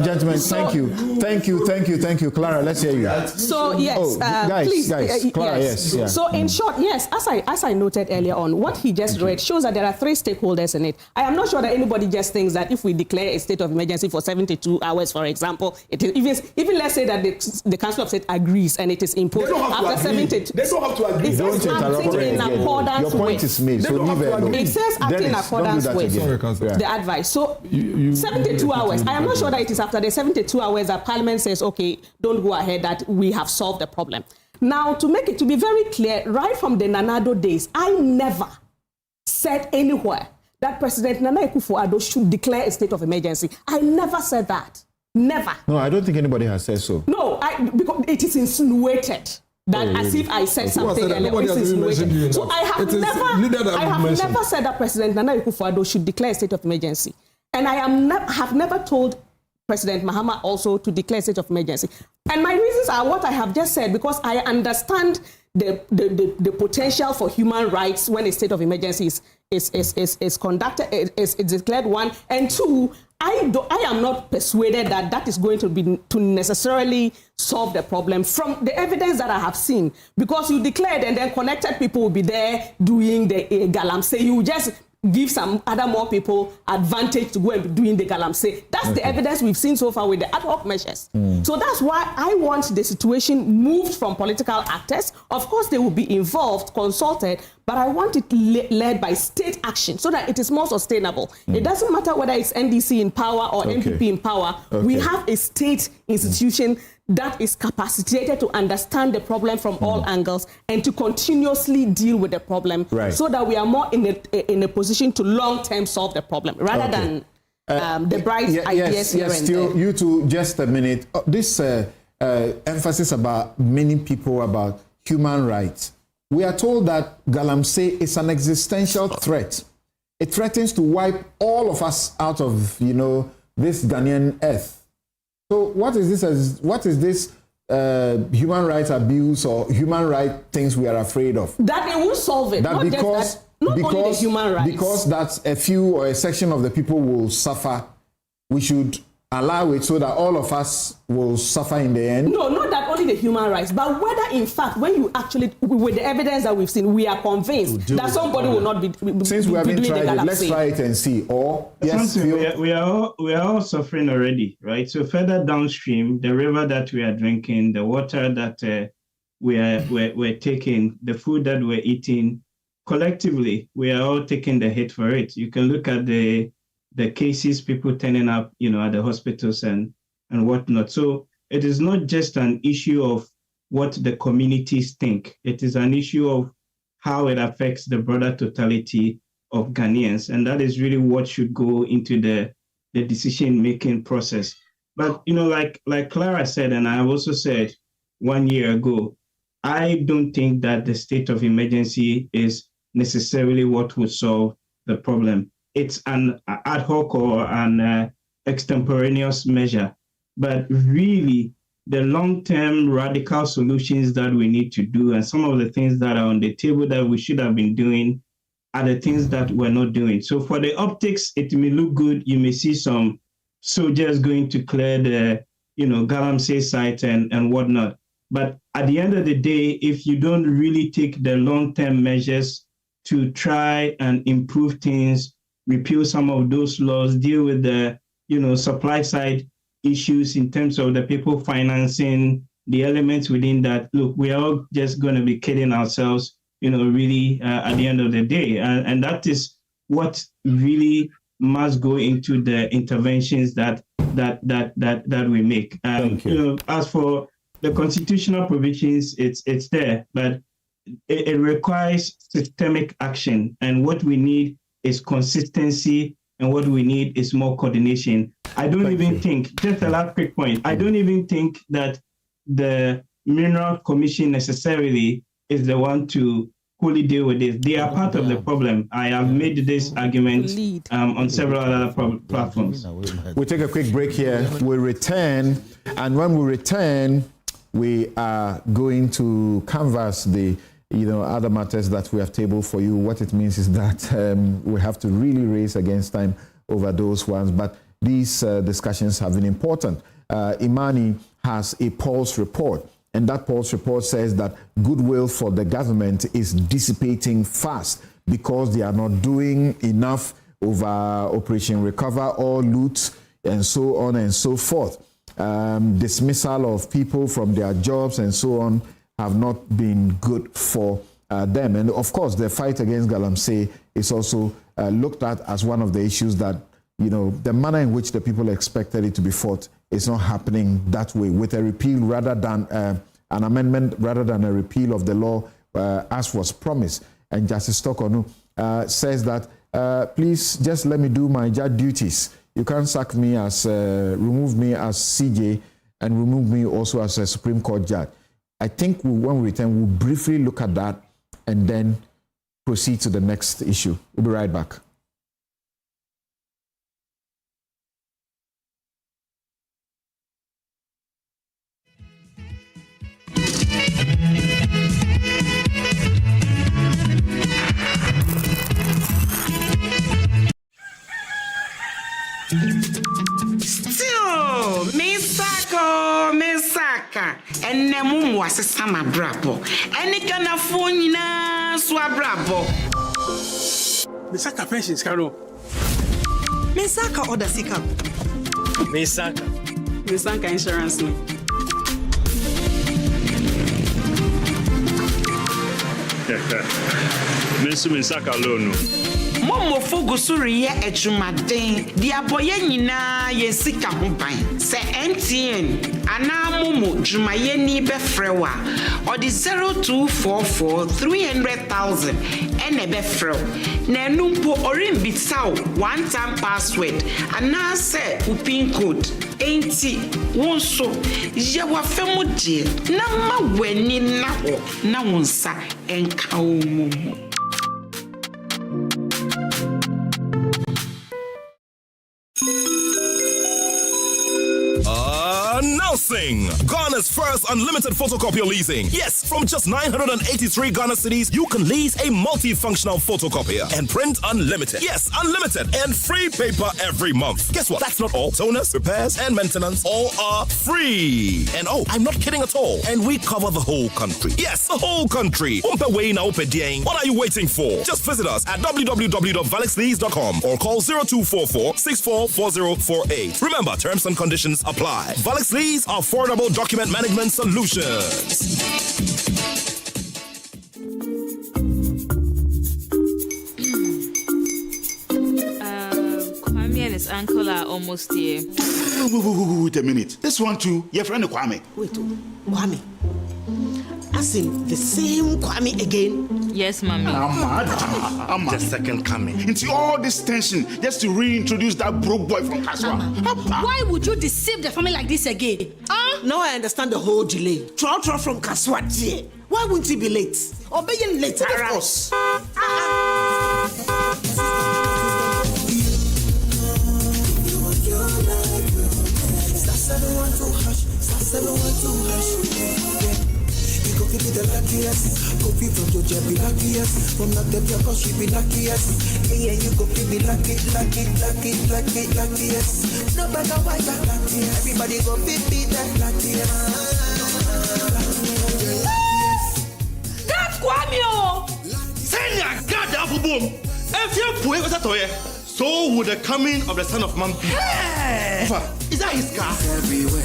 Thank you, Clara. Let's hear you. So yes, guys, Clara. Yes. Yeah. So in short, yes, as I noted earlier on, what he just read shows that there are three stakeholders in it. I am not sure that anybody just thinks that if we declare a state of emergency for 72 hours, for example, it is even let's say that the Council of State agrees and it is imposed after 72. They don't have to agree. It says acting in accordance Your point with. is made. So leave it alone. It says acting in accordance with the advice. So 72 hours. I am not sure that it is after the 72 hours that Parliament says, okay, don't go ahead, that we have solved the problem. Now, to be very clear, right from the Nanado days, I never said anywhere that President Nana Akufo-Addo should declare a state of emergency. I never said that. Never. No, I don't think anybody has said so. No, because it is insinuated that as if I said something earlier. It's insinuated. So I have never said that President Nana Akufo-Addo should declare a state of emergency. And I have never told President Mahama also to declare a state of emergency. And my reasons are what I have just said, because I understand the potential for human rights when a state of emergency is conducted, is declared, one. And two, I am not persuaded that is going to necessarily solve the problem from the evidence that I have seen. Because you declared and then connected people will be there doing the Galamsey. You just give some other more people advantage to go and be doing the Galamsey. That's the evidence we've seen so far with the ad hoc measures. So that's why I want the situation moved from political actors. Of course, they will be involved, consulted, but I want it led by state action so that it is more sustainable. It doesn't matter whether it's NDC in power or NPP in power. We have a state institution that is capacitated to understand the problem from all angles and to continuously deal with the problem so that we are more in a position to long-term solve the problem rather than the bright ideas here and there. You two, just a minute. This emphasis about many people about human rights. We are told that Galamsey is an existential threat. It threatens to wipe all of us out of, this Ghanaian earth. So what is this human rights abuse or human rights things we are afraid of. That it won't solve it. That not because, just that, not only the human rights. Because that's a few or a section of the people will suffer, we should allow it so that all of us will suffer in the end? No, not that only the human rights, but whether in fact, when you actually, with the evidence that we've seen, we are convinced that somebody will not be Since we haven't tried it, let's try it and see. Or yes, we are all suffering already, right? So further downstream, the river that we are drinking, the water that we're taking, the food that we're eating, collectively, we are all taking the hit for it. You can look at the cases, people turning up, at the hospitals and whatnot. So it is not just an issue of what the communities think. It is an issue of how it affects the broader totality of Ghanaians. And that is really what should go into the decision-making process. But, like Clara said, and I have also said 1 year ago, I don't think that the state of emergency is necessarily what will solve the problem. It's an ad hoc or an extemporaneous measure. But really, the long-term radical solutions that we need to do and some of the things that are on the table that we should have been doing are the things that we're not doing. So for the optics, it may look good. You may see some soldiers going to clear the, Galamsey site and whatnot. But at the end of the day, if you don't really take the long-term measures to try and improve things, repeal some of those laws, deal with the, supply side issues in terms of the people financing, the elements within that. Look, we are all just going to be kidding ourselves, really at the end of the day. And that is what really must go into the interventions that we make. Thank you. As for the constitutional provisions, it's there, but it requires systemic action. And what we need is consistency, and what we need is more coordination. I don't even think, just a last quick point, I don't even think that the Mineral Commission necessarily is the one to fully deal with this. They are part of the problem. I have made this argument on several other platforms. We'll take a quick break here. We'll return, and when we return, we are going to canvass the other matters that we have tabled for you. What it means is that we have to really race against time over those ones. But these discussions have been important. Imani has a pulse report, and that pulse report says that goodwill for the government is dissipating fast because they are not doing enough over Operation Recover or Loot and so on and so forth. Dismissal of people from their jobs and so on have not been good for them. And of course, the fight against Galamsey is also looked at as one of the issues that, the manner in which the people expected it to be fought is not happening that way, with a repeal rather than an amendment rather than a repeal of the law as was promised. And Justice Torkornoo says that, please just let me do my judge duties. You can't sack me as, remove me as CJ and remove me also as a Supreme Court judge. I think when we return, we'll briefly look at that and then proceed to the next issue. We'll be right back. Still, Misaka, and Namu was a summer brabo, and it can afford Swabrabo. Misaka pensions, Caro. Misaka or the Sika. Misaka insurance. Misaka loan. Momo Fogusuri ye ejumaden, diaboye nyina ye sika ho ban. Se MTN ana momo jumaye ni befrewa or the 0244 300,000 ene befrew. Na numpo orin bitsaw one time password ana se upin code enti wonso ye wa femu die na ma weni na ho na wonsa enka omumu. Announcing Ghana Ghana's first unlimited photocopier leasing. Yes, from just 983 Ghana cedis, you can lease a multifunctional photocopier and print unlimited. Yes, unlimited and free paper every month. Guess what? That's not all. Toners, repairs, and maintenance all are free. And oh, I'm not kidding at all. And we cover the whole country. Yes, the whole country. What are you waiting for? Just visit us at www.valixlease.com or call 0244-644048. Remember, terms and conditions apply. Valix Lease, affordable document management solutions. Kwame and his uncle are almost here. Wait a minute. This one too, your friend Kwame. Wait, Kwame. As in the same Kwame again? Yes, Mommy. I'm the second coming. Into all this tension just to reintroduce that broke boy from Kaswa. Why would you deceive the family like this again? Now I understand the whole delay. Trow from Kaswa, dear. Why wouldn't he be late? Or be late? Of course. You go be the luckiest. Go be from Georgia, be luckiest. From not the cause she be luckiest. Yeah, you go be luckiest. No matter why you're luckiest. Everybody go be the luckiest. That's Kwame! Send your God down for boom. If you're poor, what's that? So would the coming of the Son of Man be. Hey! Is that his car? Everywhere.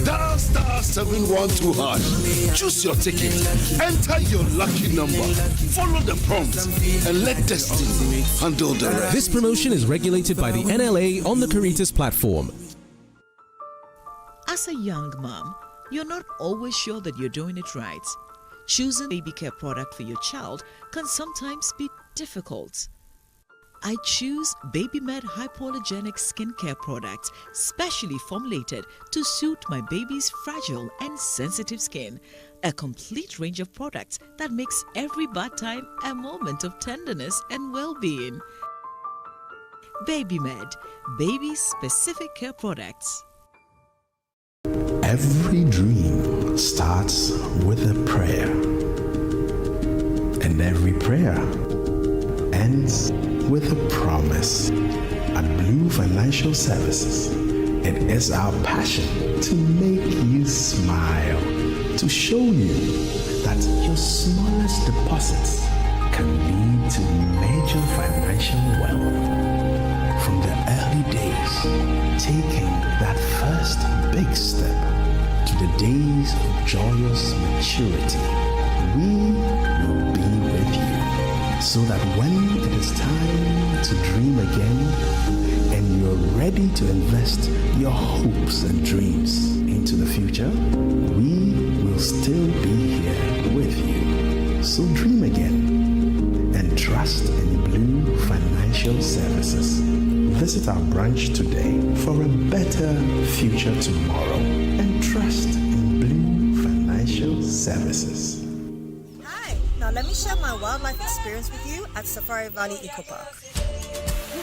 Dial *712#. Choose your ticket. Enter your lucky number. Follow the prompts and let destiny handle the rest. This promotion is regulated by the NLA on the Caritas platform. As a young mom, you're not always sure that you're doing it right. Choosing a baby care product for your child can sometimes be difficult. I choose BabyMed hypoallergenic skincare products, specially formulated to suit my baby's fragile and sensitive skin. A complete range of products that makes every bath time a moment of tenderness and well-being. BabyMed, baby-specific care products. Every dream starts with a prayer, and every prayer ends with a promise. At Blue Financial Services, it is our passion to make you smile, to show you that your smallest deposits can lead to major financial wealth. From the early days, taking that first big step to the days of joyous maturity, we will be with you, so that when it is time to dream again and you're ready to invest your hopes and dreams into the future, we will still be here with you. So dream again and trust in Blue Financial Services. Visit our branch today for a better future tomorrow and trust in Blue Financial Services. Now let me share my wildlife experience with you at Safari Valley Eco Park.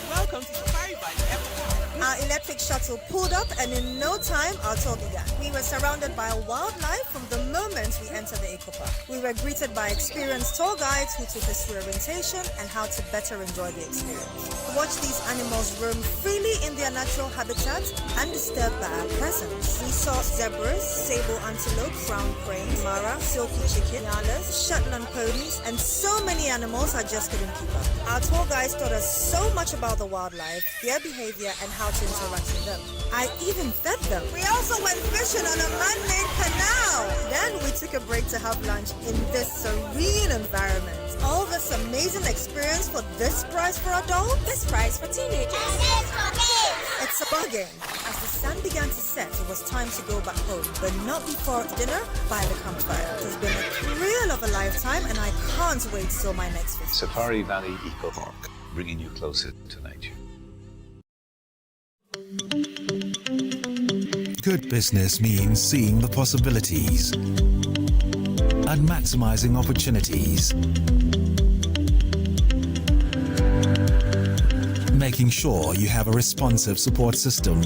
Welcome to Safari Valley Eco Park. Our electric shuttle pulled up and in no time our tour began. We were surrounded by wildlife from the moment we entered the Eco Park. We were greeted by experienced tour guides who took us through orientation and how to better enjoy the experience. Watch these animals roam freely in their natural habitat undisturbed by our presence. We saw zebras, sable antelope, brown cranes, mara, silky chicken, nyalas, Shetland ponies, and so many animals I just couldn't keep up. Our tour guides taught us so much about the wildlife, their behavior, and how to interact with them. I even fed them. We also went fishing on a man-made canal. Then we took a break to have lunch in this serene environment. All this amazing experience for this price for adults, this price for teenagers. It's a bargain. As the sun began to set, it was time to go back home, but not before dinner by the campfire. It has been a thrill of a lifetime, and I can't wait till my next visit. Safari Valley Eco Park, bringing you closer to nature. Good business means seeing the possibilities and maximizing opportunities. Making sure you have a responsive support system.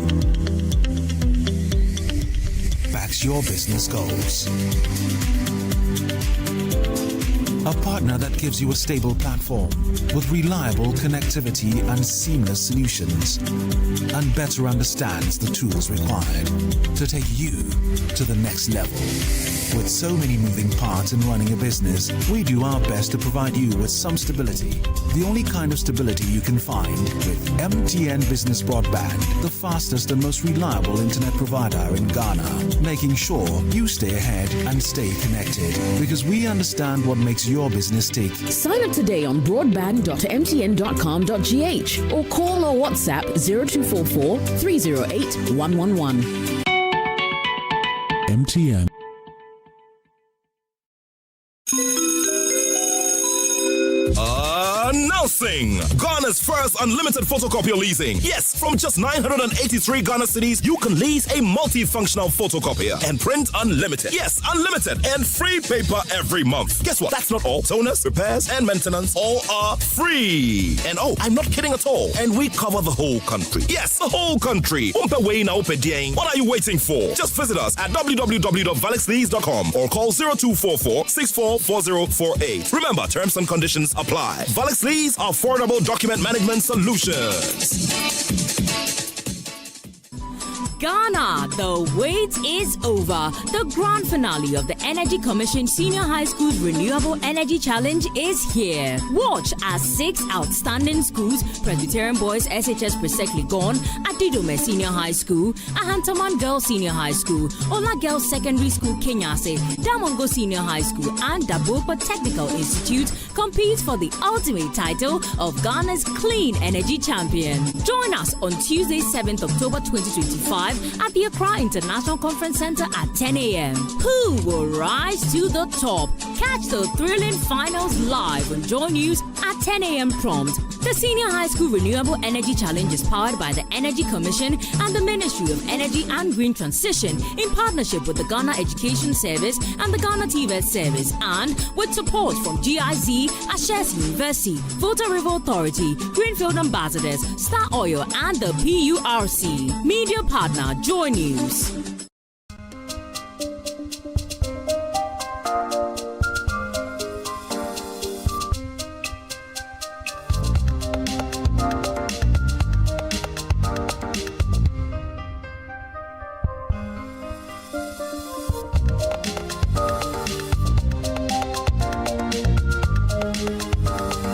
makes your business goals. A partner that gives you a stable platform with reliable connectivity and seamless solutions, and better understands the tools required to take you to the next level. With so many moving parts in running a business, we do our best to provide you with some stability. The only kind of stability you can find with MTN Business Broadband, the fastest and most reliable internet provider in Ghana, making sure you stay ahead and stay connected, because we understand what makes your business tick. Sign up today on broadband.mtn.com.gh or call or WhatsApp 0244 308 111. MTN. Announcing Ghana's first unlimited photocopier leasing. Yes, from just 983 Ghana cedis, you can lease a multifunctional photocopier and print unlimited. Yes, unlimited and free paper every month. Guess what? That's not all. Toners, repairs, and maintenance all are free. And oh, I'm not kidding at all. And we cover the whole country. Yes, the whole country. What are you waiting for? Just visit us at www.valexlease.com or call 0244 644048. Remember, terms and conditions apply. Valexlease, affordable document management solutions. Ghana, the wait is over. The grand finale of the Energy Commission Senior High School's Renewable Energy Challenge is here. Watch as 6 outstanding schools, Presbyterian Boys SHS Presekli Gon, Adidome Senior High School, Ahantaman Girls Senior High School, Ola Girls Secondary School Kenyase, Damongo Senior High School, and Dabopa Technical Institute compete for the ultimate title of Ghana's Clean Energy Champion. Join us on Tuesday, 7th October 2025 at the Accra International Conference Center at 10 a.m. Who will rise to the top? Catch the thrilling finals live on JoyNews at 10 a.m. prompt. The Senior High School Renewable Energy Challenge is powered by the Energy Commission and the Ministry of Energy and Green Transition in partnership with the Ghana Education Service and the Ghana TVET Service, and with support from GIZ, Ashes University, Volta River Authority, Greenfield Ambassadors, Star Oil, and the PURC. Media partner JoyNews.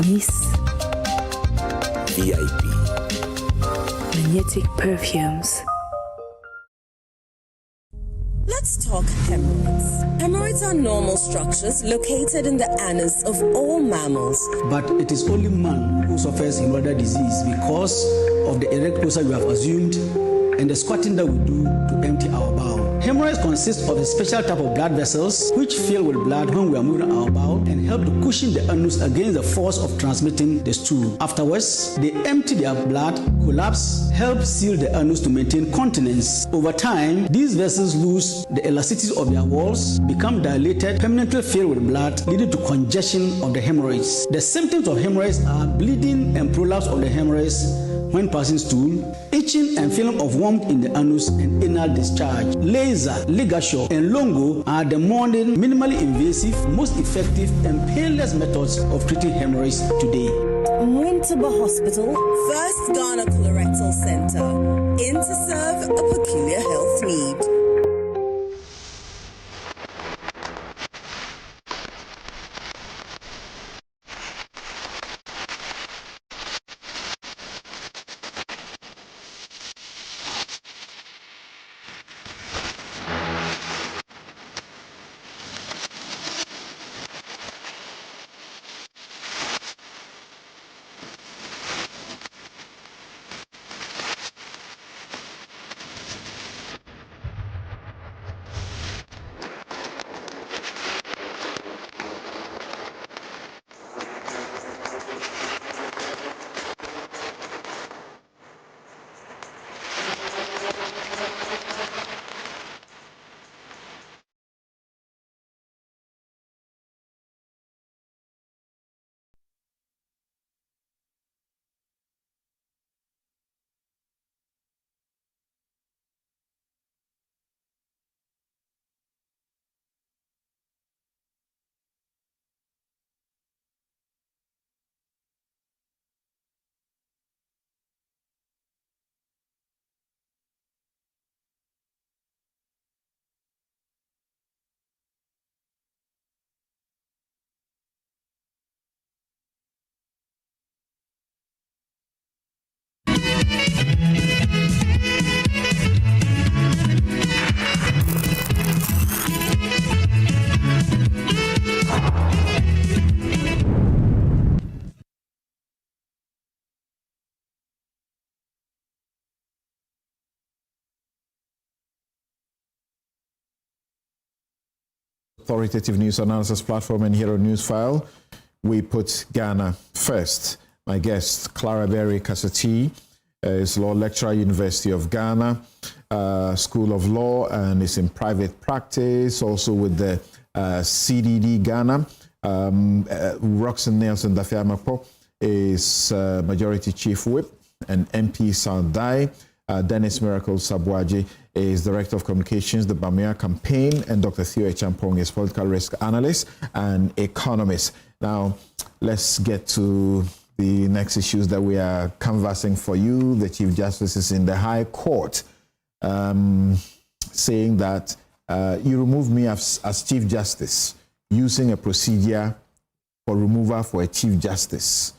Miss VIP Magnetic Perfumes. Let's talk hemorrhoids. Hemorrhoids are normal structures located in the anus of all mammals. But it is only man who suffers hemorrhoidal disease because of the erect posture we have assumed and the squatting that we do to empty our bowel. Hemorrhoids consist of a special type of blood vessels which fill with blood when we are moving our bowel and help to cushion the anus against the force of transmitting the stool. Afterwards, they empty their blood, collapse, help seal the anus to maintain continence. Over time, these vessels lose the elasticity of their walls, become dilated, permanently filled with blood, leading to congestion of the hemorrhoids. The symptoms of hemorrhoids are bleeding and prolapse of the hemorrhoids when passing stool, itching and feeling of warmth in the anus and anal discharge. Laser, ligature, and longo are the modern, minimally invasive, most effective, and painless methods of treating hemorrhoids today. Mwintuba Hospital, first Ghana Colorectal Center, in to serve a peculiar health need. authoritative news analysis platform, and here on Newsfile, we put Ghana first. My guest, Clara Berry Kasati, is law lecturer, University of Ghana, School of Law, and is in private practice, also with the CDD Ghana. Roxanne Nelson Dafiamapo is Majority Chief Whip, and MP Saldai. Dennis Miracle Sabwaji is Director of Communications, the Bamia Campaign, and Dr. Theo Champong is Political Risk Analyst and Economist. Now, let's get to the next issues that we are canvassing for you. The Chief Justice is in the High Court saying that you removed me as Chief Justice using a procedure for removal for a Chief Justice.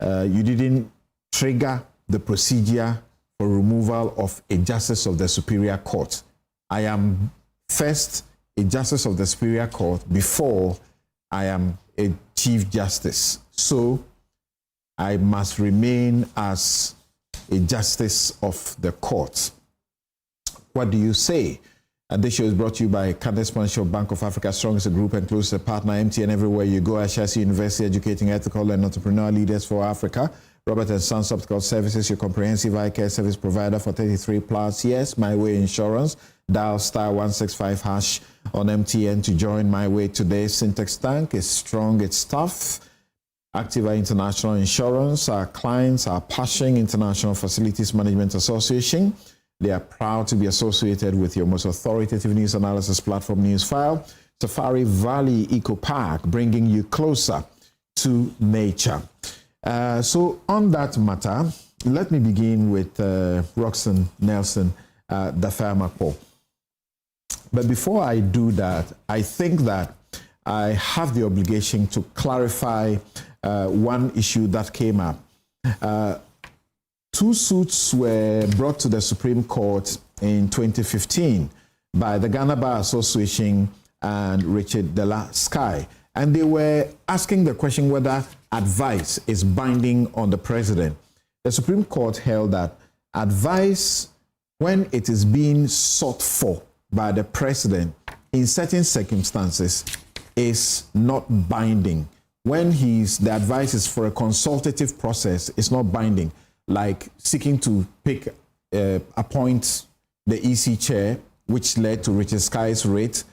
You didn't trigger the procedure for removal of a Justice of the Superior Court. I am first a Justice of the Superior Court before I am a Chief Justice. So I must remain as a Justice of the Court. What do you say? And this show is brought to you by Candace Sponsor Bank of Africa, strong as a group and close to a partner, MTN everywhere you go. Ashesi University, educating ethical and entrepreneurial leaders for Africa. Robert & Sons Optical Services, your comprehensive eye care service provider for 33 plus years. My Way Insurance. Dial *165# on MTN to join My Way today. Syntax Tank is strong, it's tough. Activa International Insurance. Our clients are Pashing International Facilities Management Association. They are proud to be associated with your most authoritative news analysis platform, Newsfile. Safari Valley Eco Park, bringing you closer to nature. So on that matter, let me begin with Roxanne Nelson Dafiamapo. But before I do that, I think that I have the obligation to clarify one issue that came up. Two suits were brought to the Supreme Court in 2015 by the Ghana Bar Association and Richard Dela Sky. And they were asking the question whether advice is binding on the president. The Supreme Court held that advice, when it is being sought for by the president in certain circumstances, is not binding. When the advice is for a consultative process, it's not binding, like seeking to appoint the EC chair, which led to Richard Sky's rate,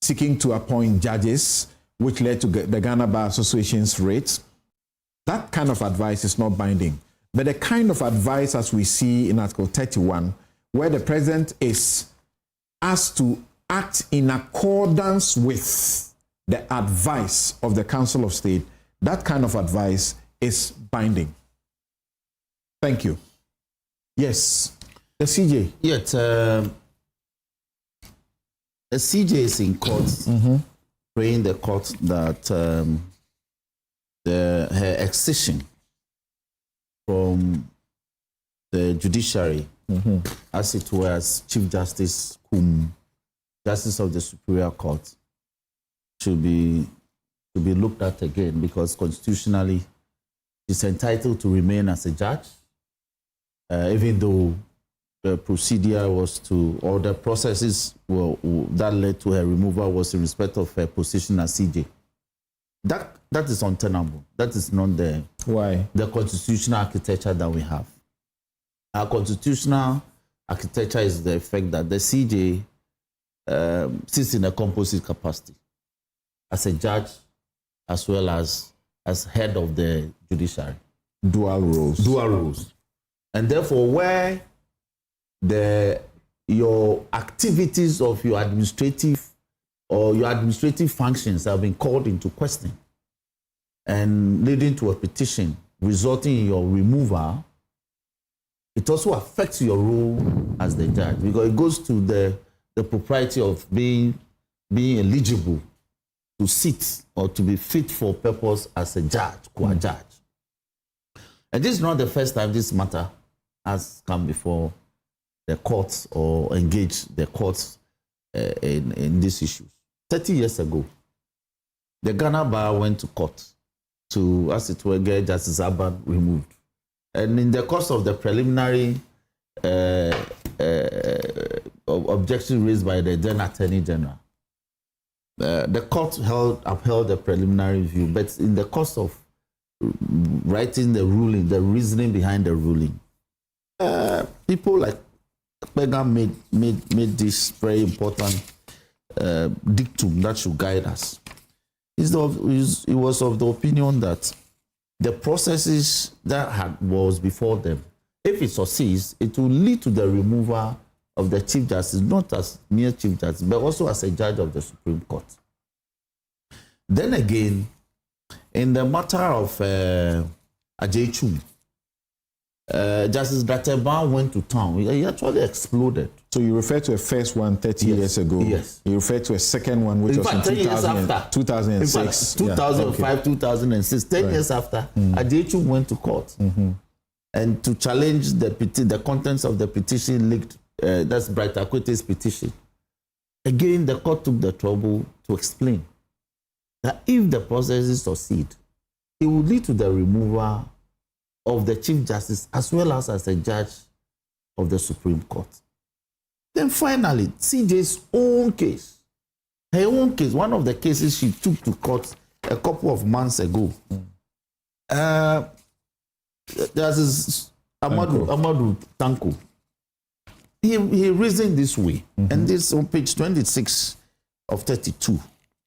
seeking to appoint judges, which led to the Ghana Bar Association's rates. That kind of advice is not binding. But the kind of advice as we see in Article 31, where the president is asked to act in accordance with the advice of the Council of State, that kind of advice is binding. Thank you. Yes, the CJ. Yet, the CJ is in court, praying the court that her excision from the judiciary, as it were, as Chief Justice Justice of the Superior Court, should be looked at again, because constitutionally she's entitled to remain as a judge, even though the procedure was or the processes that led to her removal was in respect of her position as CJ. That is untenable. That is not the constitutional architecture that we have. Our constitutional architecture is the effect that the CJ sits in a composite capacity as a judge as well as head of the judiciary. Dual roles. And therefore, where your activities of your administrative functions have been called into question and leading to a petition resulting in your removal, it also affects your role as the judge, because it goes to the propriety of being eligible to sit or to be fit for purpose as a judge, judge. And this is not the first time this matter has come before the courts or engaged the courts in these issues. 30 years ago, the Ghana Bar went to court to, as it were, get Justice Aban removed. And in the course of the preliminary objection raised by the then Attorney General, the court upheld the preliminary review, but in the course of writing the ruling, the reasoning behind the ruling, people like Bega made this very important dictum that should guide us. It was of the opinion that the processes that was before them, if it succeeds, it will lead to the removal of the Chief Justice, not as mere Chief Justice, but also as a judge of the Supreme Court. Then again, in the matter of Asiedu, Justice Dateban went to town. He actually exploded. So you refer to a first one 30 years ago. Yes. You refer to a second one, which was in 2006. In fact, 2005, 2006, 10 years after, Asiedu went to court. And to challenge the contents of the petition linked, that's Bright Akwete's petition. Again, the court took the trouble to explain that if the processes succeed, it would lead to the removal of the Chief Justice as well as a judge of the Supreme Court. Then finally, CJ's own case, her own case, one of the cases she took to court a couple of months ago, Justice Amadou Tanko, he reasoned this way, and this on page 26 of 32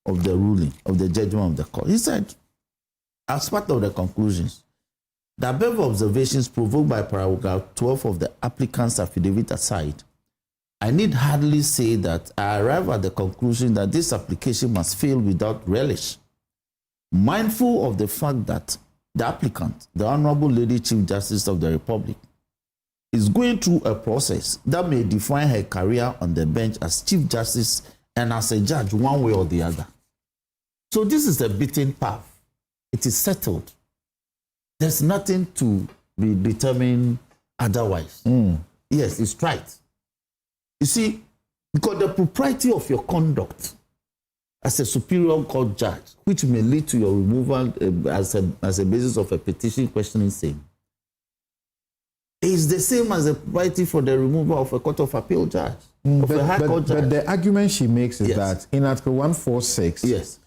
of the ruling, of the judgment of the court. He said, as part of the conclusions, the above observations provoked by paragraph 12 of the applicant's affidavit aside, I need hardly say that I arrive at the conclusion that this application must fail without relish, mindful of the fact that the applicant, the Honorable Lady Chief Justice of the Republic, is going through a process that may define her career on the bench as Chief Justice and as a judge one way or the other. So this is a beaten path. It is settled. There's nothing to be determined otherwise. Yes, it's right. You see, because the propriety of your conduct as a superior court judge, which may lead to your removal as a basis of a petition questioning same, is the same as the propriety for the removal of a court of appeal judge, of a high court judge. But the argument she makes is that in Article 146,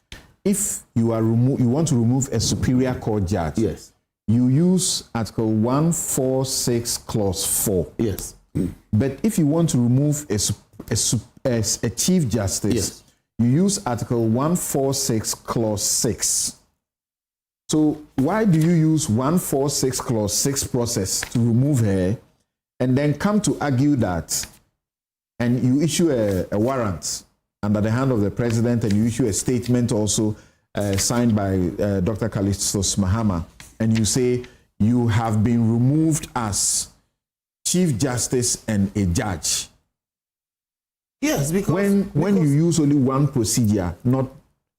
if you want to remove a superior court judge, you use Article 146 Clause 4. Yes. But if you want to remove a Chief Justice, you use Article 146 Clause 6. So why do you use 146 Clause 6 process to remove her and then come to argue that, and you issue a warrant under the hand of the president, and you issue a statement also signed by Dr. Kalistos Mahama, and you say you have been removed as Chief Justice and a judge? Yes, because when you use only one procedure, not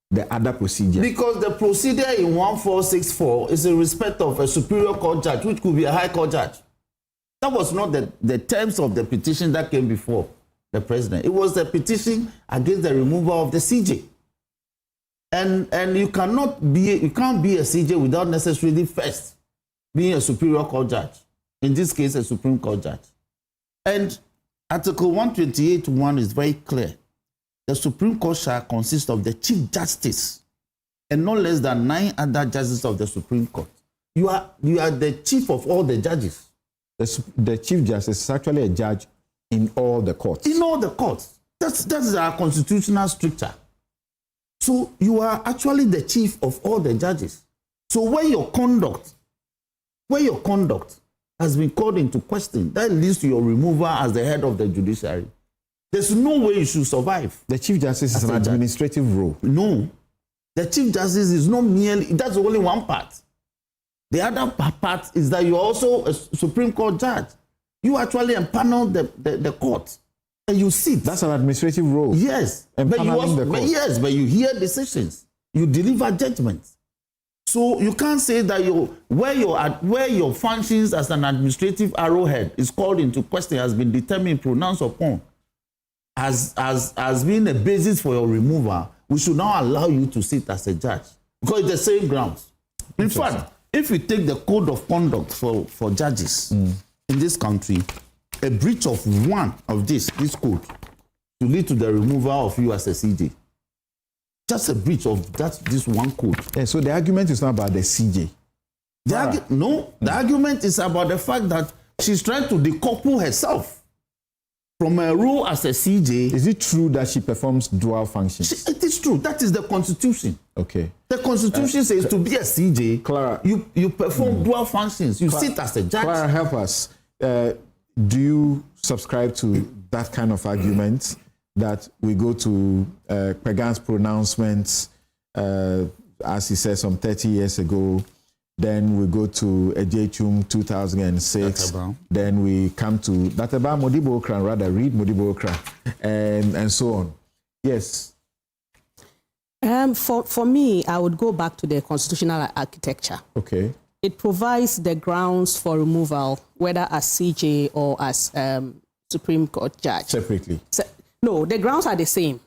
the other procedure. Because the procedure in 1464 is in respect of a superior court judge, which could be a high court judge. That was not the terms of the petition that came before the president. It was the petition against the removal of the CJ. And you can't be a CJ without necessarily first being a superior court judge. In this case, a Supreme Court judge. And Article 128(1) is very clear. The Supreme Court shall consist of the Chief Justice and no less than 9 other judges of the Supreme Court. You are the chief of all the judges. The Chief Justice is actually a judge in all the courts. In all the courts. That's our constitutional structure. So you are actually the chief of all the judges. So where your conduct has been called into question, that leads to your removal as the head of the judiciary. There's no way you should survive. The Chief Justice is an administrative role. No. The Chief Justice is not merely, that's only one part. The other part is that you're also a Supreme Court judge. You actually empanel the court. And you sit. That's an administrative role. Yes. But you hear decisions. You deliver judgments. So you can't say that where your functions as an administrative arrowhead is called into question, has been determined, pronounced upon, as being a basis for your removal, we should now allow you to sit as a judge. Because it's the same grounds. In fact, if we take the code of conduct for judges in this country, a breach of one of this code to lead to the removal of you as a CJ. just a breach of this one code. Yeah, so the argument is not about the CJ. The argument is about the fact that she's trying to decouple herself from her role as a CJ. Is it true that she performs dual functions? It is true. That is the Constitution. Okay. The Constitution says to be a CJ, Clara, you perform dual functions. You sit as a judge. Clara, help us. Do you subscribe to that kind of argument that we go to Pegan's pronouncements, as he said some 30 years ago, then we go to Ejechum 2006, then we come to that about Modibo Okra, rather read Modibo Okra, and so on. Yes. For me, I would go back to the constitutional architecture. Okay. It provides the grounds for removal, whether as CJ or as Supreme Court judge. Separately? No, the grounds are the same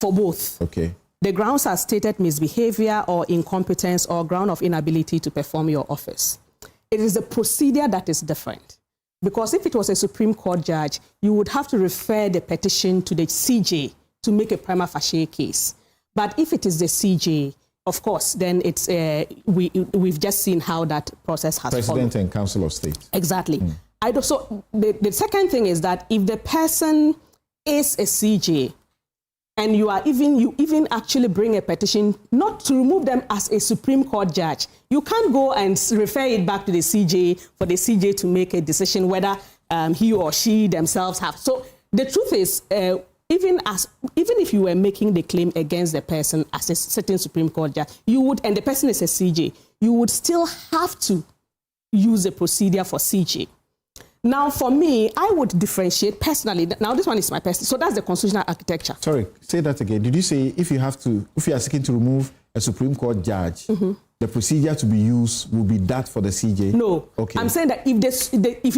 for both. Okay. The grounds are stated misbehavior or incompetence or ground of inability to perform your office. It is the procedure that is different. Because if it was a Supreme Court judge, you would have to refer the petition to the CJ to make a prima facie case. But if it is the CJ, of course, then it's we've just seen how that process has President followed. And Council of State. Exactly. So the second thing is that if the person is a CJ and you even actually bring a petition not to remove them as a Supreme Court judge, you can't go and refer it back to the CJ for the CJ to make a decision whether he or she themselves have. So the truth is, even if you were making the claim against the person as a certain Supreme Court judge, and the person is a CJ, you would still have to use a procedure for CJ. Now, for me, I would differentiate personally. Now, this one is my personal. So that's the constitutional architecture. Sorry, say that again. Did you say if you are seeking to remove a Supreme Court judge, the procedure to be used will be that for the CJ? No. Okay. I'm saying that if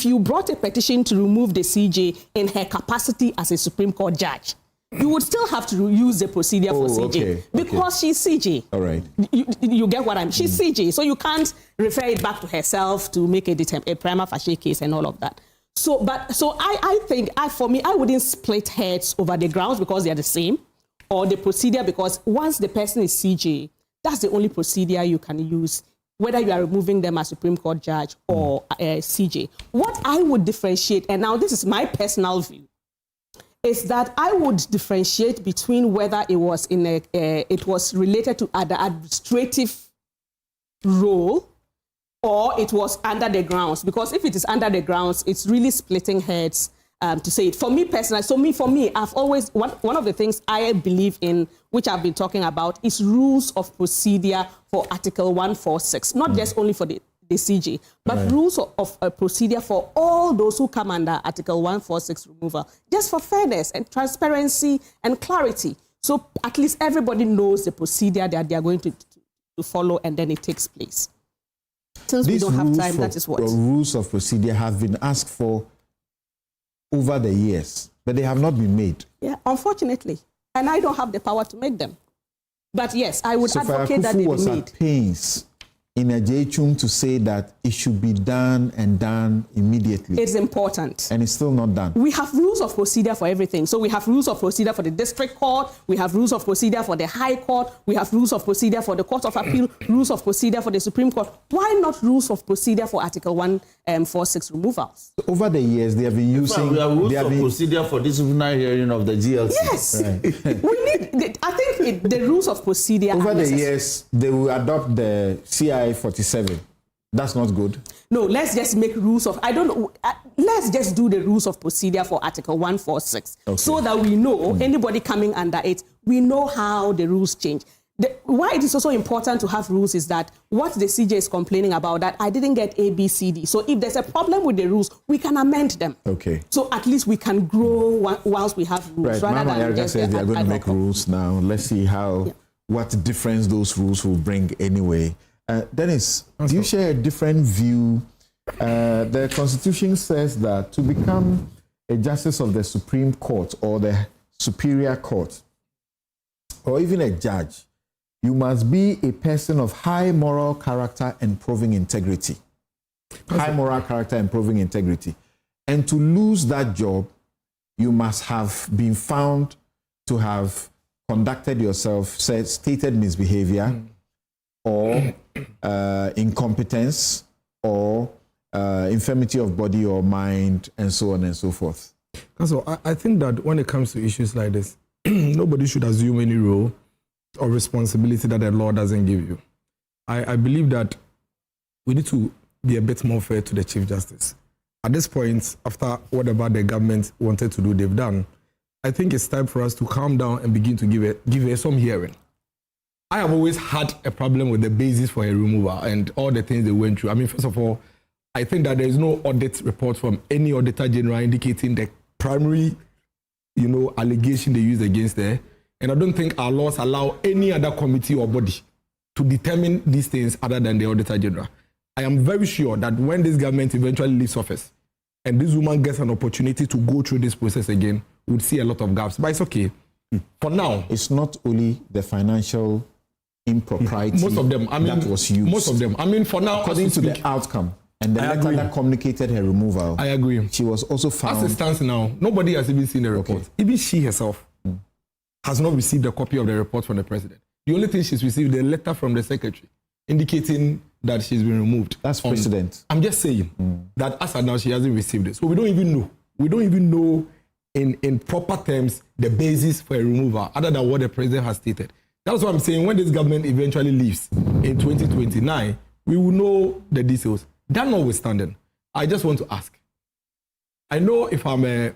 you brought a petition to remove the CJ in her capacity as a Supreme Court judge, you would still have to use the procedure for CJ because she's CJ. All right. You get what she's CJ, so you can't refer it back to herself to make a prima facie case and all of that. So I think for me, I wouldn't split heads over the grounds because they are the same, or the procedure because once the person is CJ, that's the only procedure you can use, whether you are removing them as Supreme Court judge or CJ. What I would differentiate, and now this is my personal view, is that I would differentiate between whether it was it was related to the administrative role or it was under the grounds. Because if it is under the grounds, it's really splitting heads to say it. For me personally, for me, I've always, one of the things I believe in, which I've been talking about, is rules of procedure for Article 146, not just only for the CJ, but rules of procedure for all those who come under Article 146 removal, just for fairness and transparency and clarity. So at least everybody knows the procedure that they are going to follow, and then it takes place. Since we don't have time, that is what. The rules of procedure have been asked for over the years, but they have not been made. Yeah, unfortunately. And I don't have the power to make them. But yes, I would advocate that they be was made. At pains in a Ejechum to say that it should be done and done immediately. It's important. And it's still not done. We have rules of procedure for everything. So we have rules of procedure for the district court, we have rules of procedure for the high court, we have rules of procedure for the court of appeal, rules of procedure for the Supreme Court. Why not rules of procedure for Article 146 removals? Over the years, they have been using... We have rules of procedure for disciplinary hearing of the GLC. Yes. I think the rules of procedure... Over the years, they will adopt the CI 47. That's not good. No, let's just make rules of... let's just do the rules of procedure for Article 146 so that we know, anybody coming under it, we know how the rules change. Why it is also important to have rules is that what the CJ is complaining about, that I didn't get A, B, C, D. So if there's a problem with the rules, we can amend them. Okay. So at least we can grow whilst we have rules. Right. Mama Yarga says they are going to make rules now. Let's see what difference those rules will bring anyway. Dennis, do you share a different view? The Constitution says that to become a justice of the Supreme Court or the Superior Court, or even a judge, you must be a person of high moral character and proving integrity. High moral character and proving integrity. And to lose that job, you must have been found to have conducted yourself, stated misbehavior, or incompetence, or infirmity of body or mind, and so on and so forth. So I think that when it comes to issues like this, nobody should assume any role or responsibility that the law doesn't give you. I believe that we need to be a bit more fair to the Chief Justice. At this point, after whatever the government wanted to do, they've done, I think it's time for us to calm down and begin to give her some hearing. I have always had a problem with the basis for a removal and all the things they went through. I mean, first of all, I think that there is no audit report from any auditor general indicating the primary, allegation they used against her. And I don't think our laws allow any other committee or body to determine these things other than the auditor general. I am very sure that when this government eventually leaves office and this woman gets an opportunity to go through this process again, we'll see a lot of gaps. But it's okay. For now, it's not only the financial impropriety most of them, that was used. Most of them. I mean, for now, according to the outcome and the letter that communicated her removal, I agree. She was also found. As it stands now, nobody has even seen the report. Okay. Even she herself has not received a copy of the report from the president. The only thing she's received is a letter from the secretary indicating that she's been removed. That's precedent. I'm just saying that as of now, she hasn't received it. So we don't even know. We don't even know in proper terms the basis for a removal other than what the president has stated. That's what I'm saying. When this government eventually leaves in 2029, we will know the details. That notwithstanding, I just want to ask. I know if I'm a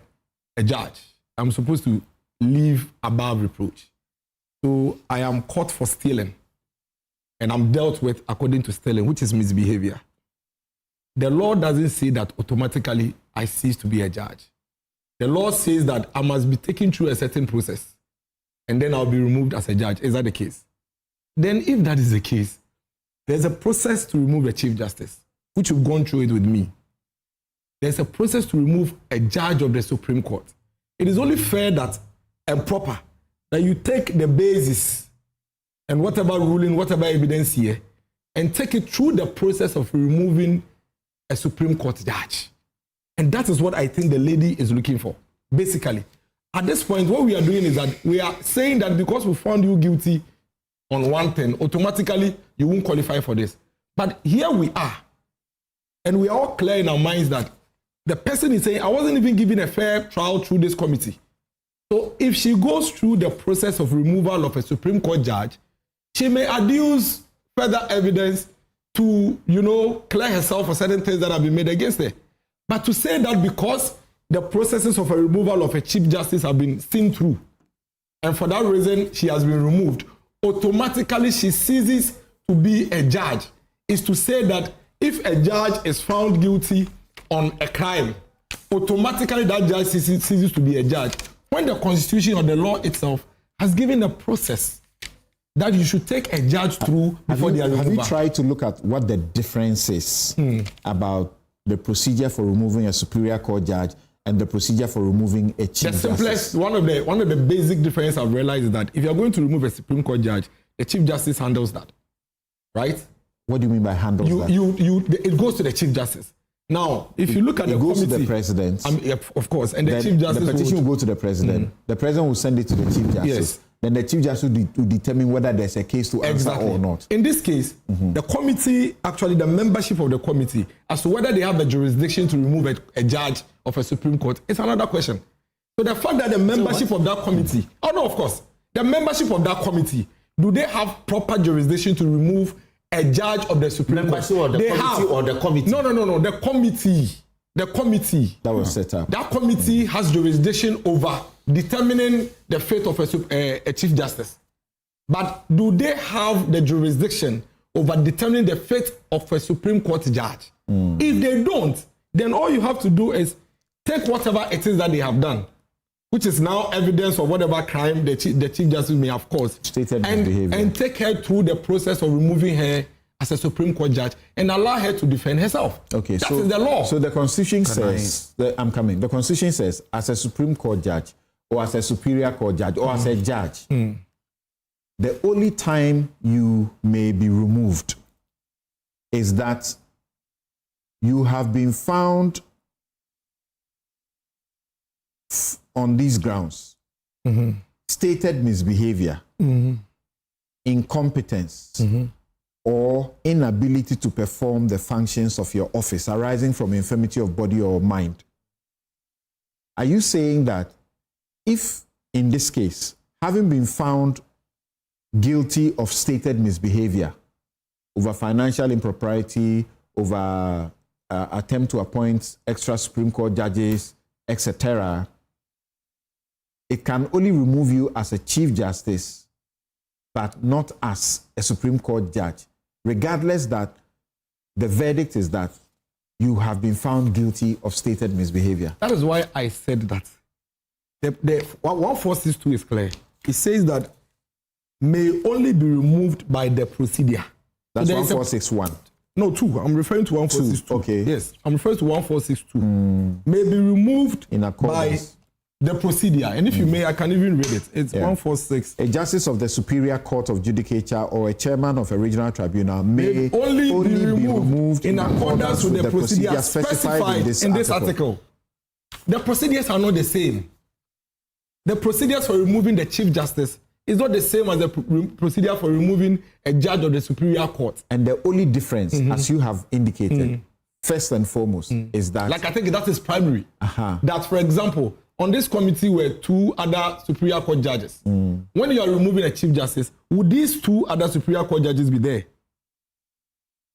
judge, I'm supposed to live above reproach. So I am caught for stealing. And I'm dealt with according to stealing, which is misbehavior. The law doesn't say that automatically I cease to be a judge. The law says that I must be taken through a certain process and then I'll be removed as a judge. Is that the case? Then if that is the case, there's a process to remove a Chief Justice, which you've gone through it with me. There's a process to remove a judge of the Supreme Court. It is only fair that and proper that you take the basis and whatever ruling, whatever evidence here, and take it through the process of removing a Supreme Court judge. And that is what I think the lady is looking for, basically. At this point, what we are doing is that we are saying that because we found you guilty on one thing, automatically you won't qualify for this. But here we are, and we are all clear in our minds that the person is saying, I wasn't even given a fair trial through this committee. So if she goes through the process of removal of a Supreme Court judge, she may adduce further evidence to, clear herself for certain things that have been made against her. But to say that because the processes of a removal of a Chief Justice have been seen through, and for that reason she has been removed, automatically she ceases to be a judge, is to say that if a judge is found guilty on a crime, automatically that judge ceases to be a judge. When the Constitution or the law itself has given a process that you should take a judge through before they are removed. Have you tried to look at what the difference is about the procedure for removing a Superior Court judge and the procedure for removing a Chief Justice? The simplest, one of the basic differences I've realized is that if you're going to remove a Supreme Court judge, the Chief Justice handles that, right? What do you mean by handles that? It goes to the Chief Justice. Now, if you look at the committee... It goes to the President. Of course, and the Chief Justice... The petition will go to the President. The President will send it to the Chief Justice. Yes. Then the Chief Justice will determine whether there's a case to answer or not. In this case, the committee, actually the membership of the committee, as to whether they have the jurisdiction to remove a judge of a Supreme Court, is another question. So the fact that the membership of that committee, of course, the membership of that committee, do they have proper jurisdiction to remove a judge of the Supreme Court? Or the committee or the committee? No, the committee. The committee that was set up. That committee has jurisdiction over determining the fate of a Chief Justice. But do they have the jurisdiction over determining the fate of a Supreme Court judge? If they don't, then all you have to do is take whatever it is that they have done, which is now evidence of whatever crime the Chief Justice may have caused, and take her through the process of removing her as a Supreme Court judge and allow her to defend herself. Okay, that is the law. So the Constitution says, I'm coming. The Constitution says, as a Supreme Court judge, or as a Superior Court judge, or as a judge, the only time you may be removed is that you have been found on these grounds. stated misbehavior, incompetence, or inability to perform the functions of your office arising from infirmity of body or mind, are you saying that if, in this case, having been found guilty of stated misbehavior over financial impropriety, over attempt to appoint extra Supreme Court judges, etc., it can only remove you as a Chief Justice, but not as a Supreme Court judge, regardless that the verdict is that you have been found guilty of stated misbehavior? That is why I said that. The 1462 is clear. It says that may only be removed by the procedure. That's 1461. No, 2. I'm referring to 1462. Okay. Yes, I'm referring to 1462. May be removed by the procedure. And if you may, I can even read it. It's 146. A justice of the Superior Court of Judicature or a chairman of a regional tribunal may only be removed in accordance with the procedure specified in this article. The procedures are not the same. The procedures for removing the Chief Justice is not the same as the procedure for removing a judge of the Superior Court. And the only difference, as you have indicated, first and foremost, is that... Like, I think that is primary. That, for example, on this committee were 2 other Superior Court judges. When you are removing a Chief Justice, would these 2 other Superior Court judges be there?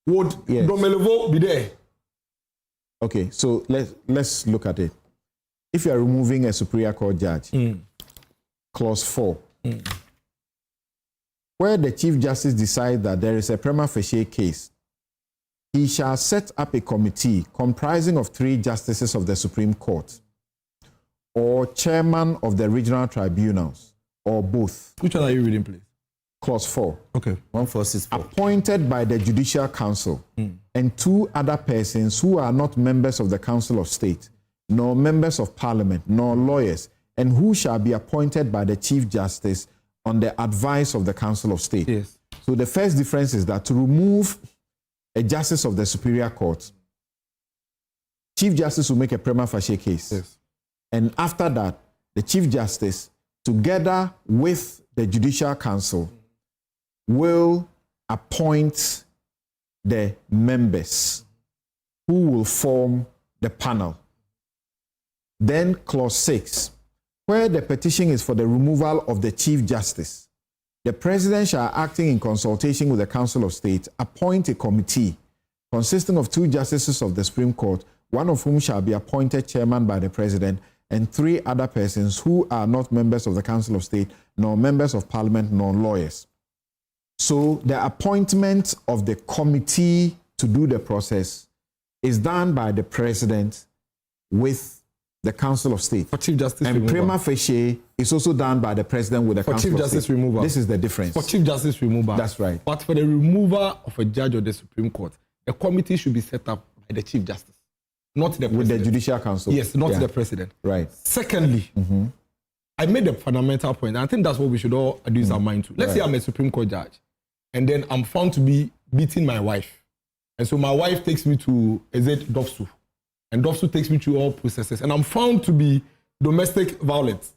Would Domelevo be there? Okay, so let's look at it. If you are removing a Superior Court judge, clause 4, where the Chief Justice decides that there is a prima facie case, he shall set up a committee comprising of 3 justices of the Supreme Court or chairman of the regional tribunals or both. Which one are you reading, please? Clause 4. Okay. 1464. Appointed by the Judicial Council and 2 other persons who are not members of the Council of State, nor members of Parliament, nor lawyers, and who shall be appointed by the Chief Justice on the advice of the Council of State. Yes. So the first difference is that to remove a justice of the Superior Court, Chief Justice will make a prima facie case. Yes. And after that, the Chief Justice, together with the Judicial Council, will appoint the members who will form the panel. Then clause 6, where the petition is for the removal of the Chief Justice, the President shall, acting in consultation with the Council of State, appoint a committee consisting of 2 justices of the Supreme Court, one of whom shall be appointed chairman by the President, and 3 other persons who are not members of the Council of State, nor members of Parliament, nor lawyers. So the appointment of the committee to do the process is done by the President with the Council of State. For Chief Justice and removal. prima facie is also done by the President with the Council Chief of Justice State. removal. This is the difference. For Chief Justice removal. That's right. But for the removal of a judge of the Supreme Court, the committee should be set up by the Chief Justice, not the President. With the Judicial Council. Yes, not the President. Right. Secondly, I made a fundamental point, and I think that's what we should all use our mind to. Let's say I'm a Supreme Court judge, and then I'm found to be beating my wife. And so my wife takes me to Dofsu, and Dofsu takes me through all processes, and I'm found to be domestic violence.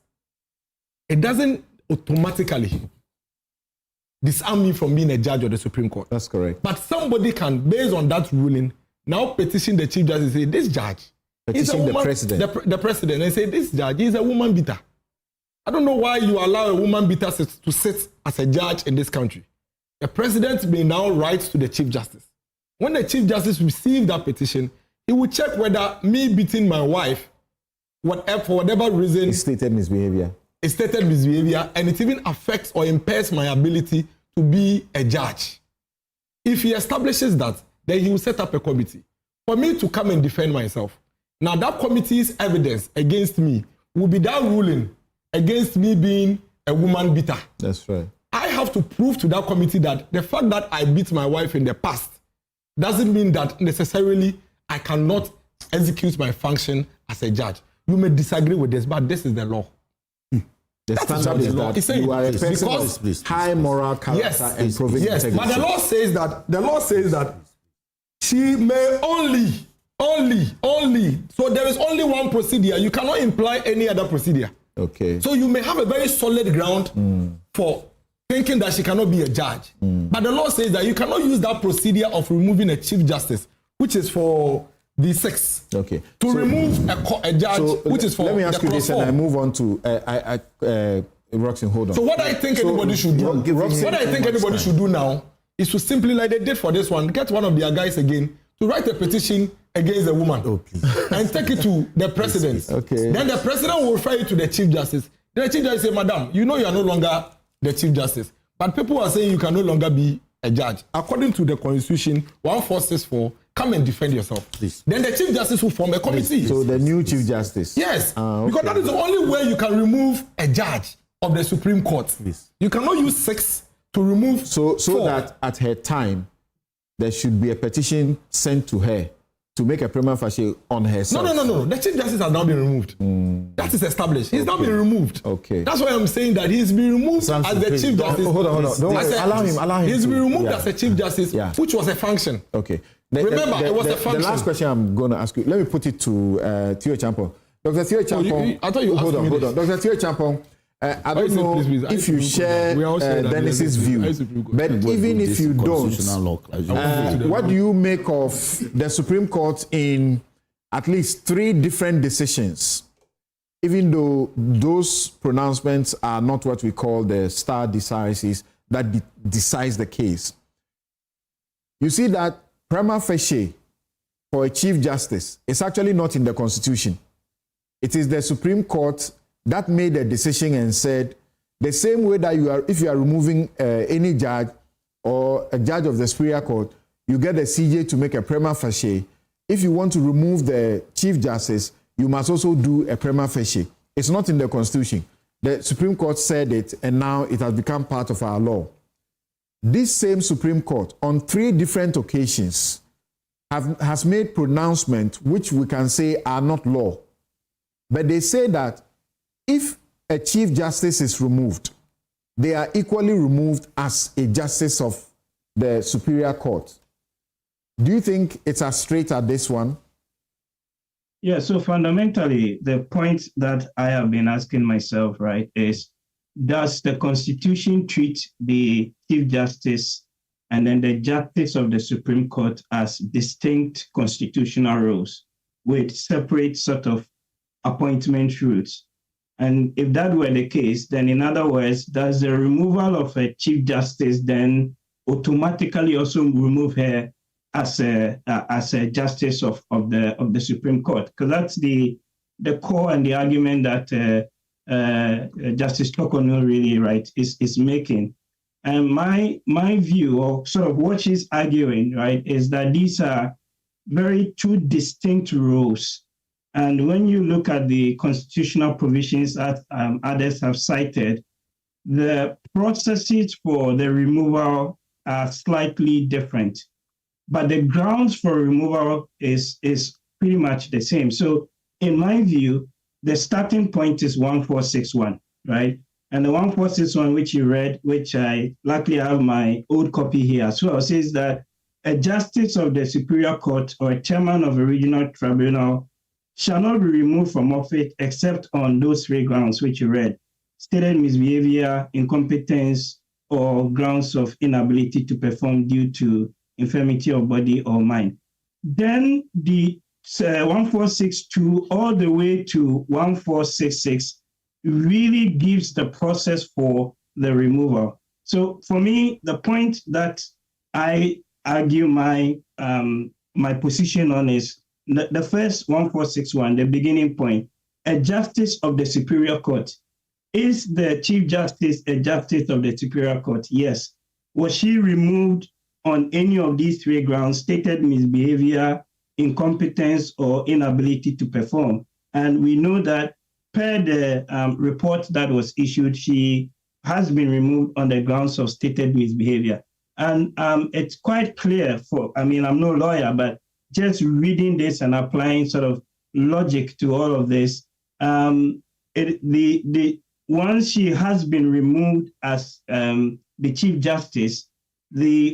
It doesn't automatically disarm me from being a judge of the Supreme Court. That's correct. But somebody can, based on that ruling, now petition the Chief Justice and say, this judge is a woman, the President. The President, and say, this judge is a woman beater. I don't know why you allow a woman beater to sit as a judge in this country. The President may now write to the Chief Justice. When the Chief Justice receives that petition, he will check whether me beating my wife, for whatever reason, it's stated misbehavior. It's stated misbehavior, and it even affects or impairs my ability to be a judge. If he establishes that, then he will set up a committee for me to come and defend myself. Now, that committee's evidence against me will be that ruling against me being a woman beater. That's right. I have to prove to that committee that the fact that I beat my wife in the past doesn't mean that necessarily I cannot execute my function as a judge. You may disagree with this, but this is the law. The standard is that you are a person of high moral character and proven integrity. But the law says that she may only. So there is only one procedure. You cannot imply any other procedure. Okay. So you may have a very solid ground for thinking that she cannot be a judge. But the law says that you cannot use that procedure of removing a chief justice, which is for the six. Okay. To remove a judge, which is for let me ask you this, and I move on to Roxanne, hold on. So what I think anybody should do, now is to simply, like they did for this one, get one of their guys again to write a petition against the woman and take it to the president. Okay. Then the president will refer it to the chief justice. Then the chief justice say, Madam, you know you are no longer the chief justice, but people are saying you can no longer be a judge. According to the Constitution 1464, come and defend yourself. Please. Then the chief justice will form a committee. So the new chief justice. Yes, because that is the only way you can remove a judge of the Supreme Court. Yes. You cannot use 6 to remove so 4. That at her time there should be a petition sent to her to make a prima facie on herself. No. The chief justice has now been removed. That is established. He's now been removed. Okay. That's why I'm saying that he's been removed as the chief justice. Hold on. Don't worry. Allow him. He's been removed as a chief justice, which was a function. Okay. Remember, it was a function. The last question I'm going to ask you, let me put it to Theo Champong. Dr. Theo Champong. I thought you asked me Hold on. Dr. Theo Champong, I don't know if you share Dennis's view, but even if you don't, what do you make of the Supreme Court in at least 3 different decisions, even though those pronouncements are not what we call the star decisis that decides the case? You see that prima facie for a chief justice is actually not in the Constitution. It is the Supreme Court that made a decision and said the same way that if you are removing any judge or a judge of the Superior Court, you get the CJ to make a prima facie. If you want to remove the Chief Justice, you must also do a prima facie. It's not in the Constitution. The Supreme Court said it, and now it has become part of our law. This same Supreme Court, on 3 different occasions, has made pronouncements which we can say are not law. But they say that if a Chief Justice is removed, they are equally removed as a Justice of the Superior Court. Do you think it's as straight as this one? Yeah, so fundamentally, the point that I have been asking myself, right, is does the Constitution treat the Chief Justice and then the Justice of the Supreme Court as distinct constitutional roles with separate sort of appointment routes? And if that were the case, then in other words, does the removal of a Chief Justice then automatically also remove her as a justice of the Supreme Court? Because that's the core and the argument that Justice Torkornoo really is making. And my view, or sort of what she's arguing, right, is that these are very 2 distinct roles. And when you look at the constitutional provisions that others have cited, the processes for the removal are slightly different, but the grounds for removal is pretty much the same. So in my view, the starting point is 1461, right? And the 1461, which you read, which I luckily have my old copy here as well, says that a justice of the Superior Court or a chairman of a regional tribunal shall not be removed from office except on those 3 grounds which you read: stated misbehavior, incompetence, or grounds of inability to perform due to infirmity of body or mind. Then the 1462 all the way to 1466 really gives the process for the removal. So for me, the point that I argue my position on is the first 1461, the beginning point, a justice of the Superior Court. Is the Chief Justice a justice of the Superior Court? Yes. Was she removed on any of these 3 grounds: stated misbehavior, incompetence, or inability to perform? And we know that per the report that was issued, she has been removed on the grounds of stated misbehavior. And it's quite clear I'm no lawyer, but just reading this and applying sort of logic to all of this, once she has been removed as the Chief Justice,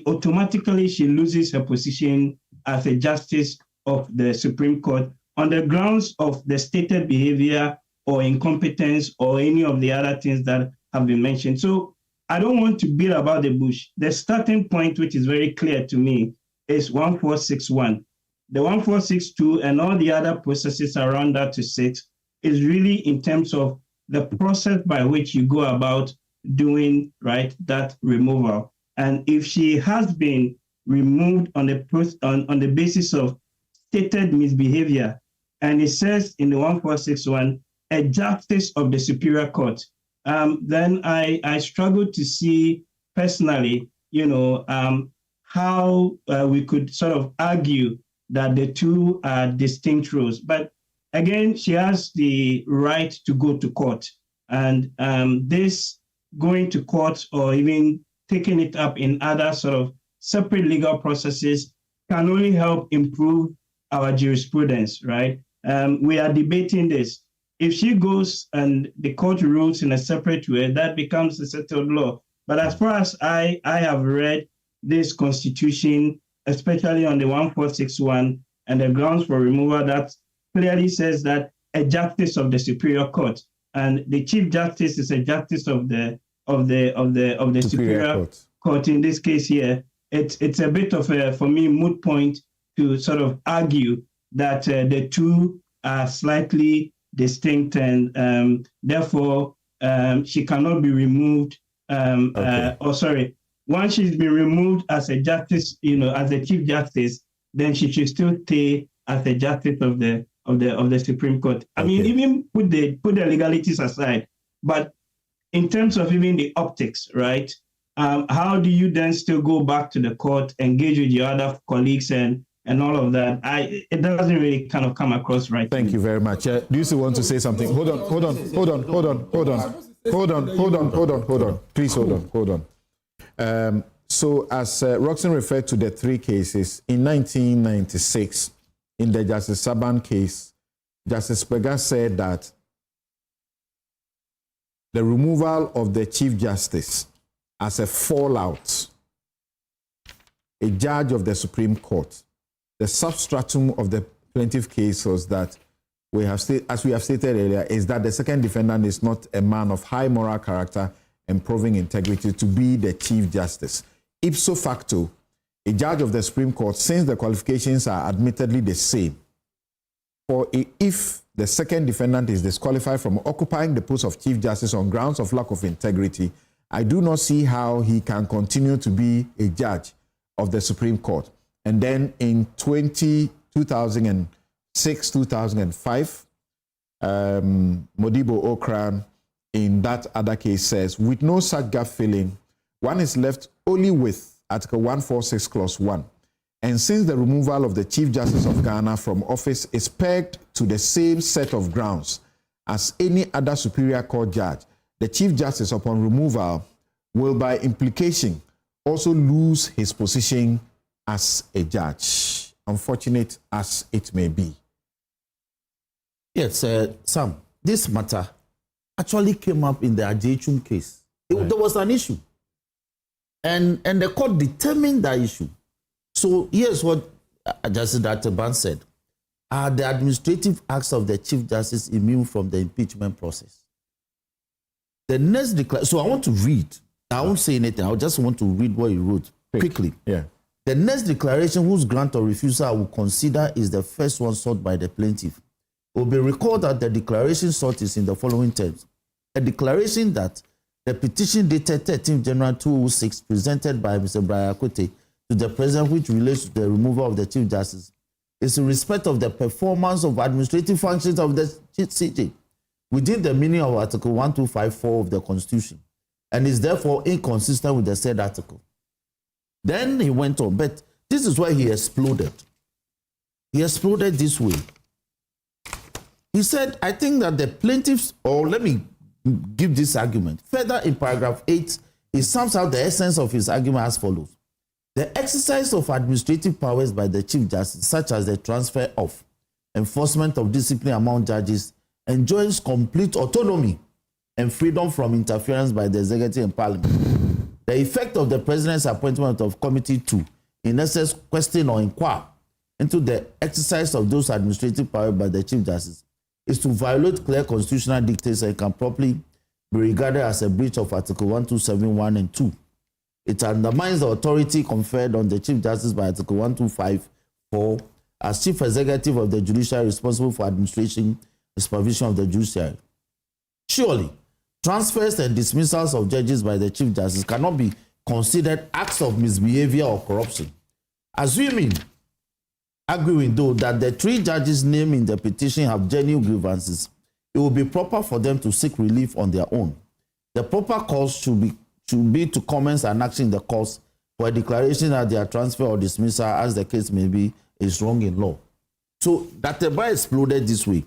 automatically she loses her position as a Justice of the Supreme Court on the grounds of the stated behavior or incompetence or any of the other things that have been mentioned. So I don't want to beat about the bush. The starting point, which is very clear to me, is 1461. The 1462 and all the other processes around that to 6 is really in terms of the process by which you go about doing, right, that removal. And if she has been removed on the basis of stated misbehavior, and it says in the 1461, a justice of the Superior Court, then I struggle to see personally, how we could sort of argue that the two are distinct roles. But again, she has the right to go to court. And this going to court or even taking it up in other sort of separate legal processes can only help improve our jurisprudence, right? We are debating this. If she goes and the court rules in a separate way, that becomes a settled law. But as far as I have read this constitution, especially on the 1461 and the grounds for removal, that clearly says that a justice of the Superior Court, and the Chief Justice is a justice of the Superior Court. In this case here, it's a bit of a, for me, moot point to sort of argue that the two are slightly distinct, and therefore she cannot be removed. Once she's been removed as a justice, as a Chief Justice, then she should still stay as a justice of the Supreme Court. I mean, even put the legalities aside, but in terms of even the optics, right? How do you then still go back to the court, engage with your other colleagues and all of that? It doesn't really kind of come across right. Thank you very much. Do you still want to say something? Hold on. Please hold on. So as Roxanne referred to the 3 cases, in 1996, in the Justice Saban case, Justice Pega said that the removal of the Chief Justice as a fallout, a judge of the Supreme Court, the substratum of the plaintiff case was that as we have stated earlier, is that the second defendant is not a man of high moral character and proving integrity to be the Chief Justice. Ipso facto, a judge of the Supreme Court, since the qualifications are admittedly the same, if the second defendant is disqualified from occupying the post of Chief Justice on grounds of lack of integrity, I do not see how he can continue to be a judge of the Supreme Court. And then in 2006, 2005, Modibo Okran in that other case says, with no such gap filling, one is left only with Article 146, Clause 1. And since the removal of the Chief Justice of Ghana from office is pegged to the same set of grounds as any other Superior Court judge, the Chief Justice, upon removal, will by implication also lose his position as a judge, unfortunate as it may be. Yes, Sam, this matter actually came up in the Asiedu case. There was an issue. And the court determined that issue. So here's what Justice Adu-Boahen said. Are the administrative acts of the Chief Justice immune from the impeachment process? The next declaration, so I want to read. I won't say anything. I just want to read what he wrote quickly. Yeah. The next declaration whose grant or refusal I will consider is the first one sought by the plaintiff. It will be recalled that the declaration sought is in the following terms. A declaration that the petition dated 13th January 2006 presented by Mr. Brian Akwete to the President, which relates to the removal of the Chief Justice, is in respect of the performance of administrative functions of the CJ within the meaning of Article 1254 of the Constitution, and is therefore inconsistent with the said article. Then he went on, but this is where he exploded. He exploded this way. He said, I think that the plaintiffs, or let me give this argument. Further in paragraph 8, he sums out the essence of his argument as follows. The exercise of administrative powers by the Chief Justice, such as the transfer of enforcement of discipline among judges, enjoys complete autonomy and freedom from interference by the executive and parliament. The effect of the President's appointment of Committee 2 in essence question or inquire into the exercise of those administrative powers by the Chief Justice is to violate clear constitutional dictates and can properly be regarded as a breach of Article 1271 and 2. It undermines the authority conferred on the Chief Justice by Article 1254 as Chief Executive of the Judiciary responsible for administration and supervision of the judiciary. Surely, transfers and dismissals of judges by the Chief Justice cannot be considered acts of misbehavior or corruption. Arguing though that the 3 judges named in the petition have genuine grievances, it will be proper for them to seek relief on their own. The proper course should be to commence an action in the courts for a declaration that their transfer or dismissal, as the case may be, is wrong in law. So that the bar exploded this way.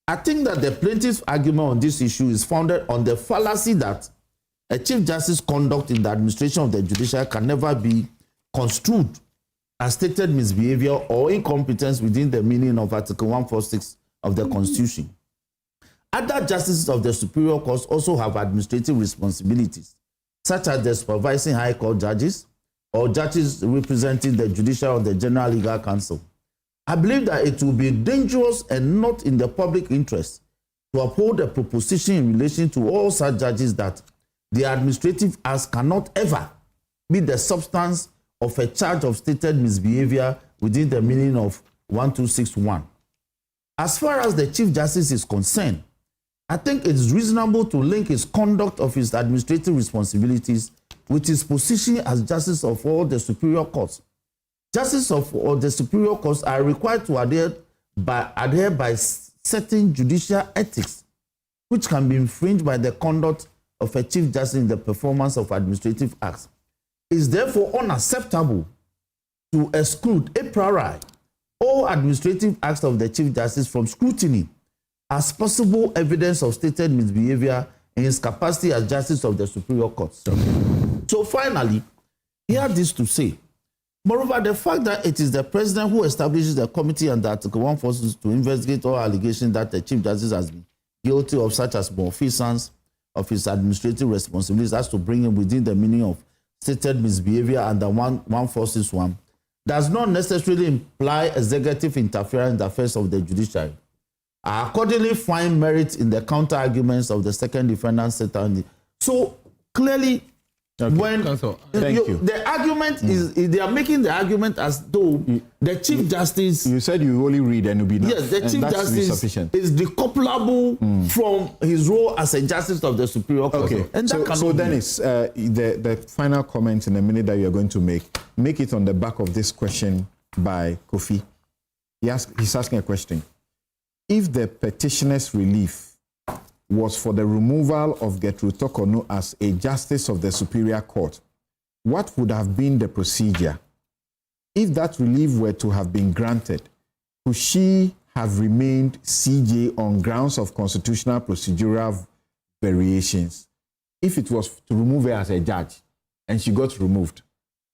I think that the plaintiff's argument on this issue is founded on the fallacy that a Chief Justice's conduct in the administration of the judiciary can never be construed as stated misbehavior or incompetence within the meaning of Article 146 of the Constitution. Other justices of the Superior Court also have administrative responsibilities, such as the supervising High Court judges or judges representing the Judicial or the General Legal Counsel. I believe that it will be dangerous and not in the public interest to uphold a proposition in relation to all such judges that the administrative acts cannot ever be the substance of a charge of stated misbehavior within the meaning of 1261. As far as the Chief Justice is concerned, I think it is reasonable to link his conduct of his administrative responsibilities with his position as Justice of all the Superior Courts. Justices of all the Superior Courts are required to adhere by certain judicial ethics, which can be infringed by the conduct of a Chief Justice in the performance of administrative acts. It is therefore unacceptable to exclude a priori all administrative acts of the Chief Justice from scrutiny as possible evidence of stated misbehavior in his capacity as Justice of the Superior Courts. So finally, he had this to say. Moreover, the fact that it is the President who establishes the committee under Article 146 to investigate all allegations that the Chief Justice has been guilty of, such as malfeasance of his administrative responsibilities, as to bring him within the meaning of stated misbehavior under 146(1), does not necessarily imply executive interference in the affairs of the judiciary. I accordingly find merit in the counter-arguments of the second defendant set on. So clearly, when the argument is, they are making the argument as though the Chief Justice. You said you only read and it will be enough. Yes, the Chief Justice is decouplable from his role as a Justice of the Superior Court. Okay, and so Dennis, the final comment in a minute that you are going to make it on the back of this question by Kofi. He's asking a question. If the petitioner's relief was for the removal of Torkornoo as a Justice of the Superior Court, what would have been the procedure? If that relief were to have been granted, could she have remained CJ on grounds of constitutional procedural variations? If it was to remove her as a judge and she got removed,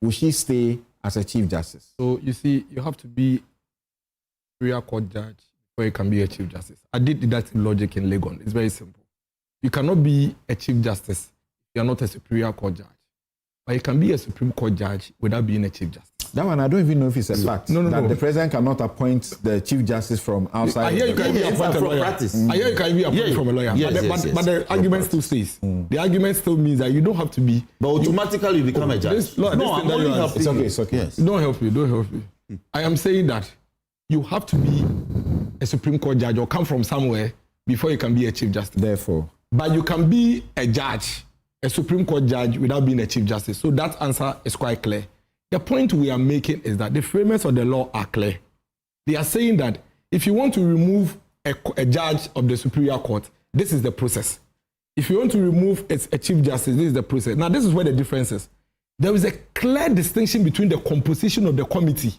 would she stay as a Chief Justice? So you see, you have to be a Superior Court judge before you can be a Chief Justice. I did that in logic in Legon. It's very simple. You cannot be a Chief Justice if you are not a Superior Court judge. But you can be a Supreme Court judge without being a Chief Justice. That one, I don't even know if it's a fact. No. The President cannot appoint the Chief Justice from outside. I hear you can be appointed from practice. I hear you can be appointed from a lawyer. But the argument still stays. The argument still means that you don't have to be. But automatically you become a judge. I'm only helping you. It's okay. Yes. Don't help me. I am saying that you have to be a Supreme Court judge or come from somewhere before you can be a Chief Justice. Therefore. But you can be a judge, a Supreme Court judge, without being a Chief Justice. So that answer is quite clear. The point we are making is that the framers of the law are clear. They are saying that if you want to remove a judge of the Superior Court, this is the process. If you want to remove a Chief Justice, this is the process. Now, this is where the difference is. There is a clear distinction between the composition of the committee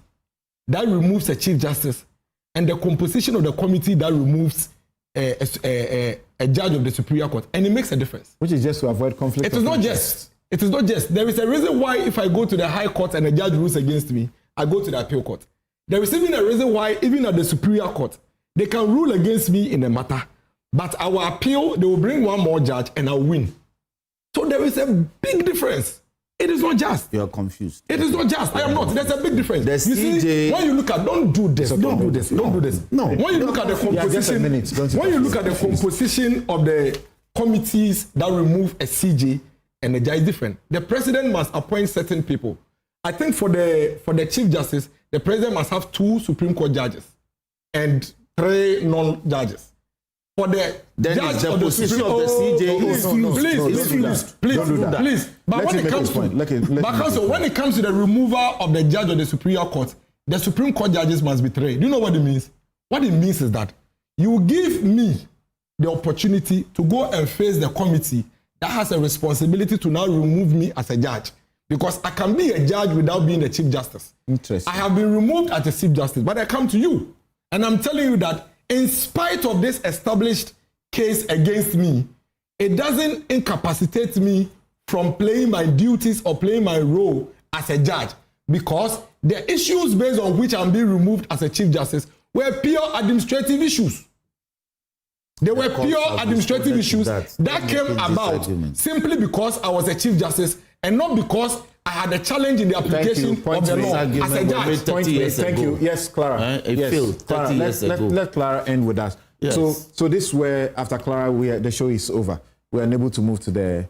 that removes a Chief Justice and the composition of the committee that removes a judge of the Superior Court. And it makes a difference. Which is just to avoid conflict. It is not just. It is not just. There is a reason why if I go to the High Court and a judge rules against me, I go to the Appeal Court. There is even a reason why even at the Superior Court, they can rule against me in a matter. But our appeal, they will bring one more judge and I'll win. So there is a big difference. It is not just. You are confused. It is not just. I am not. There's a big difference. The you CJ... see, when you look at, don't do this. Don't do this. Don't do this. No. When you look at the composition, when you look at the composition of the committees that remove a CJ and a judge is different. The president must appoint certain people. I think for the Chief Justice, the president must have 2 Supreme Court judges and 3 non-judges. For the judge of the Supreme Court, please. But when it comes to the removal of the judge of the Superior Court, the Supreme Court judges must be 3. Do you know what it means? What it means is that you give me the opportunity to go and face the committee that has a responsibility to now remove me as a judge. Because I can be a judge without being a Chief Justice. Interesting. I have been removed as a Chief Justice, but I come to you. And I'm telling you that in spite of this established case against me, it doesn't incapacitate me from playing my duties or playing my role as a judge. Because the issues based on which I'm being removed as a Chief Justice were pure administrative issues. They were pure administrative issues that came about simply because I was a Chief Justice and not because I had a challenge in the application of the law as a judge. Thank you. Yes, Clara. Let Clara end with us. Yes. So this is where, after Clara, the show is over. We are unable to move to the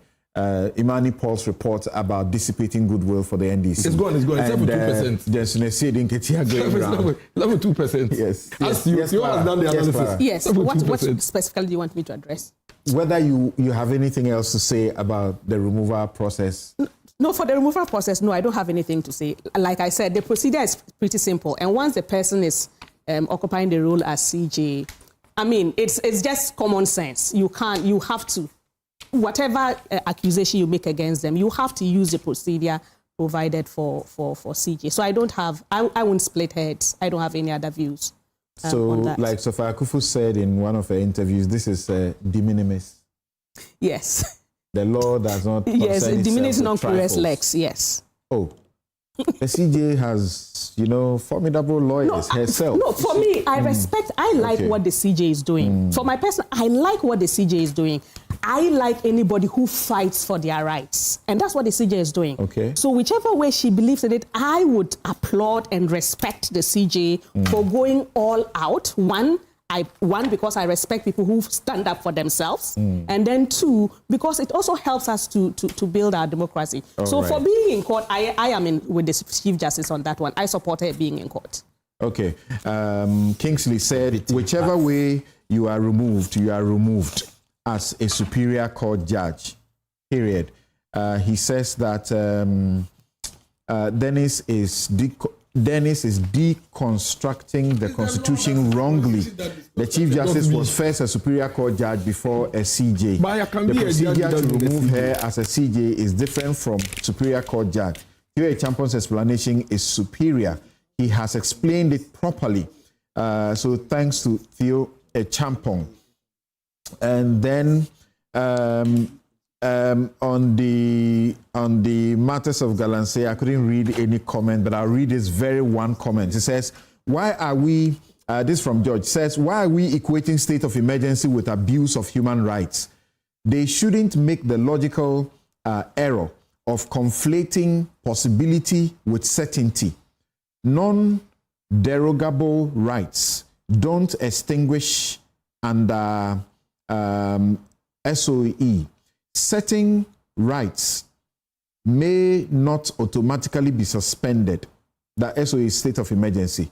Imani Paul's report about dissipating goodwill for the NDC. It's gone. It's 2%. There's Asiedu Nketia going around. Level 2%. Yes. You have done the analysis. Yes. What specifically do you want me to address? Whether you have anything else to say about the removal process. No, for the removal process, no, I don't have anything to say. Like I said, the procedure is pretty simple. And once the person is occupying the role as CJ, I mean, it's just common sense. You have to, whatever accusation you make against them, you have to use the procedure provided for CJ. So I won't split heads. I don't have any other views. On that. Like Sophia Akufu said in one of her interviews, this is de minimis. Yes. The law does not. Yes, de minimis non plus lex. Yes. Oh, the CJ has, formidable lawyers herself. No, for me, I respect. I like what the CJ is doing. For my person, I like what the CJ is doing. I like anybody who fights for their rights, and that's what the CJ is doing. Okay. So whichever way she believes in it, I would applaud and respect the CJ for going all out. One, because I respect people who stand up for themselves, and then 2, because it also helps us to build our democracy. For being in court, I am in with the Chief Justice on that one. I support her being in court. Okay. Kingsley said, whichever way you are removed as a Superior Court judge, period. He says that Dennis is deconstructing the Constitution wrongly. The Chief Justice was first a Superior Court judge before a CJ. The procedure to remove her as a CJ is different from Superior Court judge. Theo Champong's explanation is superior. He has explained it properly. So thanks to Theo Champong. And then on the matters of Galamsey, I couldn't read any comment, but I'll read this very one comment. It says, why are we, this from George, says, why are we equating state of emergency with abuse of human rights? They shouldn't make the logical error of conflating possibility with certainty. Non-derogable rights don't extinguish under SOE. Certain rights may not automatically be suspended. The SOE is state of emergency.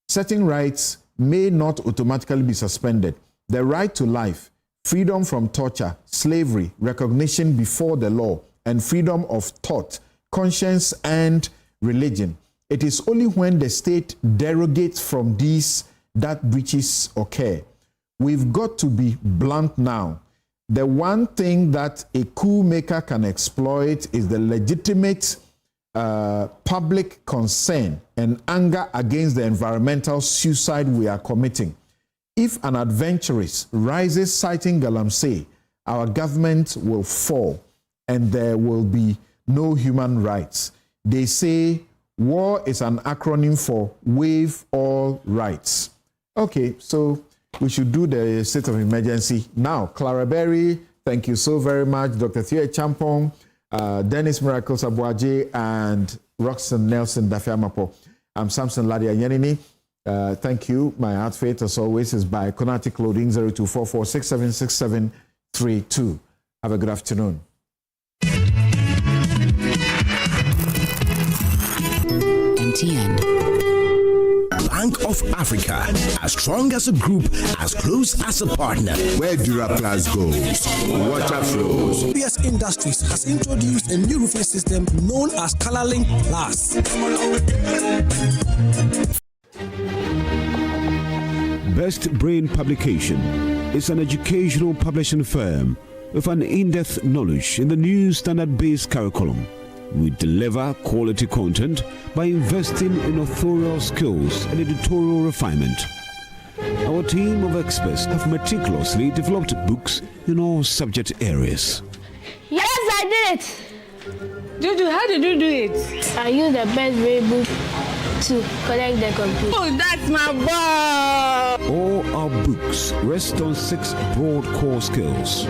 Certain rights may not automatically be suspended. The right to life, freedom from torture, slavery, recognition before the law, and freedom of thought, conscience, and religion. It is only when the state derogates from these that breaches occur. We've got to be blunt now. The one thing that a coup maker can exploit is the legitimate public concern and anger against the environmental suicide we are committing. If an adventurous rises citing Galamsey, our government will fall and there will be no human rights. They say war is an acronym for waive all rights. Okay, so we should do the state of emergency now. Clara Berry, thank you so very much. Dr. Theo Champong, Dennis Miracles Abuaje and Roxanne Nelson Dafiamapo. I'm Samson Ladia Yenini. Thank you. My outfit, as always, is by Konati Clothing 0244676732. Have a good afternoon. MTN. Bank of Africa, as strong as a group, as close as a partner. Where Duraplas goes, water flows. PS Industries has introduced a new roofing system known as ColorLink Plus. Best Brain Publication is an educational publishing firm with an in-depth knowledge in the new standard-based curriculum. We deliver quality content by investing in authorial skills and editorial refinement. Our team of experts have meticulously developed books in all subject areas. Yes, I did it! Juju, how did you do it? I used the best brain book to connect the computer. Oh, that's my ball! All our books rest on 6 broad core skills: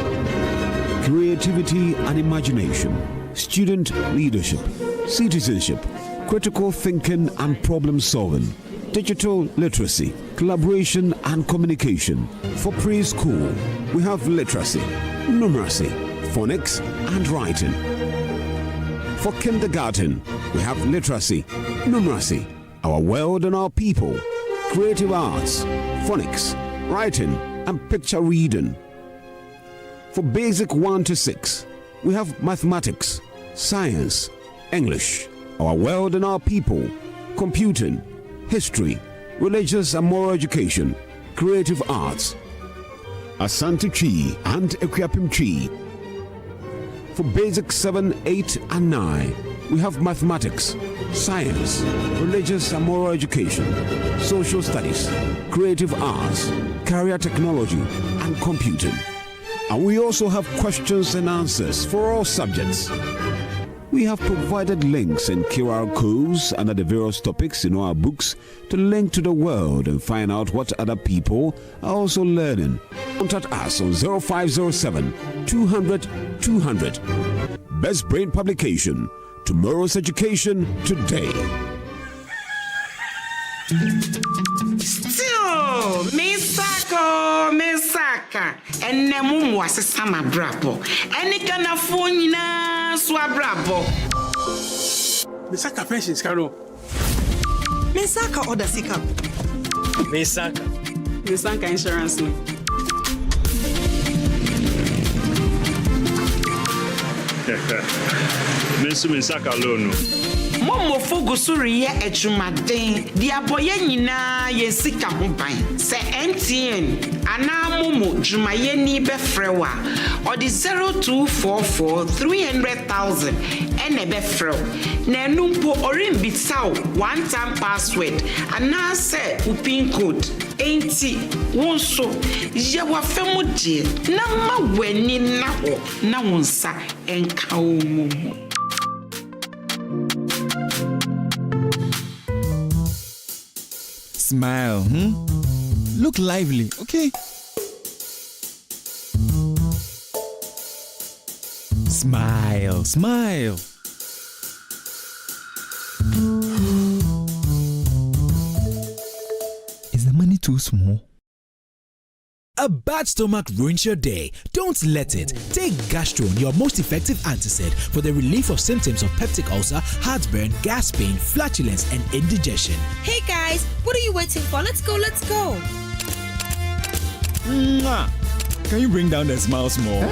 creativity and imagination, student leadership, citizenship, critical thinking and problem solving, digital literacy, collaboration and communication. For preschool, we have literacy, numeracy, phonics and writing. For kindergarten, we have literacy, numeracy, our world and our people, creative arts, phonics, writing and picture reading. For basic 1 to 6, we have mathematics, science, English, our world and our people, computing, history, religious and moral education, creative arts, Asante Chi and Equiapim Chi. For basic 7, 8 and 9, we have mathematics, science, religious and moral education, social studies, creative arts, career technology and computing. And we also have questions and answers for all subjects. We have provided links and QR codes under the various topics in our books to link to the world and find out what other people are also learning. Contact us on 0507 200 200. Best Brain Publication. Tomorrow's education today. Still, Misaka, and Nemum was a summer brabo, and it can afford Swabrabo. Misaka pensions, Caro. Misaka or the Sika. Misaka insurance. Misaka loan. Momo Fogosuri echumaden, the aboye nyina ye sika ho ban. Se MTN ana momo jumayeni befrewa or the 0244 300,000 ene befrew. Na numpo orimbi saw one-time password ana se upin code. Enti wonso ye wa femu die na ma weni na ho na wonsa enka omomo. Smile, Look lively, okay? Smile. Is the money too small? A bad stomach ruins your day. Don't let it. Take Gastron, your most effective antacid for the relief of symptoms of peptic ulcer, heartburn, gas pain, flatulence, and indigestion. Hey guys, what are you waiting for? Let's go. Mwah. Can you bring down the smiles more?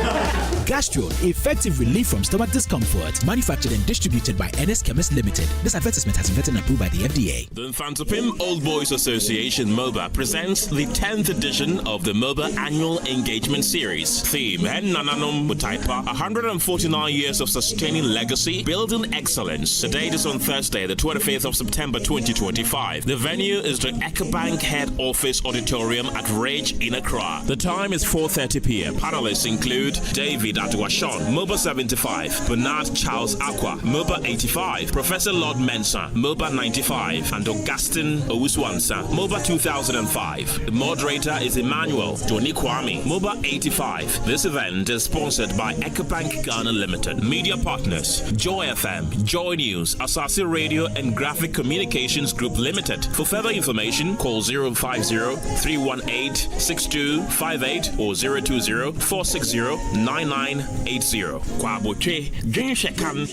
Gastron, effective relief from stomach discomfort. Manufactured and distributed by NS Chemist Limited. This advertisement has been vetted and approved by the FDA. The Infantopim Old Boys Association MOBA presents the 10th edition of the MOBA Annual Engagement Series. Theme, Hen Nananum Mutaipa, 149 years of sustaining legacy, building excellence. The date is on Thursday, the 25th of September 2025. The venue is the EcoBank Head Office Auditorium at Rage in Accra. The time is 4:30 5:30 p.m. Panelists include David Adu-Boahen, MOBA 75, Bernard Charles Aqua, MOBA 85, Professor Lord Mensah, MOBA 95, and Augustine Owuswansa, MOBA 2005. The moderator is Emmanuel Johnny Kwame, MOBA 85. This event is sponsored by Ecobank Ghana Limited. Media partners: Joy FM, JoyNews, Asasi Radio, and Graphic Communications Group Limited. For further information, call 050-318-6258 or 020-460-9980. Kwaboche, Jin Shekan.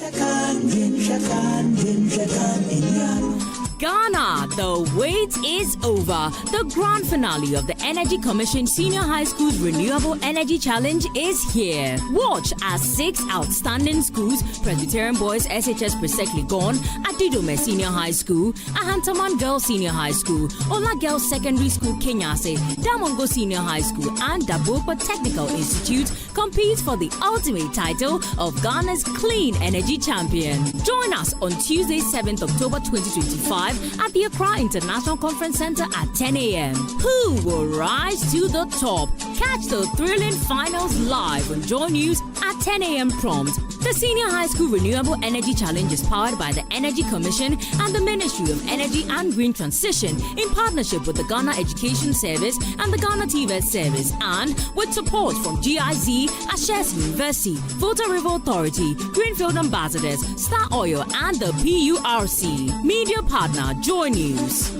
Ghana, the wait is over. The grand finale of the Energy Commission Senior High School's Renewable Energy Challenge is here. Watch as 6 outstanding schools, Presbyterian Boys SHS Presekli Gon, Asiedu Senior High School, Ahantaman Girls Senior High School, Ola Girls Secondary School Kenyase, Damongo Senior High School, and Dabopa Technical Institute compete for the ultimate title of Ghana's Clean Energy Champion. Join us on Tuesday, 7th October 2025 at the Accra International Conference Center at 10 a.m. Who will rise to the top? Catch the thrilling finals live on JoyNews at 10 a.m. prompt. The Senior High School Renewable Energy Challenge is powered by the Energy Commission and the Ministry of Energy and Green Transition in partnership with the Ghana Education Service and the Ghana TVET Service, and with support from GIZ, Ashes University, Volta River Authority, Greenfield Ambassadors, Star Oil, and the PURC. Media partner JoyNews.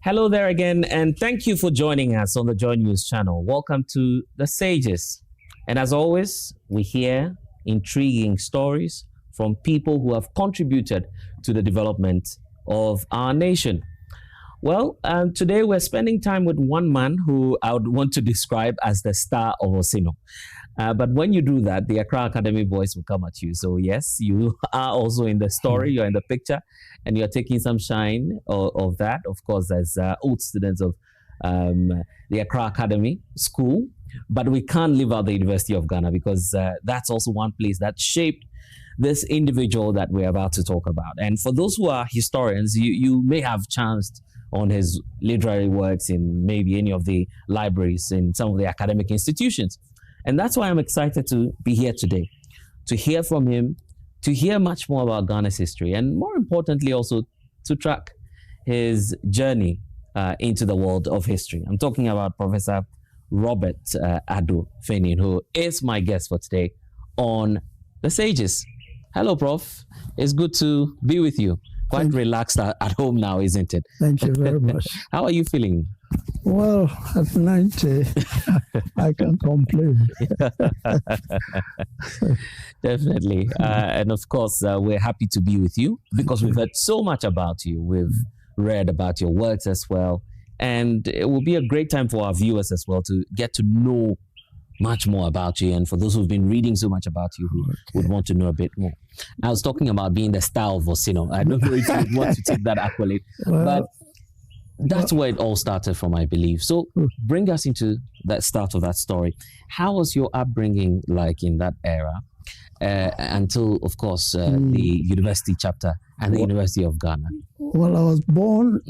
Hello there again, and thank you for joining us on the JoyNews channel. Welcome to The Sages. And as always, we hear intriguing stories from people who have contributed to the development of our nation. Well, today we're spending time with one man who I would want to describe as the star of Osino. But when you do that, the Accra Academy boys will come at you. So yes, you are also in the story, you're in the picture, and you're taking some shine of that. Of course, as old students of the Accra Academy School, but we can't leave out the University of Ghana because that's also one place that shaped this individual that we're about to talk about. And for those who are historians, you may have chanced on his literary works in maybe any of the libraries in some of the academic institutions. And that's why I'm excited to be here today, to hear from him, to hear much more about Ghana's history, and more importantly also to track his journey into the world of history. I'm talking about Professor Robert Adu-Boahen, who is my guest for today on The Sages. Hello, Prof. It's good to be with you. Quite relaxed at home now, isn't it? Thank you very much. How are you feeling? Well, at 90, I can't complain. Definitely. And of course, we're happy to be with you because we've heard so much about you. We've read about your works as well. And it will be a great time for our viewers as well to get to know much more about you. And for those who've been reading so much about you who would want to know a bit more. I was talking about being the star of Osino. I don't know if you would want to take that accolade. But that's where it all started from, I believe. So bring us into that start of that story. How was your upbringing like in that era until, of course, the university chapter and the University of Ghana? Well, I was born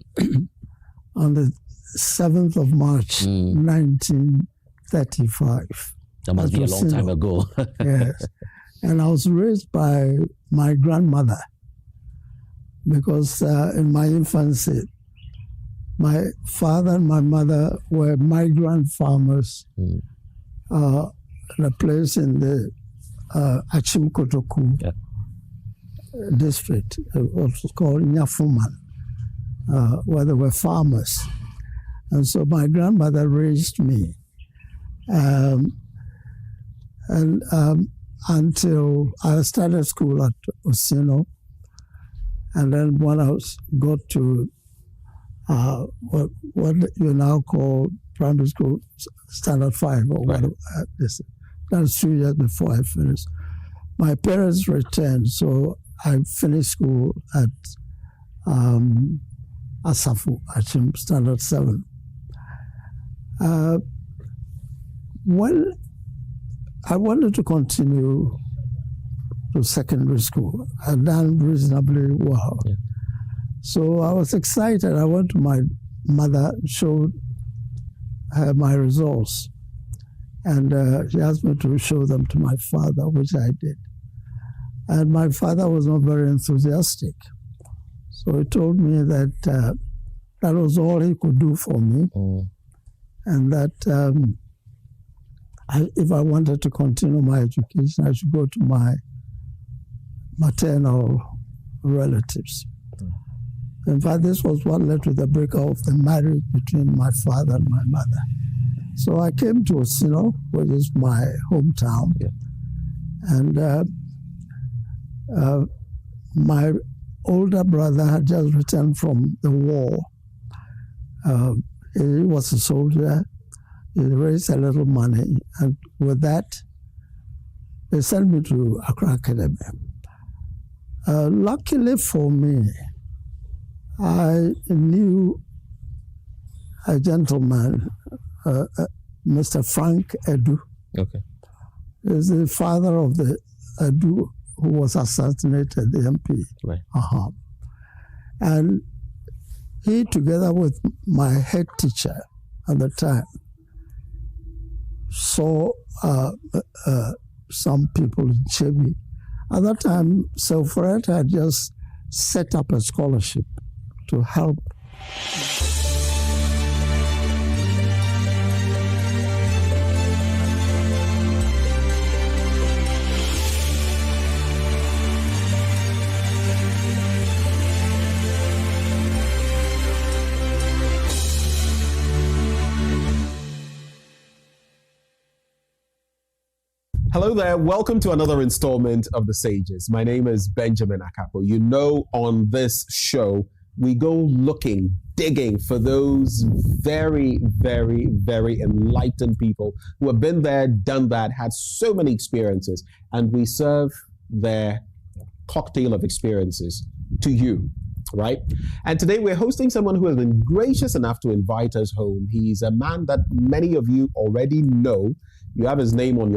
on the 7th of March, 1935. That must be a long time ago. Yes. And I was raised by my grandmother because in my infancy, my father and my mother were migrant farmers in a place in the Achimkotoku district. It was called Nyafuman, where there were farmers. And so my grandmother raised me. Until I started school at Osino. And then when I got to what you now call primary school, standard 5 or whatever. That was 2 years before I finished. My parents returned, so I finished school at Asafu, standard 7. When I wanted to continue to secondary school, I'd done reasonably well. Yeah. So I was excited. I went to my mother, showed her my results, and she asked me to show them to my father, which I did. And my father was not very enthusiastic. So he told me that that was all he could do for me, and that if I wanted to continue my education, I should go to my maternal relatives. In fact, this was what led to the breakup of the marriage between my father and my mother. So I came to Osino, which is my hometown, and my older brother had just returned from the war. He was a soldier. He raised a little money, and with that, they sent me to Accra Academy. Luckily for me, I knew a gentleman, Mr. Frank Adu. Okay. He's the father of the Adu who was assassinated, the MP. Right. And he, together with my head teacher at the time, saw some people in Chebi. At that time, Selfred had just set up a scholarship to help. Hello there, welcome to another installment of The Sages. My name is Benjamin Akapo. You know, on this show, we go looking, digging for those very, very, very enlightened people who have been there, done that, had so many experiences, and we serve their cocktail of experiences to you, right? And today we're hosting someone who has been gracious enough to invite us home. He's a man that many of you already know. You have his name on your